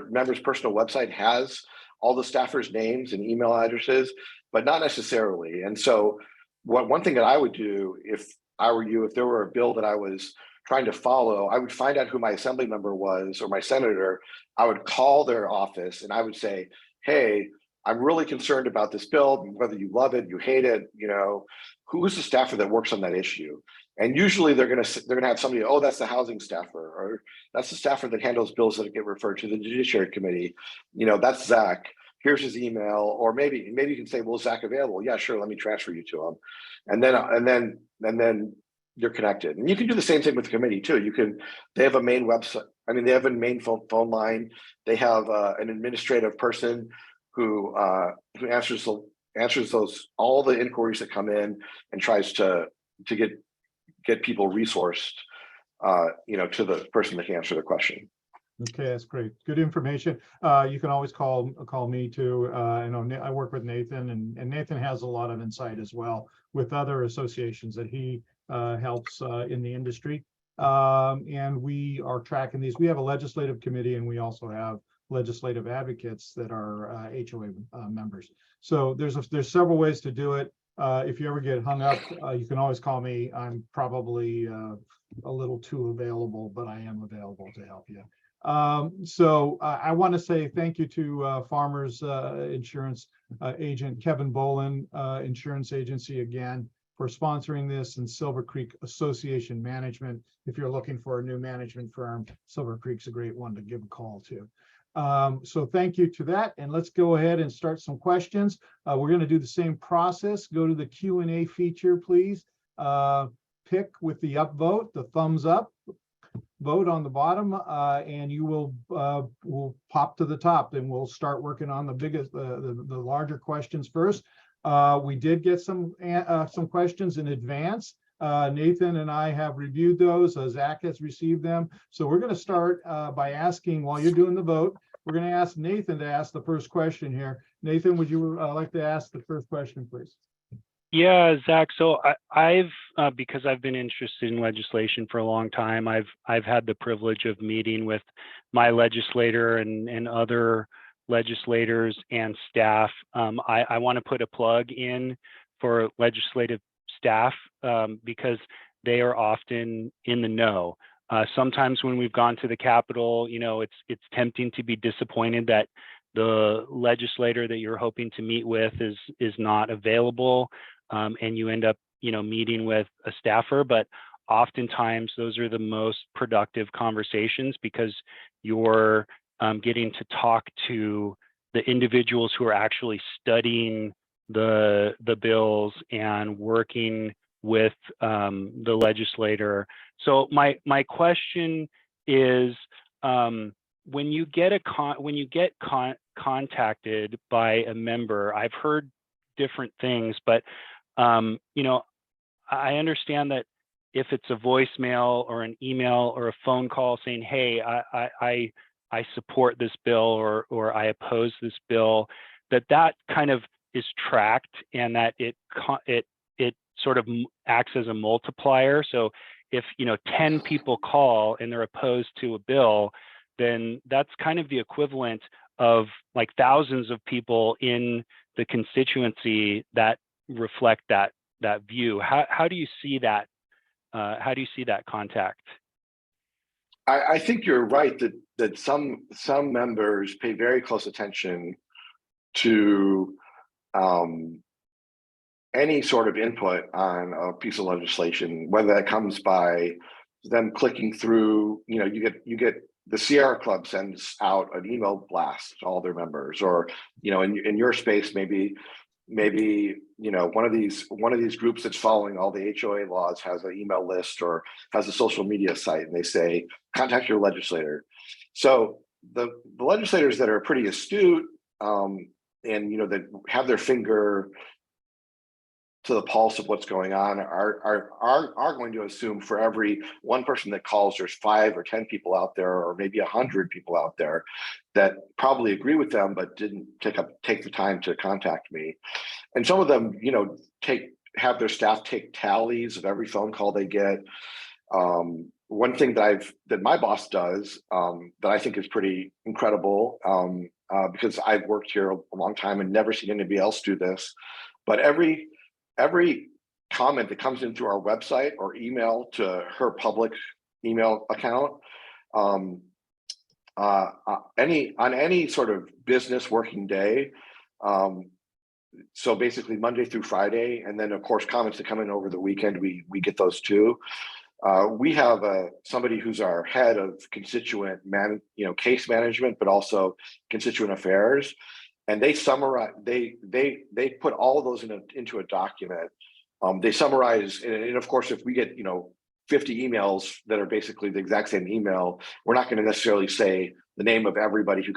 member's personal website has all the staffers' names and email addresses, but not necessarily. And so one thing that I would do if I were you, if there were a bill that I was trying to follow, I would find out who my assembly member was or my senator. I would call their office and I would say, hey, I'm really concerned about this bill, whether you love it, you hate it, who's the staffer that works on that issue? And usually they're gonna have somebody, oh, that's the housing staffer, or that's the staffer that handles bills that get referred to the Judiciary Committee. That's Zach. Here's his email, or maybe you can say, well, is Zach available? Yeah, sure. Let me transfer you to him, and then you're connected. And you can do the same thing with the committee too. They have a main website. I mean, they have a main phone line. They have an administrative person who answers all the inquiries that come in and tries to get people resourced, to the person that can answer the question. Okay, that's great. Good information. You can always call me too. I work with Nathan, and Nathan has a lot of insight as well with other associations that he helps in the industry. And we are tracking these. We have a legislative committee, and we also have legislative advocates that are HOA members. So there's several ways to do it. If you ever get hung up, you can always call me. I'm probably a little too available, but I am available to help you. So I want to say thank you to Farmers Insurance agent Kevin Bolin, Insurance Agency, again, for sponsoring this, and Silver Creek Association Management. If you're looking for a new management firm, Silver Creek's a great one to give a call to. So thank you to that, and let's go ahead and start some questions. We're going to do the same process. Go to the Q&A feature, please. Pick with the upvote, the thumbs up vote on the bottom, and you will pop to the top. Then we'll start working on the biggest, the larger questions first. We did get some questions in advance. Nathan and I have reviewed those. Zach has received them. So we're going to start by asking, while you're doing the vote, we're going to ask Nathan to ask the first question here. Nathan, would you like to ask the first question, please? Yeah, Zach. So I've because I've been interested in legislation for a long time. I've had the privilege of meeting with my legislator and other legislators and staff. I want to put a plug in for legislative staff because they are often in the know. Sometimes when we've gone to the Capitol, you know, it's tempting to be disappointed that the legislator that you're hoping to meet with is not available, and you end up, you know, meeting with a staffer. But oftentimes those are the most productive conversations because you're getting to talk to the individuals who are actually studying the bills and working with the legislator. So my question is, when you get contacted by a member, I've heard different things, but you know, I understand that if it's a voicemail or an email or a phone call saying, "Hey, I support this bill," or "I oppose this bill," that kind of is tracked, and that it sort of acts as a multiplier. So if, you know, 10 people call and they're opposed to a bill, then that's kind of the equivalent of like thousands of people in the constituency that reflect that view. How do you see that? How do you see that contact? I think you're right that some members pay very close attention to any sort of input on a piece of legislation, whether that comes by them clicking through. You know, you get the Sierra Club sends out an email blast to all their members, or, you know, in your space, maybe, you know, one of these groups that's following all the HOA laws has an email list or has a social media site, and they say, contact your legislator. So the legislators that are pretty astute, and, you know, that have their finger to the pulse of what's going on are going to assume for every one person that calls, there's 5 or 10 people out there, or maybe 100 people out there that probably agree with them but didn't take the time to contact me. And some of them, you know, have their staff take tallies of every phone call they get. One thing that my boss does that I think is pretty incredible, because I've worked here a long time and never seen anybody else do this, but every comment that comes in through our website or email to her public email account, on any sort of business working day, so basically Monday through Friday, and then of course comments that come in over the weekend, we get those too. We have somebody who's our head of constituent case management, but also constituent affairs. And they summarize, they put all of those into a document. They summarize, and of course, if we get, you know, 50 emails that are basically the exact same email, we're not going to necessarily say the name of everybody who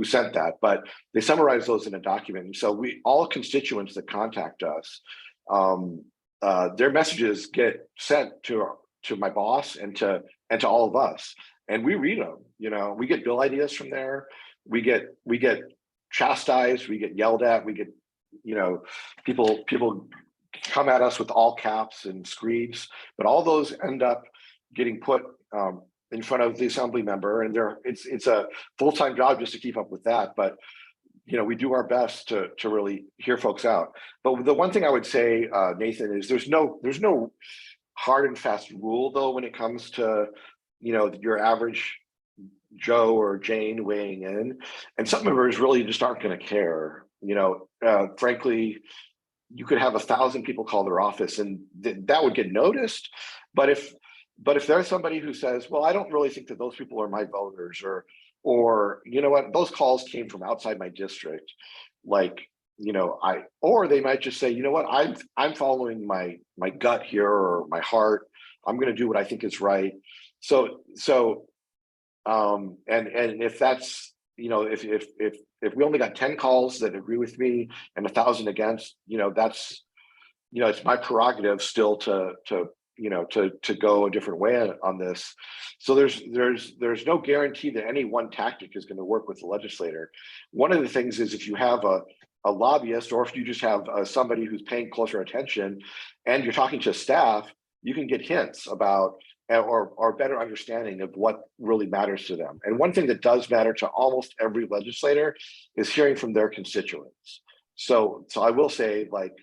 sent that, but they summarize those in a document. And so all constituents that contact us, their messages get sent to my boss and to all of us, and we read them. You know, we get bill ideas from there. We get chastised, we get yelled at, we get, you know, people come at us with all caps and screeds, but all those end up getting put in front of the assembly member, and it's a full-time job just to keep up with that. But, you know, we do our best to really hear folks out. But the one thing I would say, Nathan, is there's no hard and fast rule though when it comes to, you know, your average Joe or Jane weighing in, and some members really just aren't going to care. You know, frankly, you could have 1,000 people call their office, and that would get noticed. But if there's somebody who says, "Well, I don't really think that those people are my voters," or you know what, those calls came from outside my district, like, you know, or they might just say, "You know what, I'm following my gut here, or my heart. I'm going to do what I think is right." So. And if that's if we only got 10 calls that agree with me and 1,000 against, that's, it's my prerogative still to go a different way on this. So there's no guarantee that any one tactic is going to work with the legislator. One of the things is if you have a lobbyist, or if you just have somebody who's paying closer attention and you're talking to staff, you can get hints about or better understanding of what really matters to them. And one thing that does matter to almost every legislator is hearing from their constituents. So I will say, like,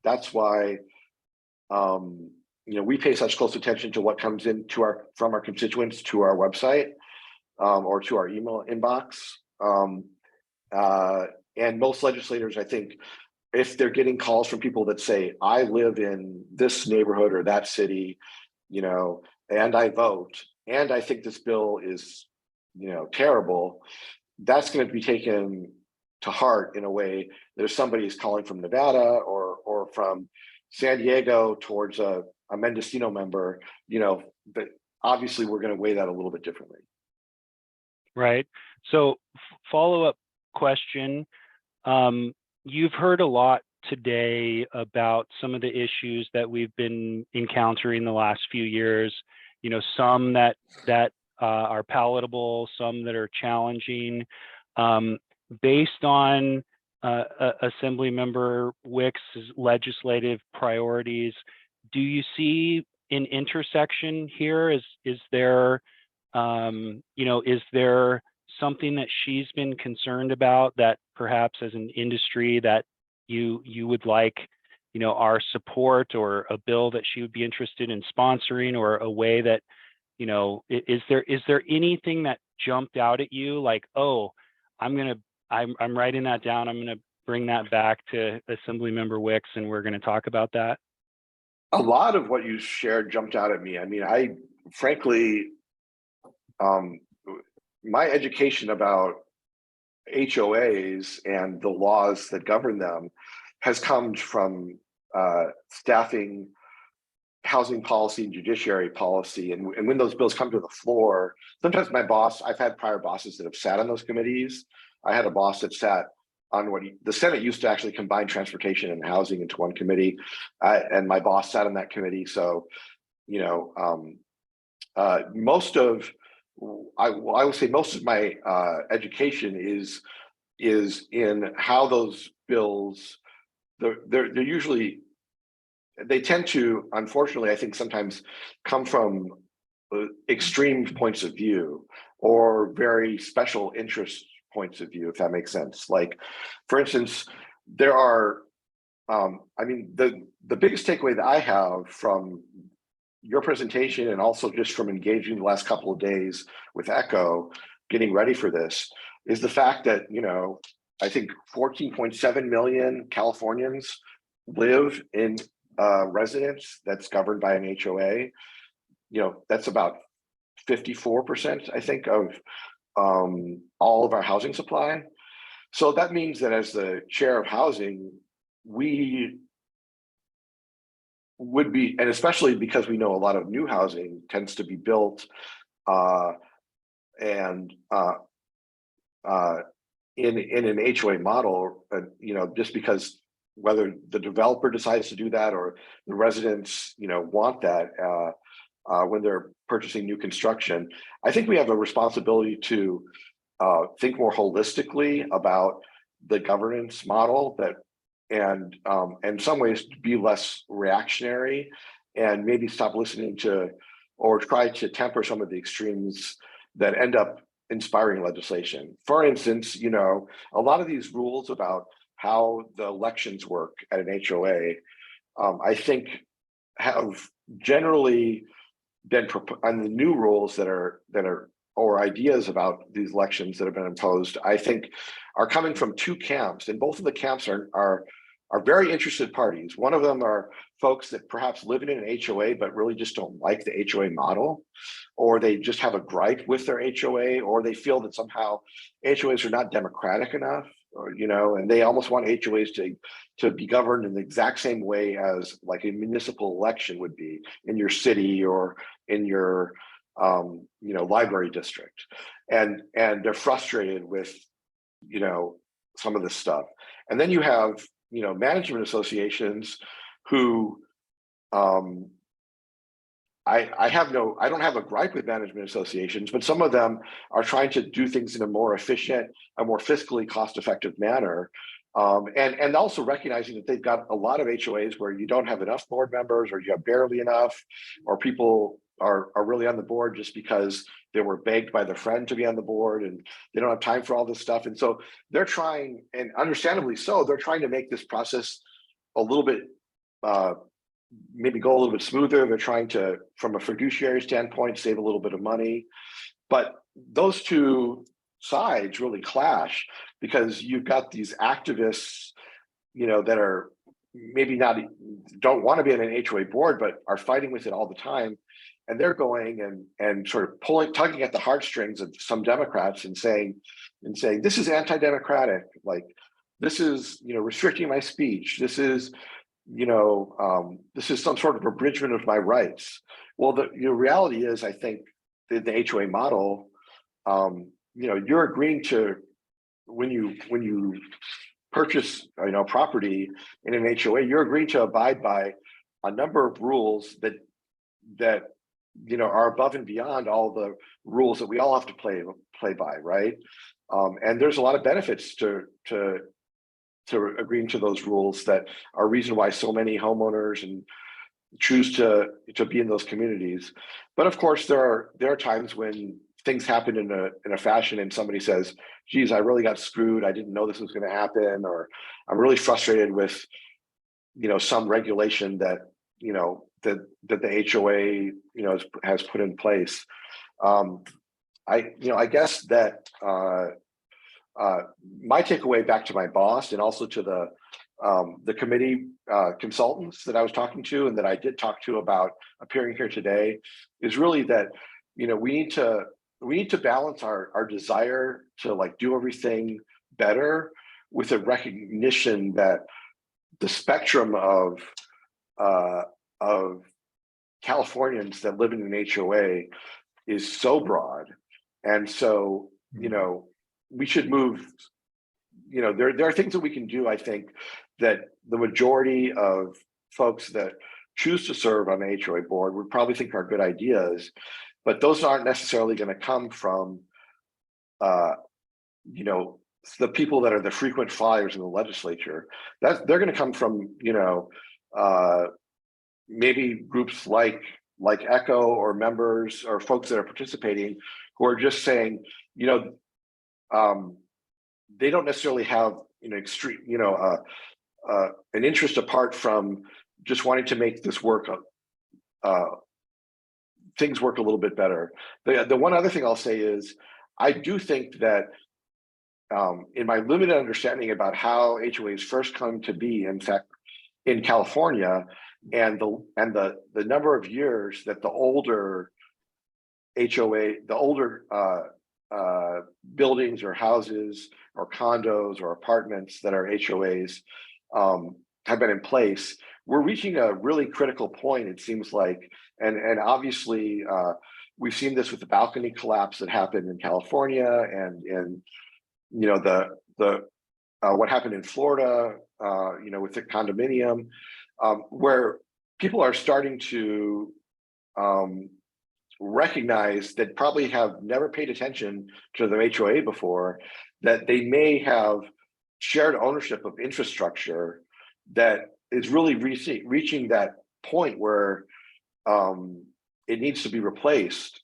that's why we pay such close attention to what comes in from our constituents to our website or to our email inbox. And most legislators, I think, if they're getting calls from people that say, I live in this neighborhood or that city, and I vote, and I think this bill is, terrible, that's going to be taken to heart in a way that if somebody is calling from Nevada or from San Diego towards a Mendocino member, that obviously we're going to weigh that a little bit differently. Right. So follow-up question. You've heard a lot today about some of the issues that we've been encountering the last few years, some that are palatable, some that are challenging. Based on Assemblymember Wick's legislative priorities, do you see an intersection here? Is there, is there something that she's been concerned about that perhaps as an industry that you would like, our support, or a bill that she would be interested in sponsoring, or a way that, is there anything that jumped out at you like, oh, I'm writing that down, I'm going to bring that back to Assemblymember Wicks and we're going to talk about that? A lot of what you shared jumped out at me. I mean, I frankly, my education about HOAs and the laws that govern them has come from staffing, housing policy, and judiciary policy. And when those bills come to the floor, sometimes I've had prior bosses that have sat on those committees. I had a boss that sat on the Senate used to actually combine transportation and housing into one committee. And my boss sat on that committee. So, most of my education is in how those bills, they're usually, they tend to, unfortunately, I think sometimes come from extreme points of view or very special interest points of view, if that makes sense. Like, for instance, there are, the biggest takeaway that I have from your presentation, and also just from engaging the last couple of days with ECHO, getting ready for this, is the fact that, I think 14.7 million Californians live in residence that's governed by an HOA. That's about 54%, I think, of all of our housing supply. So that means that as the chair of housing, we would be, and especially because we know a lot of new housing tends to be built in an HOA model, just because whether the developer decides to do that or the residents, want that when they're purchasing new construction. I think we have a responsibility to think more holistically about the governance model, and in some ways be less reactionary, and maybe stop listening to or try to temper some of the extremes that end up inspiring legislation. For instance, a lot of these rules about how the elections work at an HOA, I think have generally been on the new rules that are or ideas about these elections that have been imposed, I think are coming from two camps, and both of the camps are very interested parties. One of them are folks that perhaps live in an HOA but really just don't like the HOA model, or they just have a gripe with their HOA, or they feel that somehow HOAs are not democratic enough, or and they almost want HOAs to be governed in the exact same way as like a municipal election would be in your city or in your library district, and they're frustrated with, some of this stuff. And then you have, management associations who, I don't have a gripe with management associations, but some of them are trying to do things in a more efficient, a more fiscally cost-effective manner. And also recognizing that they've got a lot of HOAs where you don't have enough board members, or you have barely enough, or people are really on the board just because they were begged by their friend to be on the board and they don't have time for all this stuff. And so they're trying, and understandably so, they're trying to make this process a little bit, maybe go a little bit smoother. They're trying to, from a fiduciary standpoint, save a little bit of money. But those two sides really clash, because you've got these activists, that are maybe don't want to be on an HOA board, but are fighting with it all the time. And they're going and sort of tugging at the heartstrings of some Democrats and saying, this is anti-democratic, like this is, restricting my speech. This is, this is some sort of abridgment of my rights. Well, the reality is, I think the HOA model, you're agreeing to, when you purchase, property in an HOA, you're agreeing to abide by a number of rules that are above and beyond all the rules that we all have to play by, right? And there's a lot of benefits to agreeing to those rules that are reason why so many homeowners and choose to be in those communities. But of course, there are times when things happen in a fashion and somebody says, geez, I really got screwed. I didn't know this was going to happen, or I'm really frustrated with, some regulation that, that the HOA, has put in place. I guess that my takeaway back to my boss, and also to the committee consultants that I was talking to, and that I did talk to about appearing here today, is really that, we need to balance our desire to do everything better with a recognition that the spectrum of Californians that live in an HOA is so broad. And so, we should move, there are things that we can do, I think, that the majority of folks that choose to serve on the HOA board would probably think are good ideas, but those aren't necessarily going to come from, the people that are the frequent flyers in the legislature. They're going to come from, maybe groups like ECHO, or members or folks that are participating who are just saying, they don't necessarily have extreme, an interest apart from just wanting to make this work, things work a little bit better. The one other thing I'll say is, I do think that in my limited understanding about how HOAs first come to be, in fact, in California, and the number of years that the older HOA, the older buildings or houses or condos or apartments that are HOAs have been in place, we're reaching a really critical point, it seems like. And obviously, we've seen this with the balcony collapse that happened in California, and what happened in Florida, with the condominium, where people are starting to recognize that probably have never paid attention to their HOA before, that they may have shared ownership of infrastructure that is really reaching that point where it needs to be replaced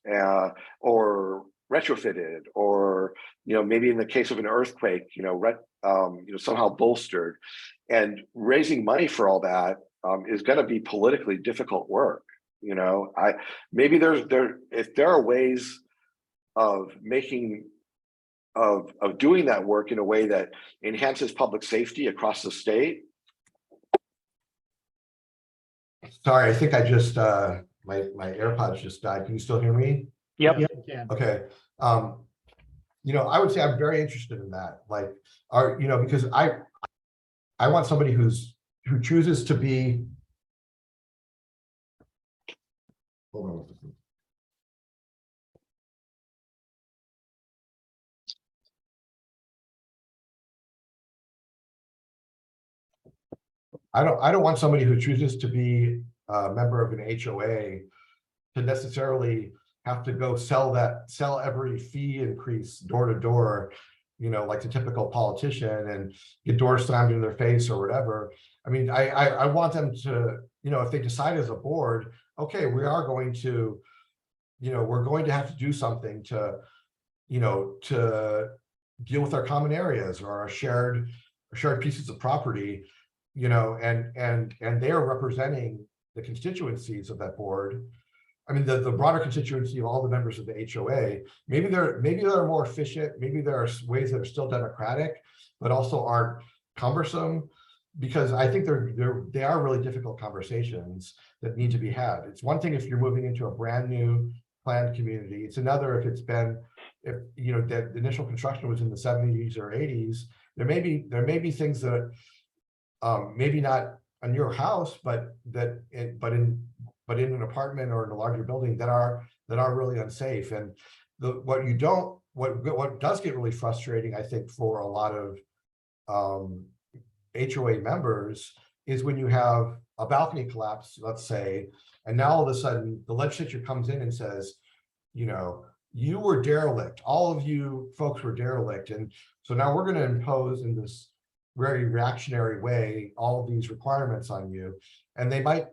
or retrofitted, or maybe in the case of an earthquake, somehow bolstered. And raising money for all that is going to be politically difficult work. Maybe if there are ways of doing that work in a way that enhances public safety across the state. Sorry, I think I just my AirPods just died. Can you still hear me? Yep. Okay. I would say I'm very interested in that. Because I want somebody who chooses to be. Hold on. I don't want somebody who chooses to be a member of an HOA to necessarily have to go sell every fee increase door to door, like the typical politician, and get doors slammed in their face or whatever. I mean, I want them to, if they decide as a board, okay, we are going to, we're going to have to do something to, to deal with our common areas or our shared pieces of property, and they are representing the constituencies of that board. I mean, the broader constituency of all the members of the HOA. Maybe they're more efficient. Maybe there are ways that are still democratic, but also aren't cumbersome, because I think they are really difficult conversations that need to be had. It's one thing if you're moving into a brand new planned community. It's another if the initial construction was in the 70s or 80s. There may be things that maybe not on your house, but in an apartment or in a larger building that are really unsafe. And what does get really frustrating, I think, for a lot of HOA members is when you have a balcony collapse, let's say, and now all of a sudden the legislature comes in and says, you were derelict, all of you folks were derelict, and so now we're going to impose in this very reactionary way all of these requirements on you. And they might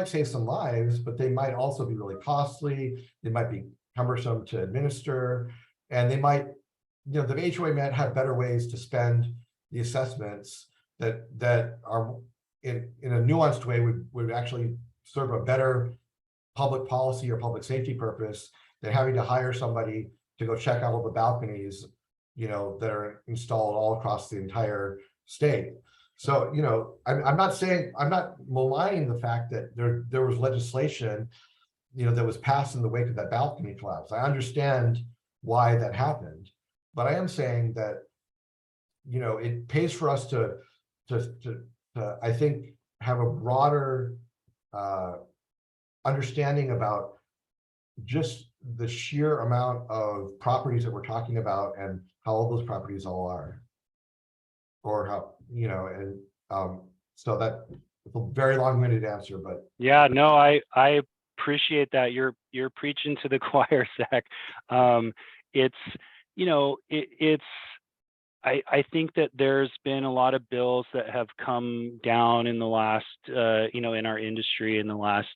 save some lives, but they might also be really costly. They might be cumbersome to administer, and they might, the HOA might have better ways to spend the assessments that are in a nuanced way would actually serve a better public policy or public safety purpose than having to hire somebody to go check out all the balconies, that are installed all across the entire state. So, I'm not maligning the fact that there was legislation, that was passed in the wake of that balcony collapse. I understand why that happened, but I am saying that, it pays for us to I think, have a broader understanding about just the sheer amount of properties that we're talking about and how old those properties all are, or how, so that it's a very long-winded answer, but Yeah, no, I appreciate that. You're preaching to the choir, Zach. I think that there's been a lot of bills that have come down in the last, in our industry in the last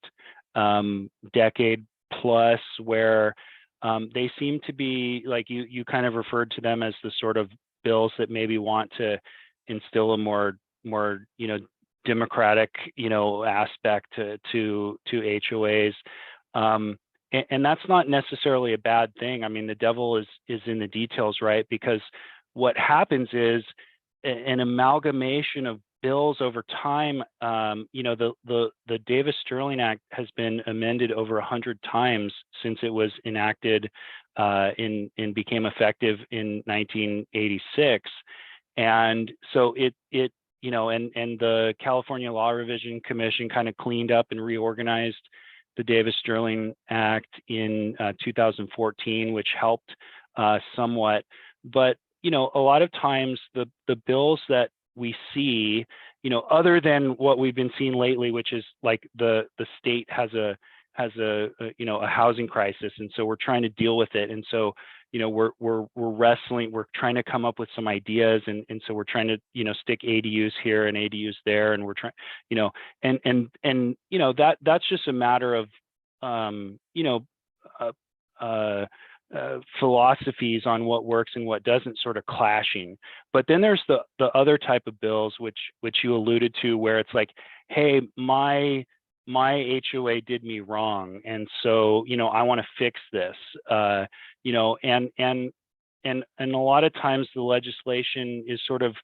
decade plus, where they seem to be, like you kind of referred to them as the sort of bills that maybe want to instill a more democratic aspect to HOAs, and that's not necessarily a bad thing. I mean, the devil is in the details, right? Because what happens is an amalgamation of bills over time. The Davis-Sterling Act has been amended over 100 times since it was enacted and became effective in 1986. And so and the California Law Revision Commission kind of cleaned up and reorganized the Davis-Sterling Act in 2014, which helped somewhat. But a lot of times the bills that we see, other than what we've been seeing lately, which is like the state has a housing crisis, and so we're trying to deal with it, and so we're wrestling, we're trying to come up with some ideas, and so we're trying to stick ADUs here and ADUs there, and we're trying that's just a matter of philosophies on what works and what doesn't sort of clashing. But then there's the other type of bills which you alluded to, where it's like, hey, my HOA did me wrong, and so I want to fix this, and a lot of times the legislation is sort of,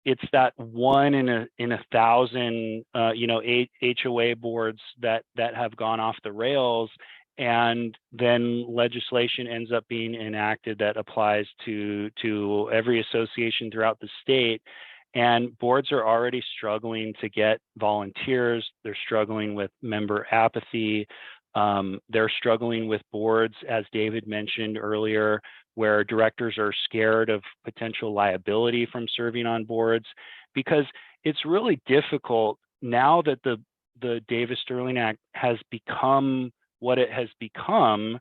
it's that one in a thousand HOA boards that have gone off the rails, and then legislation ends up being enacted that applies to every association throughout the state. And boards are already struggling to get volunteers. They're struggling with member apathy. They're struggling with boards, as David mentioned earlier, where directors are scared of potential liability from serving on boards. Because it's really difficult now that the Davis-Sterling Act has become what it has become.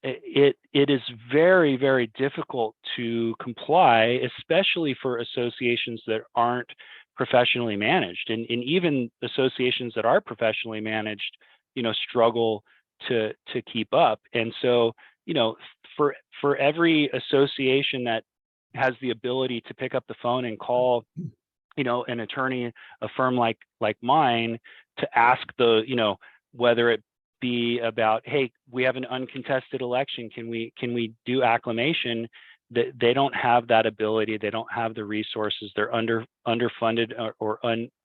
It is very, very difficult to comply, especially for associations that aren't professionally managed, and even associations that are professionally managed, struggle to keep up. And so, for every association that has the ability to pick up the phone and call, an attorney, a firm like mine, to ask whether it be about, hey, we have an uncontested election, can we do acclamation? That they don't have that ability, they don't have the resources, they're underfunded or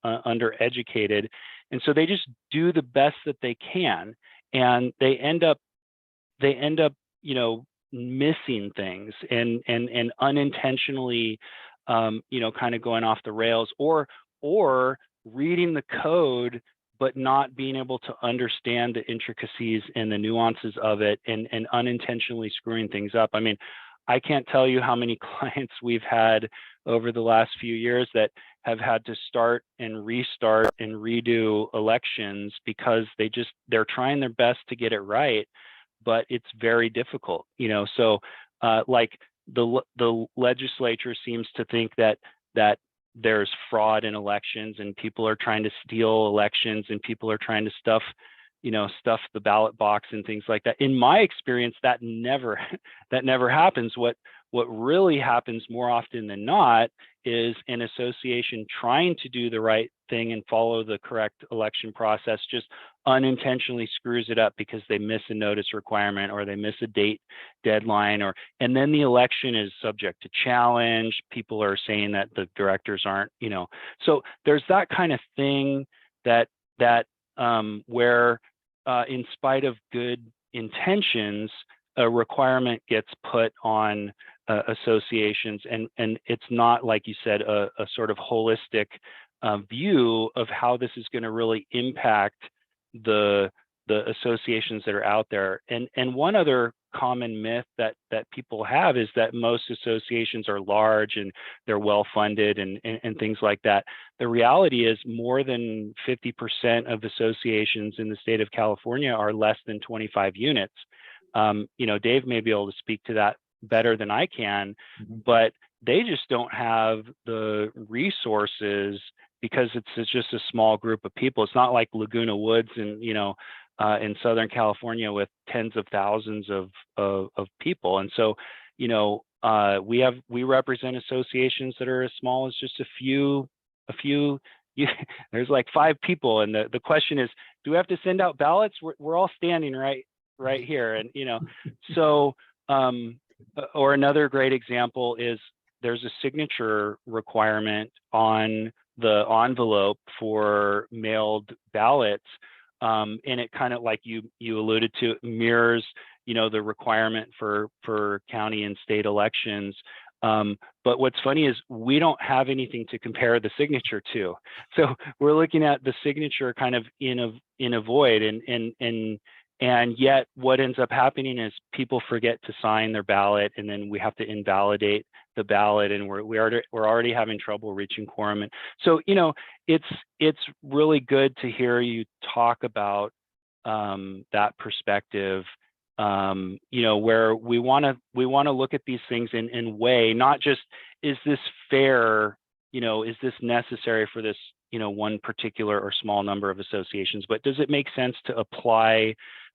undereducated, and so they just do the best that they can, and they end up missing things and unintentionally kind of going off the rails, or reading the code but not being able to understand the intricacies and the nuances of it, and unintentionally screwing things up. I mean, I can't tell you how many clients we've had over the last few years that have had to start and restart and redo elections because they're trying their best to get it right, but it's very difficult, so like the legislature seems to think that there's fraud in elections, and people are trying to steal elections, and people are trying to stuff the ballot box and things like that. In my experience, that never happens. What really happens more often than not is an association trying to do the right thing and follow the correct election process just unintentionally screws it up because they miss a notice requirement, or they miss a date deadline, and then the election is subject to challenge. People are saying that the directors aren't, so there's that kind of thing that where in spite of good intentions, a requirement gets put on associations, and it's not, like you said, a sort of holistic view of how this is going to really impact the associations that are out there. And one other common myth that people have is that most associations are large and they're well funded and things like that. The reality is more than 50% of associations in the state of California are less than 25 units. Dave may be able to speak to that better than I can, but they just don't have the resources because it's just a small group of people. It's not like Laguna Woods and in Southern California with tens of thousands of people. And so, we represent associations that are as small as just a few, there's like 5 people. And the question is, do we have to send out ballots? We're all standing right here. And, so, or another great example is there's a signature requirement on the envelope for mailed ballots. And it kind of, like you alluded to, mirrors, the requirement for county and state elections. But what's funny is we don't have anything to compare the signature to. So we're looking at the signature kind of in a void, and yet what ends up happening is people forget to sign their ballot, and then we have to invalidate the ballot, and we're already having trouble reaching quorum. And so, it's really good to hear you talk about that perspective, where we want to look at these things in way, not just, is this fair, is this necessary for this, one particular or small number of associations, but does it make sense to apply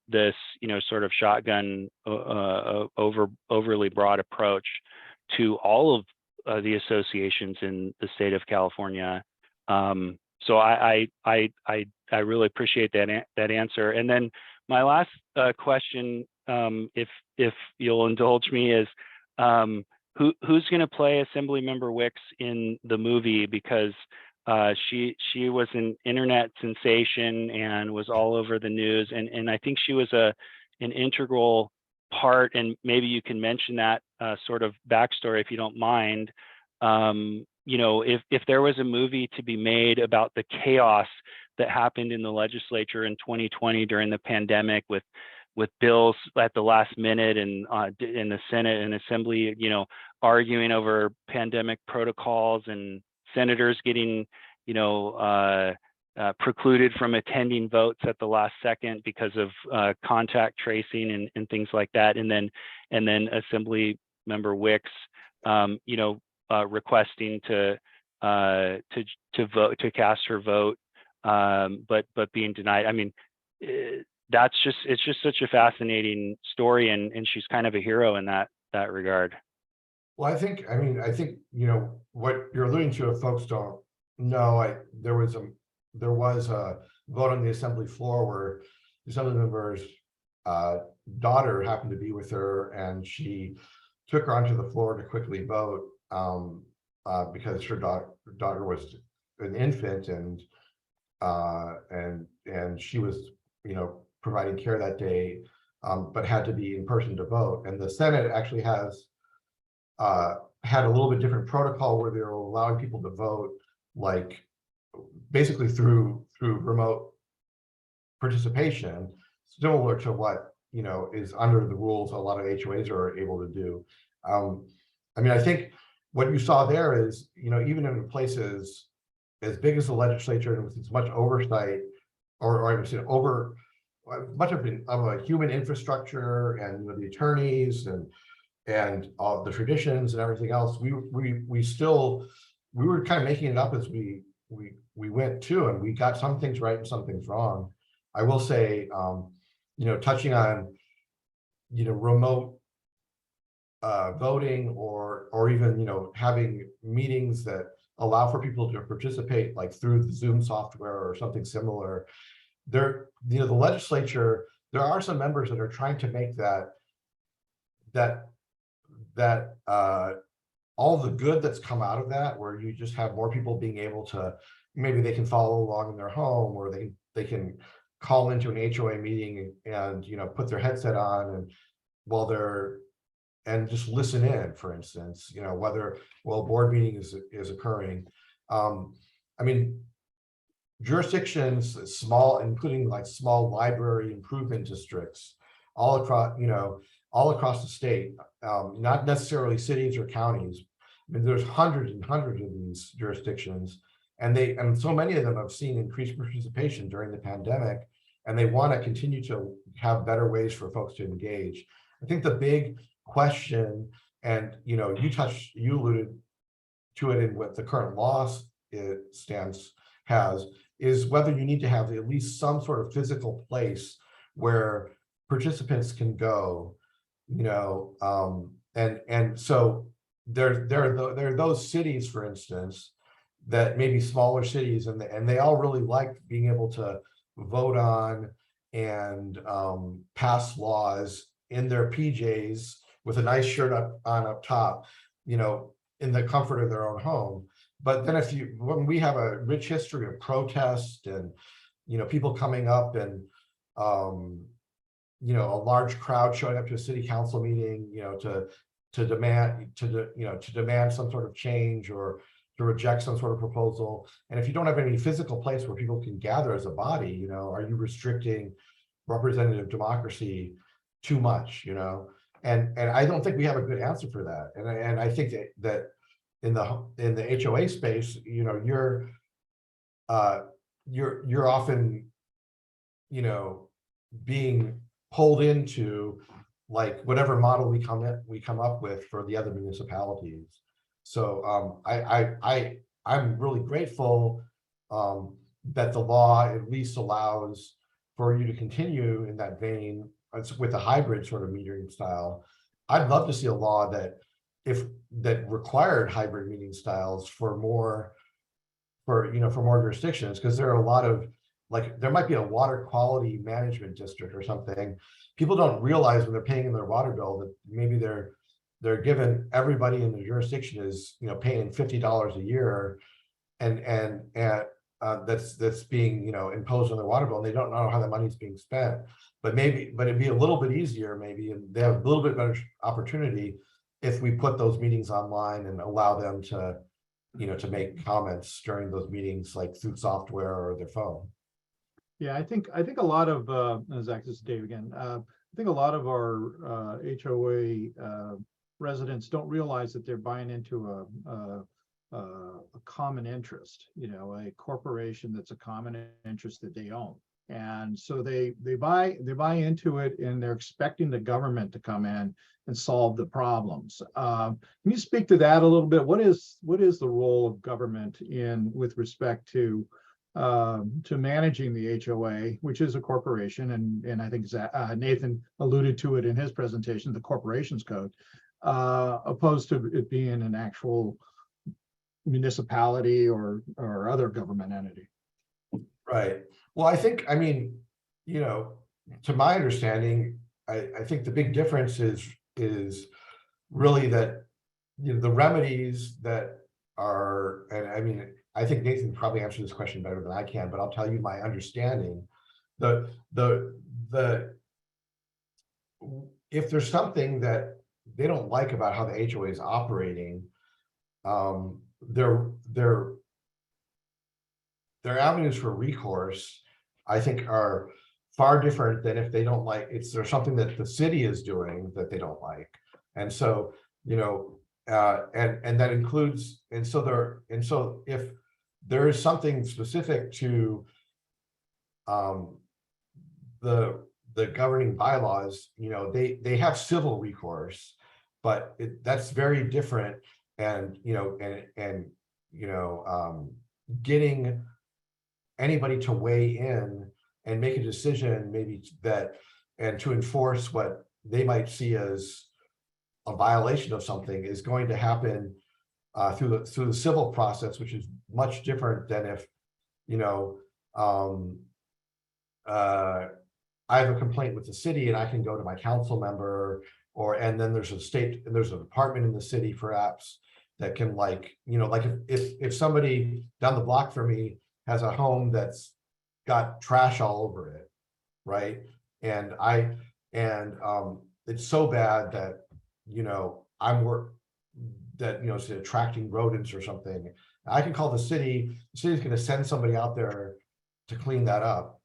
this, sort of shotgun overly broad approach to all of the associations in the state of California? So I really appreciate that answer. And then my last question, if you'll indulge me, is who's going to play Assemblymember Wicks in the movie? Because she was an internet sensation and was all over the news, and I think she was an integral part. And maybe you can mention that sort of backstory if you don't mind. If there was a movie to be made about the chaos that happened in the legislature in 2020 during the pandemic, with bills at the last minute, and in the Senate and Assembly, arguing over pandemic protocols and senators getting, precluded from attending votes at the last second because of contact tracing and things like that. And then Assembly Member Wicks, requesting to vote, to cast her vote, but being denied. I mean, it's just such a fascinating story, and she's kind of a hero in that regard. Well, I think, what you're alluding to, if folks don't know, there was a vote on the assembly floor where the assembly member's daughter happened to be with her, and she took her onto the floor to quickly vote because her daughter was an infant, and she was, providing care that day, but had to be in person to vote. And the Senate actually has had a little bit different protocol where they're allowing people to vote, like basically through remote participation, similar to what is under the rules a lot of HOAs are able to do. I think what you saw there is, even in places as big as the legislature and with as much oversight, or I would say over much of a human infrastructure, and the attorneys and all the traditions and everything else, we were kind of making it up as we went too, and we got some things right and some things wrong. I will say, touching on remote voting, or even having meetings that allow for people to participate, like through the Zoom software or something similar. The legislature, there are some members that are trying to make that all the good that's come out of that, where you just have more people being able to, maybe they can follow along in their home, or they can call into an HOA meeting and put their headset on and just listen in, for instance, while board meeting is occurring. Jurisdictions, small, including like small library improvement districts, all across the state, not necessarily cities or counties. There's hundreds and hundreds of these jurisdictions, and so many of them have seen increased participation during the pandemic, and they want to continue to have better ways for folks to engage. I think the big question, and you alluded to it in what the current law stance has, is whether you need to have at least some sort of physical place where participants can go, and so there are those cities, for instance, that may be smaller cities, and they all really like being able to vote on and pass laws in their PJs with a nice shirt up top, in the comfort of their own home. But then when we have a rich history of protest and, people coming up and, a large crowd showing up to a city council meeting, to demand some sort of change or to reject some sort of proposal. And if you don't have any physical place where people can gather as a body, are you restricting representative democracy too much, And I don't think we have a good answer for that. And I think that in the HOA space, you're often, being pulled into like whatever model we come up with for the other municipalities. So I'm really grateful that the law at least allows for you to continue in that vein with a hybrid sort of metering style. I'd love to see a law that required hybrid meeting styles for more jurisdictions, because there are a lot of, like, there might be a water quality management district or something. People don't realize when they're paying in their water bill that maybe they're given, everybody in the jurisdiction is paying $50 a year, and that's being imposed on their water bill, and they don't know how the money's being spent. But it'd be a little bit easier, maybe, and they have a little bit better opportunity if we put those meetings online and allow them to make comments during those meetings, like through software or their phone. Yeah, I think a lot of Zach, this is Dave again. I think a lot of our HOA residents don't realize that they're buying into a common interest, a corporation that's a common interest that they own. And so they buy into it, and they're expecting the government to come in and solve the problems. Can you speak to that a little bit? What is the role of government with respect to managing the HOA, which is a corporation, and I think Nathan alluded to it in his presentation, the Corporations Code, opposed to it being an actual municipality or other government entity? Right. Well, I mean, to my understanding, I think the big difference is really that, the remedies that are, and I mean, I think Nathan can probably answer this question better than I can, but I'll tell you my understanding. If there's something that they don't like about how the HOA is operating, their avenues for recourse, I think, are far different than if they don't like, there's something that the city is doing that they don't like. And so, and that includes, and so if there is something specific to the governing bylaws, they have civil recourse, but that's very different. And getting anybody to weigh in and make a decision, maybe and to enforce what they might see as a violation of something, is going to happen through the civil process, which is much different than if I have a complaint with the city and I can go to my council member, and then there's a department in the city perhaps that can, like if somebody down the block from me has a home that's got trash all over it, right? And it's so bad that, it's attracting rodents or something. I can call the city's going to send somebody out there to clean that up.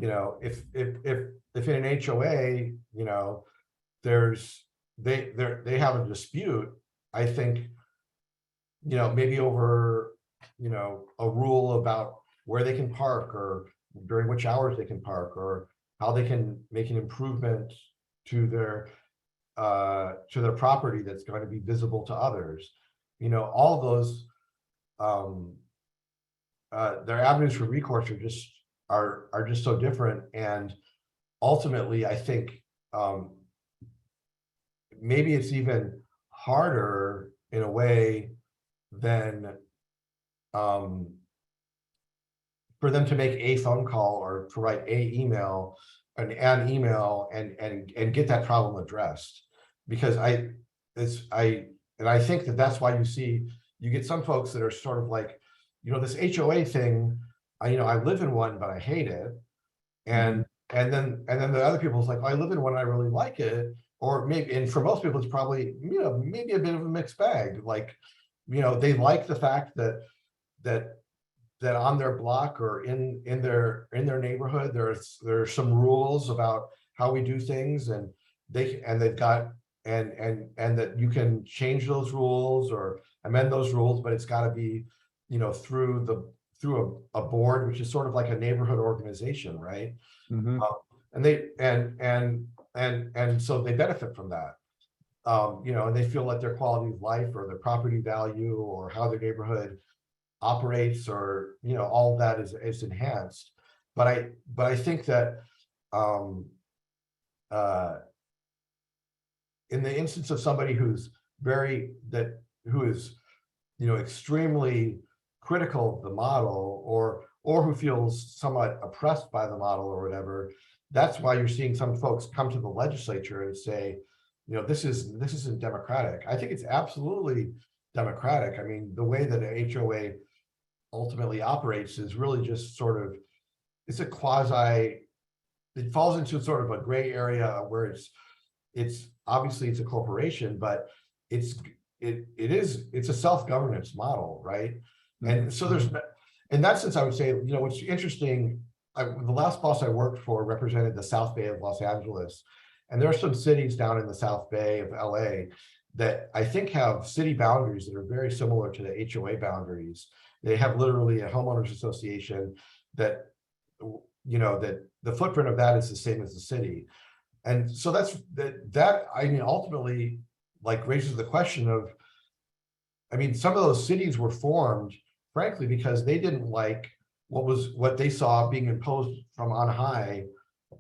If in an HOA, they have a dispute, I think, maybe over, a rule about where they can park, or during which hours they can park, or how they can make an improvement to their property that's going to be visible to others. All those, their avenues for recourse are just so different. And ultimately, I think maybe it's even harder in a way than for them to make a phone call or to write an email and and get that problem addressed. Because I think that's why you get some folks that are sort of like, this HOA thing, I live in one, but I hate it. And then the other people's like, I live in one, and I really like it. Or maybe, and for most people, it's probably, maybe a bit of a mixed bag. Like, they like the fact that on their block or in their neighborhood, there's some rules about how we do things, and they've got, and that you can change those rules or amend those rules, but it's got to be, through a board, which is sort of like a neighborhood organization, right? Mhm. And so they benefit from that, and they feel that their quality of life or their property value or how their neighborhood operates, or all of that is enhanced. But I think that in the instance of somebody who is extremely critical of the model, or who feels somewhat oppressed by the model or whatever, that's why you're seeing some folks come to the legislature and say, this isn't democratic. I think it's absolutely democratic. I mean, the way that an HOA ultimately operates is really just sort of, it's a quasi, it falls into sort of a gray area where it's obviously it's a corporation, but it's a self-governance model, right? And so in that sense, I would say, what's interesting, the last boss I worked for represented the South Bay of Los Angeles, and there are some cities down in the South Bay of LA that I think have city boundaries that are very similar to the HOA boundaries. They have literally a homeowners association that, you know, that the footprint of that is the same as the city. And so that I mean, ultimately, like, raises the question of, I mean, some of those cities were formed, frankly, because they didn't like what they saw being imposed from on high,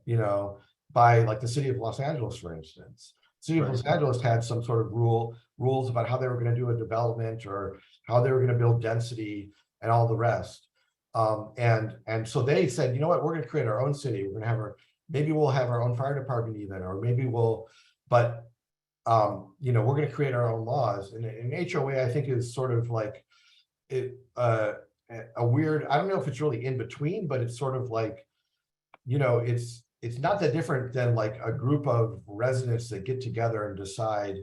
you know, by like the city of Los Angeles, for instance. City of Right. Los Angeles had some sort of rules about how they were going to do a development or how they were going to build density and all the rest. And so they said, you know what, we're going to create our own city. We're going to have maybe we'll have our own fire department even, or maybe but you know, we're going to create our own laws. And HOA, I think, is sort of like a weird, I don't know if it's really in between, but it's sort of like, you know, it's not that different than like a group of residents that get together and decide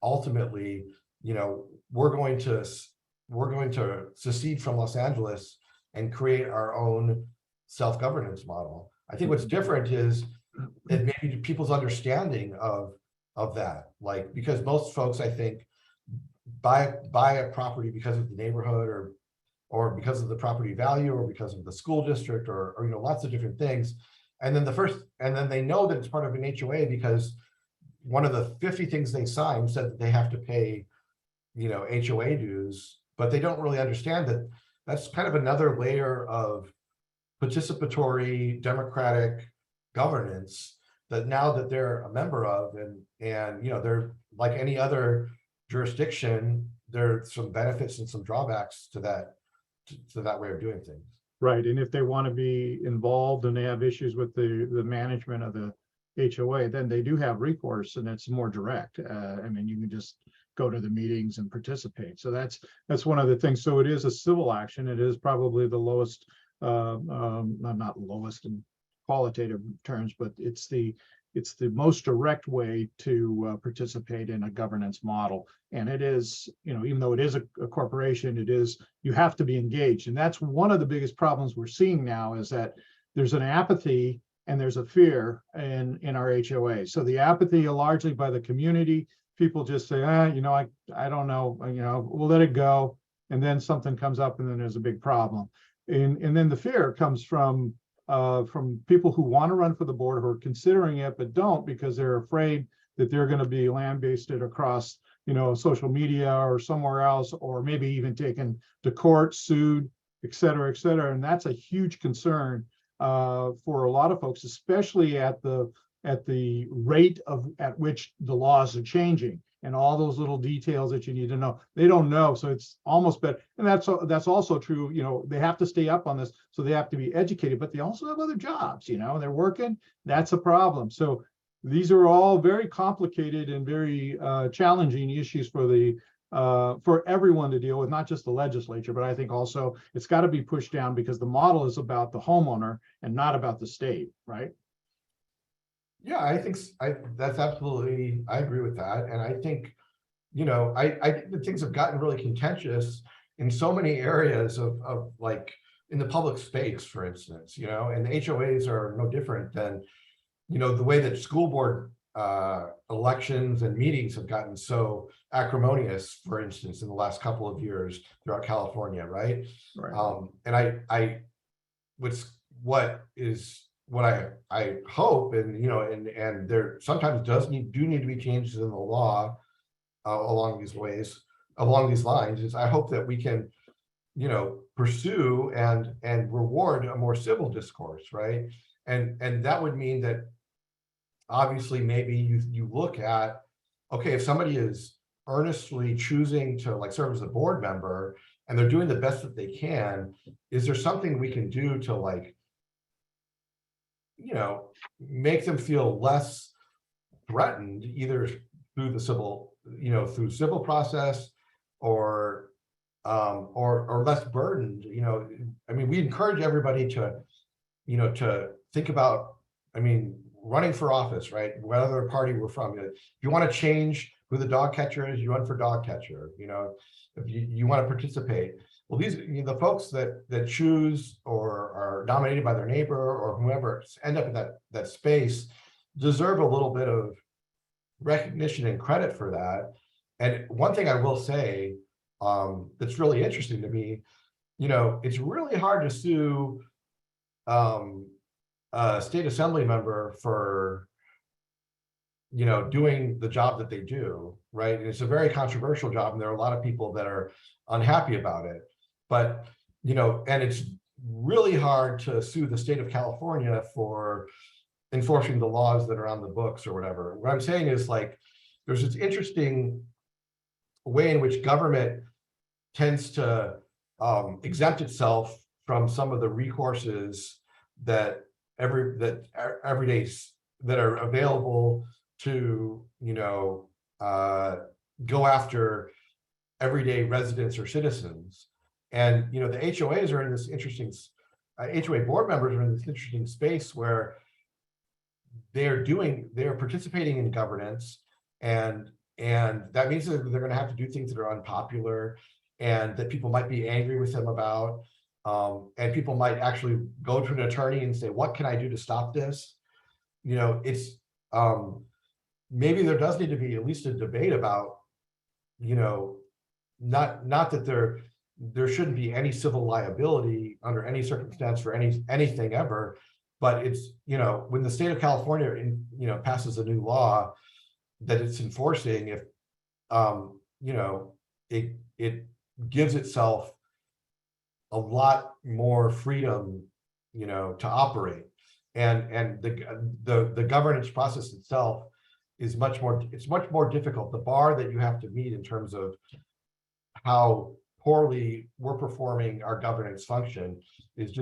ultimately, you know, we're going to secede from Los Angeles and create our own self-governance model. I think what's different is that maybe people's understanding of that, like, because most folks, I think, buy a property because of the neighborhood or because of the property value or because of the school district or you know, lots of different things. And then they know that it's part of an HOA because one of the 50 things they signed said that they have to pay, you know, HOA dues, but they don't really understand that that's kind of another layer of participatory democratic governance that now that they're a member of, and you know, they're like any other jurisdiction, there's some benefits and some drawbacks to that way of doing things. Right, and if they want to be involved and they have issues with the management of the HOA, then they do have recourse, and it's more direct. I mean, you can just go to the meetings and participate. So that's one of the things. So it is a civil action. It is probably the lowest, not lowest in qualitative terms, but it's the most direct way to participate in a governance model. And it is, you know, even though it is a corporation, you have to be engaged. And that's one of the biggest problems we're seeing now, is that there's an apathy and there's a fear in our HOA. So the apathy largely by the community, people just say, you know, I don't know, you know, we'll let it go. And then something comes up and then there's a big problem. And then the fear comes from people who want to run for the board, who are considering it, but don't, because they're afraid that they're going to be lambasted across, you know, social media or somewhere else, or maybe even taken to court, sued, et cetera, et cetera. And that's a huge concern for a lot of folks, especially at the rate at which the laws are changing and all those little details that you need to know. They don't know, so it's almost better. And that's also true. You know, they have to stay up on this, so they have to be educated, but they also have other jobs. You know, they're working. That's a problem. So these are all very complicated and very challenging issues for everyone to deal with, not just the legislature, but I think also it's got to be pushed down because the model is about the homeowner and not about the state, right? Yeah, I think that's absolutely, I agree with that. And I think, you know, I think that things have gotten really contentious in so many areas of like in the public space, for instance, you know, and the HOAs are no different than, you know, the way that school board elections and meetings have gotten so acrimonious, for instance, in the last couple of years throughout California, right? Right. And what I hope, and you know, and there sometimes do need to be changes in the law along these lines, is I hope that we can, you know, pursue and reward a more civil discourse, right? And that would mean that obviously maybe you look at, okay, if somebody is earnestly choosing to like serve as a board member and they're doing the best that they can, is there something we can do to, like, you know, make them feel less threatened, either through the civil, you know, through civil process or less burdened, you know? I mean, we encourage everybody to, you know, to think about, I mean, running for office, right? Whatever party we're from. If you want to change who the dog catcher is, you run for dog catcher. You know, if you want to participate. Well, these, you know, the folks that choose or are nominated by their neighbor or whoever end up in that space deserve a little bit of recognition and credit for that. And one thing I will say, that's really interesting to me, it's really hard to sue a state assembly member for doing the job that they do, right? And it's a very controversial job, and there are a lot of people that are unhappy about it. But and it's really hard to sue the state of California for enforcing the laws that are on the books or whatever. What I'm saying is, like, there's this interesting way in which government tends to exempt itself from some of the recourses that every day that are available to go after everyday residents or citizens. And the HOAs are in this interesting HOA board members are in this interesting space where they're participating in governance, and that means that they're going to have to do things that are unpopular and that people might be angry with them about, and people might actually go to an attorney and say, what can I do to stop this? It's maybe there does need to be at least a debate about, not that there shouldn't be any civil liability under any circumstance for anything ever, but it's, when the state of California passes a new law that it's enforcing, if it gives itself a lot more freedom to operate, and the governance process itself is much more difficult. The bar that you have to meet in terms of how poorly we're performing our governance function is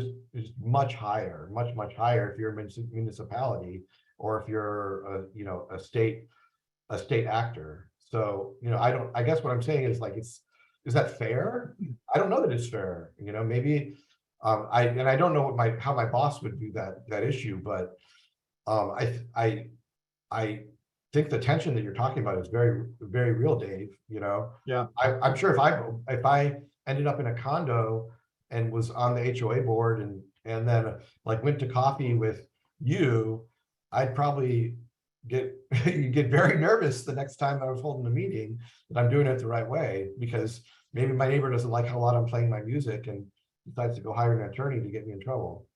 much higher, much higher if you're a municipality or if you're a state actor. So I guess what I'm saying is, like, is that fair? I don't know that it's fair. Maybe I don't know how my boss would view that issue, but I think the tension that you're talking about is very, very real, Dave. Yeah. I'm sure if I ended up in a condo and was on the HOA board and then like went to coffee with you, I'd probably get very nervous the next time I was holding a meeting that I'm doing it the right way, because maybe my neighbor doesn't like how loud I'm playing my music and decides to go hire an attorney to get me in trouble.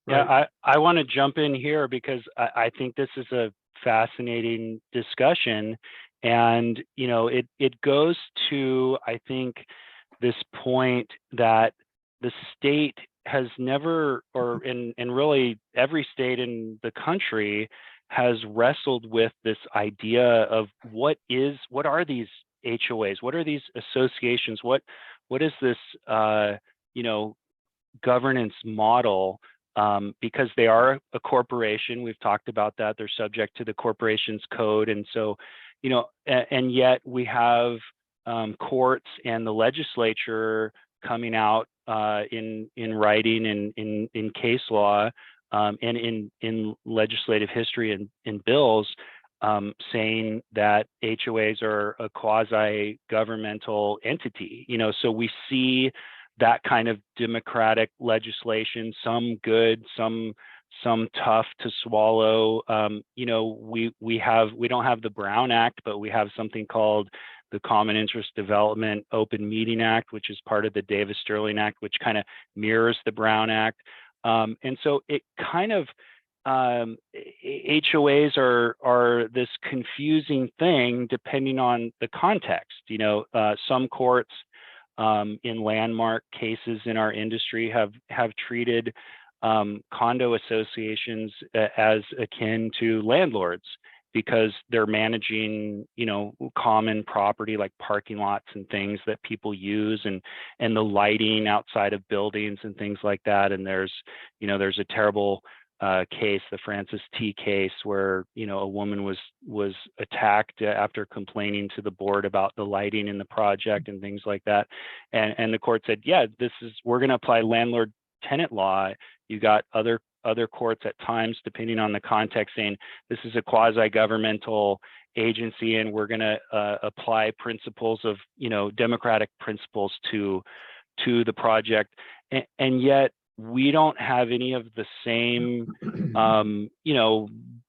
Yeah, I want to jump in here because I think this is a fascinating discussion, and it goes to, I think, this point that the state has never, and really every state in the country has wrestled with this idea of what are these HOAs, what are these associations, what is this governance model, because they are a corporation. We've talked about that. They're subject to the corporation's code. And so, and yet we have courts and the legislature coming out in writing and in case law and in legislative history and in bills saying that HOAs are a quasi-governmental entity. So we see that kind of democratic legislation, some good, some tough to swallow. We don't have the Brown Act, but we have something called the Common Interest Development Open Meeting Act, which is part of the Davis-Sterling Act, which kind of mirrors the Brown Act. And so it kind of, HOAs are this confusing thing depending on the context. Some courts in landmark cases in our industry have treated condo associations as akin to landlords, because they're managing, common property like parking lots and things that people use, and the lighting outside of buildings and things like that. And there's a terrible case, the Francis T. case, where a woman was attacked after complaining to the board about the lighting in the project and things like that. And the court said, yeah, we're going to apply landlord tenant law. You got other courts at times, depending on the context, saying this is a quasi-governmental agency and we're going to apply principles of democratic principles to the project, and yet we don't have any of the same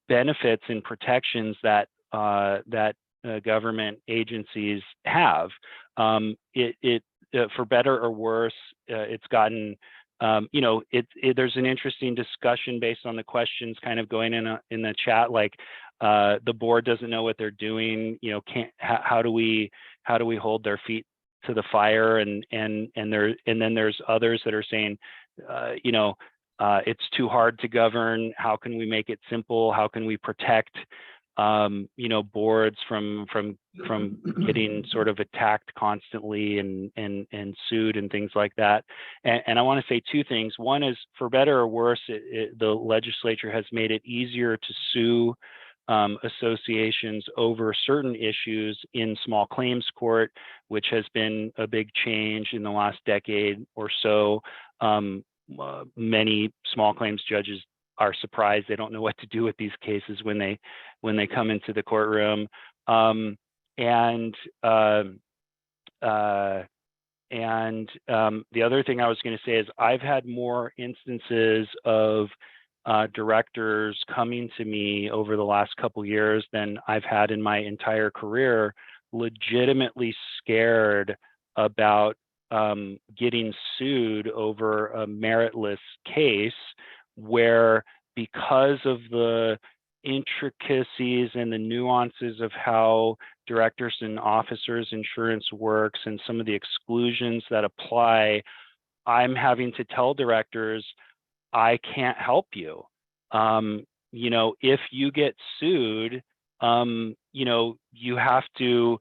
benefits and protections that government agencies have. For better or worse, it's gotten, there's an interesting discussion based on the questions kind of going in the chat, like the board doesn't know what they're doing. How do we hold their feet to the fire? And then there's others that are saying, it's too hard to govern. How can we make it simple? How can we protect boards from getting sort of attacked constantly and sued and things like that? And I want to say two things. One is, for better or worse, the legislature has made it easier to sue associations over certain issues in small claims court, which has been a big change in the last decade or so. Many small claims judges are surprised. They don't know what to do with these cases when they come into the courtroom. The other thing I was going to say is, I've had more instances of directors coming to me over the last couple years than I've had in my entire career, legitimately scared about getting sued over a meritless case, where, because of the intricacies and the nuances of how directors and officers insurance works and some of the exclusions that apply, I'm having to tell directors, I can't help you. If you get sued, you have to,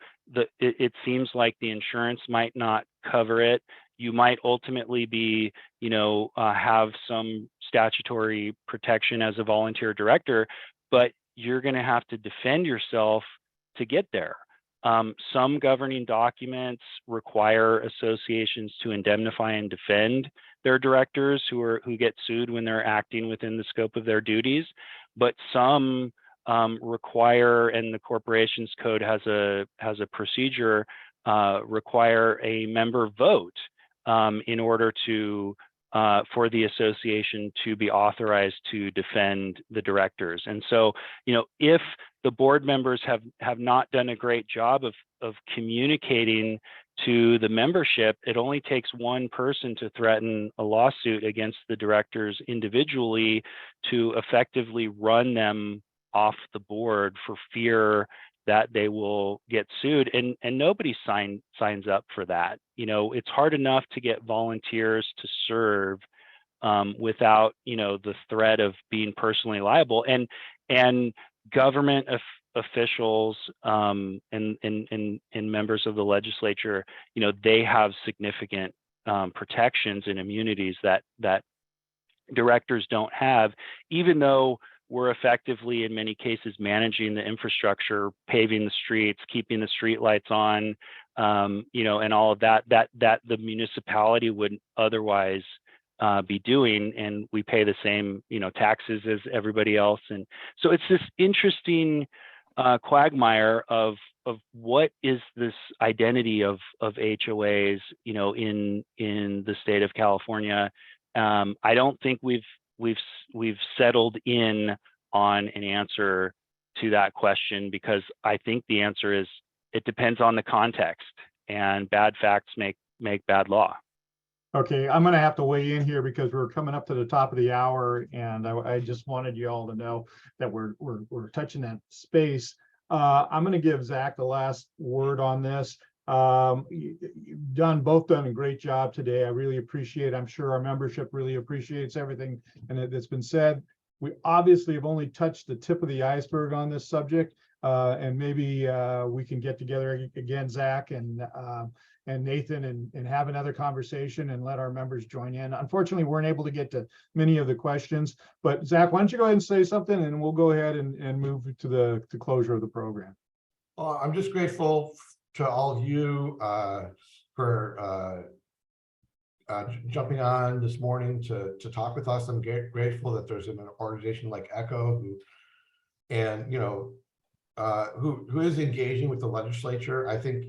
it seems like the insurance might not cover it. You might ultimately be, have some statutory protection as a volunteer director, but you're going to have to defend yourself to get there. Some governing documents require associations to indemnify and defend their directors who get sued when they're acting within the scope of their duties, but some require, and the Corporations Code has a procedure, require a member vote in order to for the association to be authorized to defend the directors. And so, if the board members have not done a great job of communicating to the membership, it only takes one person to threaten a lawsuit against the directors individually to effectively run them off the board for fear that they will get sued, and nobody signs up for that. It's hard enough to get volunteers to serve without the threat of being personally liable, and government officials and members of the legislature, they have significant protections and immunities that directors don't have, even though we're effectively, in many cases, managing the infrastructure, paving the streets, keeping the street lights on, and all of that the municipality wouldn't otherwise be doing, and we pay the same, taxes as everybody else. And so it's this interesting quagmire of what is this identity of HOAs, in the state of California. I don't think we've settled in on an answer to that question, because I think the answer is, it depends on the context, and bad facts make bad law. Okay, I'm going to have to weigh in here because we're coming up to the top of the hour, and I just wanted you all to know that we're touching that space. I'm going to give Zach the last word on this. You've both done a great job today. I really appreciate it. I'm sure our membership really appreciates everything that's been said. We obviously have only touched the tip of the iceberg on this subject, and maybe we can get together again, Zach and Nathan, and have another conversation and let our members join in. Unfortunately, we weren't able to get to many of the questions, but Zach, why don't you go ahead and say something, and we'll go ahead and move to the closure of the program. I'm just grateful to all of you for jumping on this morning to talk with us. I'm grateful that there's an organization like ECHO who is engaging with the legislature. I think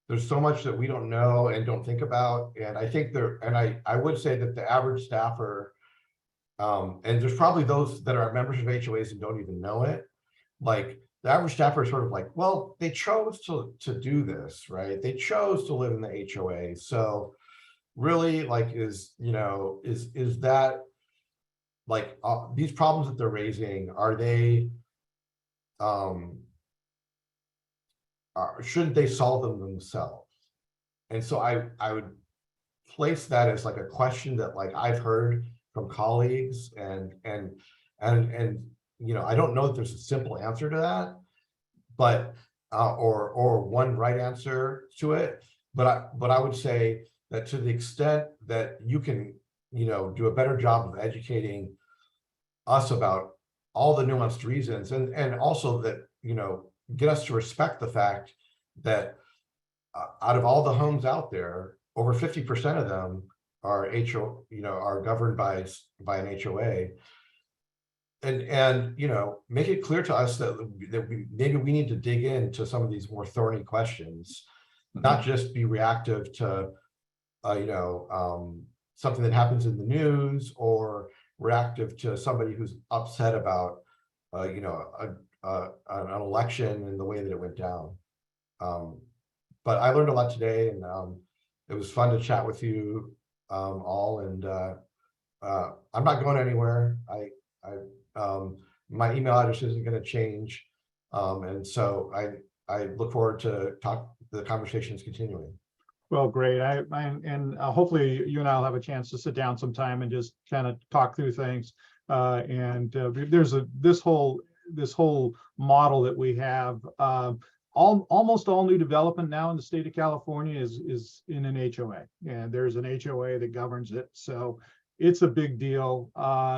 there's so much that we don't know and don't think about, and I think I would say that the average staffer, and there's probably those that are members of HOAs and don't even know it, like the average staffer is sort of like, well, they chose to do this, right? They chose to live in the HOA. So really, like, is that like these problems that they're raising, are they shouldn't they solve them themselves? And so I would place that as like a question that like I've heard from colleagues and I don't know that there's a simple answer to that, but or one right answer to it. But I would say that to the extent that you can, do a better job of educating us about all the nuanced reasons and also that, get us to respect the fact that out of all the homes out there, over 50% of them are are governed by an HOA. And make it clear to us that maybe we need to dig into some of these more thorny questions, not just be reactive to something that happens in the news or reactive to somebody who's upset about an election and the way that it went down. But I learned a lot today, and it was fun to chat with you all. And I'm not going anywhere. My email address isn't going to change, and so I look forward to the conversations continuing. Well, great. And hopefully you and I'll have a chance to sit down sometime and just kind of talk through things. There's this whole model that we have. Almost all new development now in the state of California is in an HOA, and there's an HOA that governs it. So it's a big deal.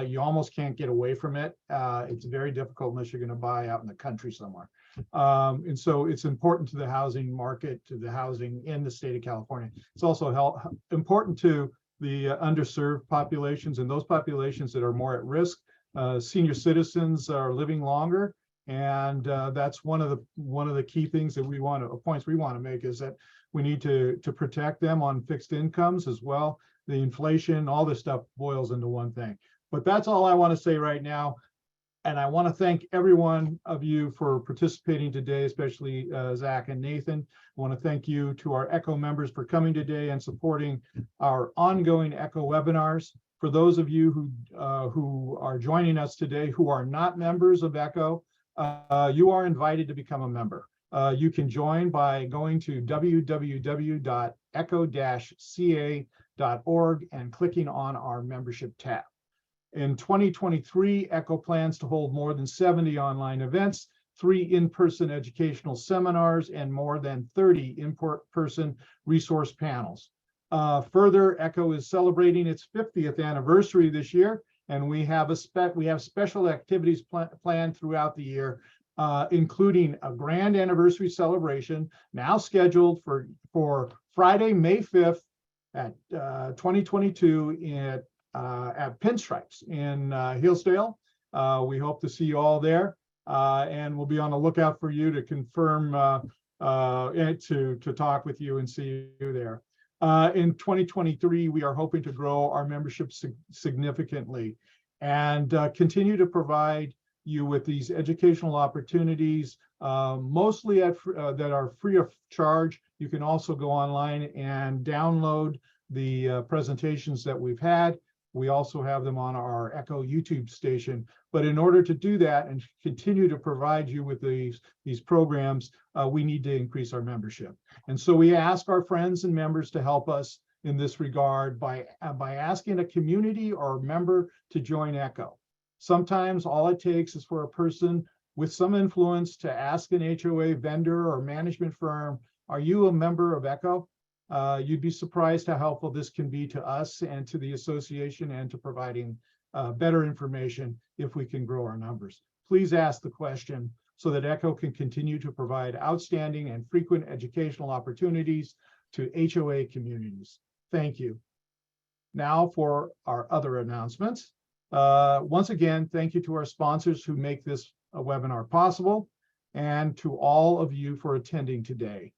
You almost can't get away from it. It's very difficult unless you're going to buy out in the country somewhere. And so it's important to the housing market, to the housing in the state of California. It's also important to the underserved populations and those populations that are more at risk. Senior citizens are living longer, and that's one of the key things that points we want to make is that we need to protect them on fixed incomes as well. The inflation, all this stuff boils into one thing. But that's all I want to say right now. And I want to thank every one of you for participating today, especially Zach and Nathan. I want to thank you to our ECHO members for coming today and supporting our ongoing ECHO webinars. For those of you who are joining us today who are not members of ECHO, you are invited to become a member. You can join by going to www.echo-ca.org and clicking on our membership tab. In 2023, ECHO plans to hold more than 70 online events, 3 in-person educational seminars, and more than 30 in-person resource panels. Further, ECHO is celebrating its 50th anniversary this year, and we have special activities planned throughout the year, including a grand anniversary celebration now scheduled for Friday, May 5th at 2022 at Pinstripes in Hillsdale. We hope to see you all there, and we'll be on the lookout for you to confirm to talk with you and see you there. In 2023, we are hoping to grow our membership significantly and continue to provide you with these educational opportunities, mostly that are free of charge. You can also go online and download the presentations that we've had. We also have them on our ECHO YouTube station. But in order to do that and continue to provide you with these programs, we need to increase our membership. And so we ask our friends and members to help us in this regard by asking a community or a member to join ECHO. Sometimes all it takes is for a person with some influence to ask an HOA vendor or management firm, are you a member of ECHO? You'd be surprised how helpful this can be to us and to the association and to providing better information if we can grow our numbers. Please ask the question so that ECHO can continue to provide outstanding and frequent educational opportunities to HOA communities. Thank you. Now for our other announcements. Once again, thank you to our sponsors who make this webinar possible and to all of you for attending today.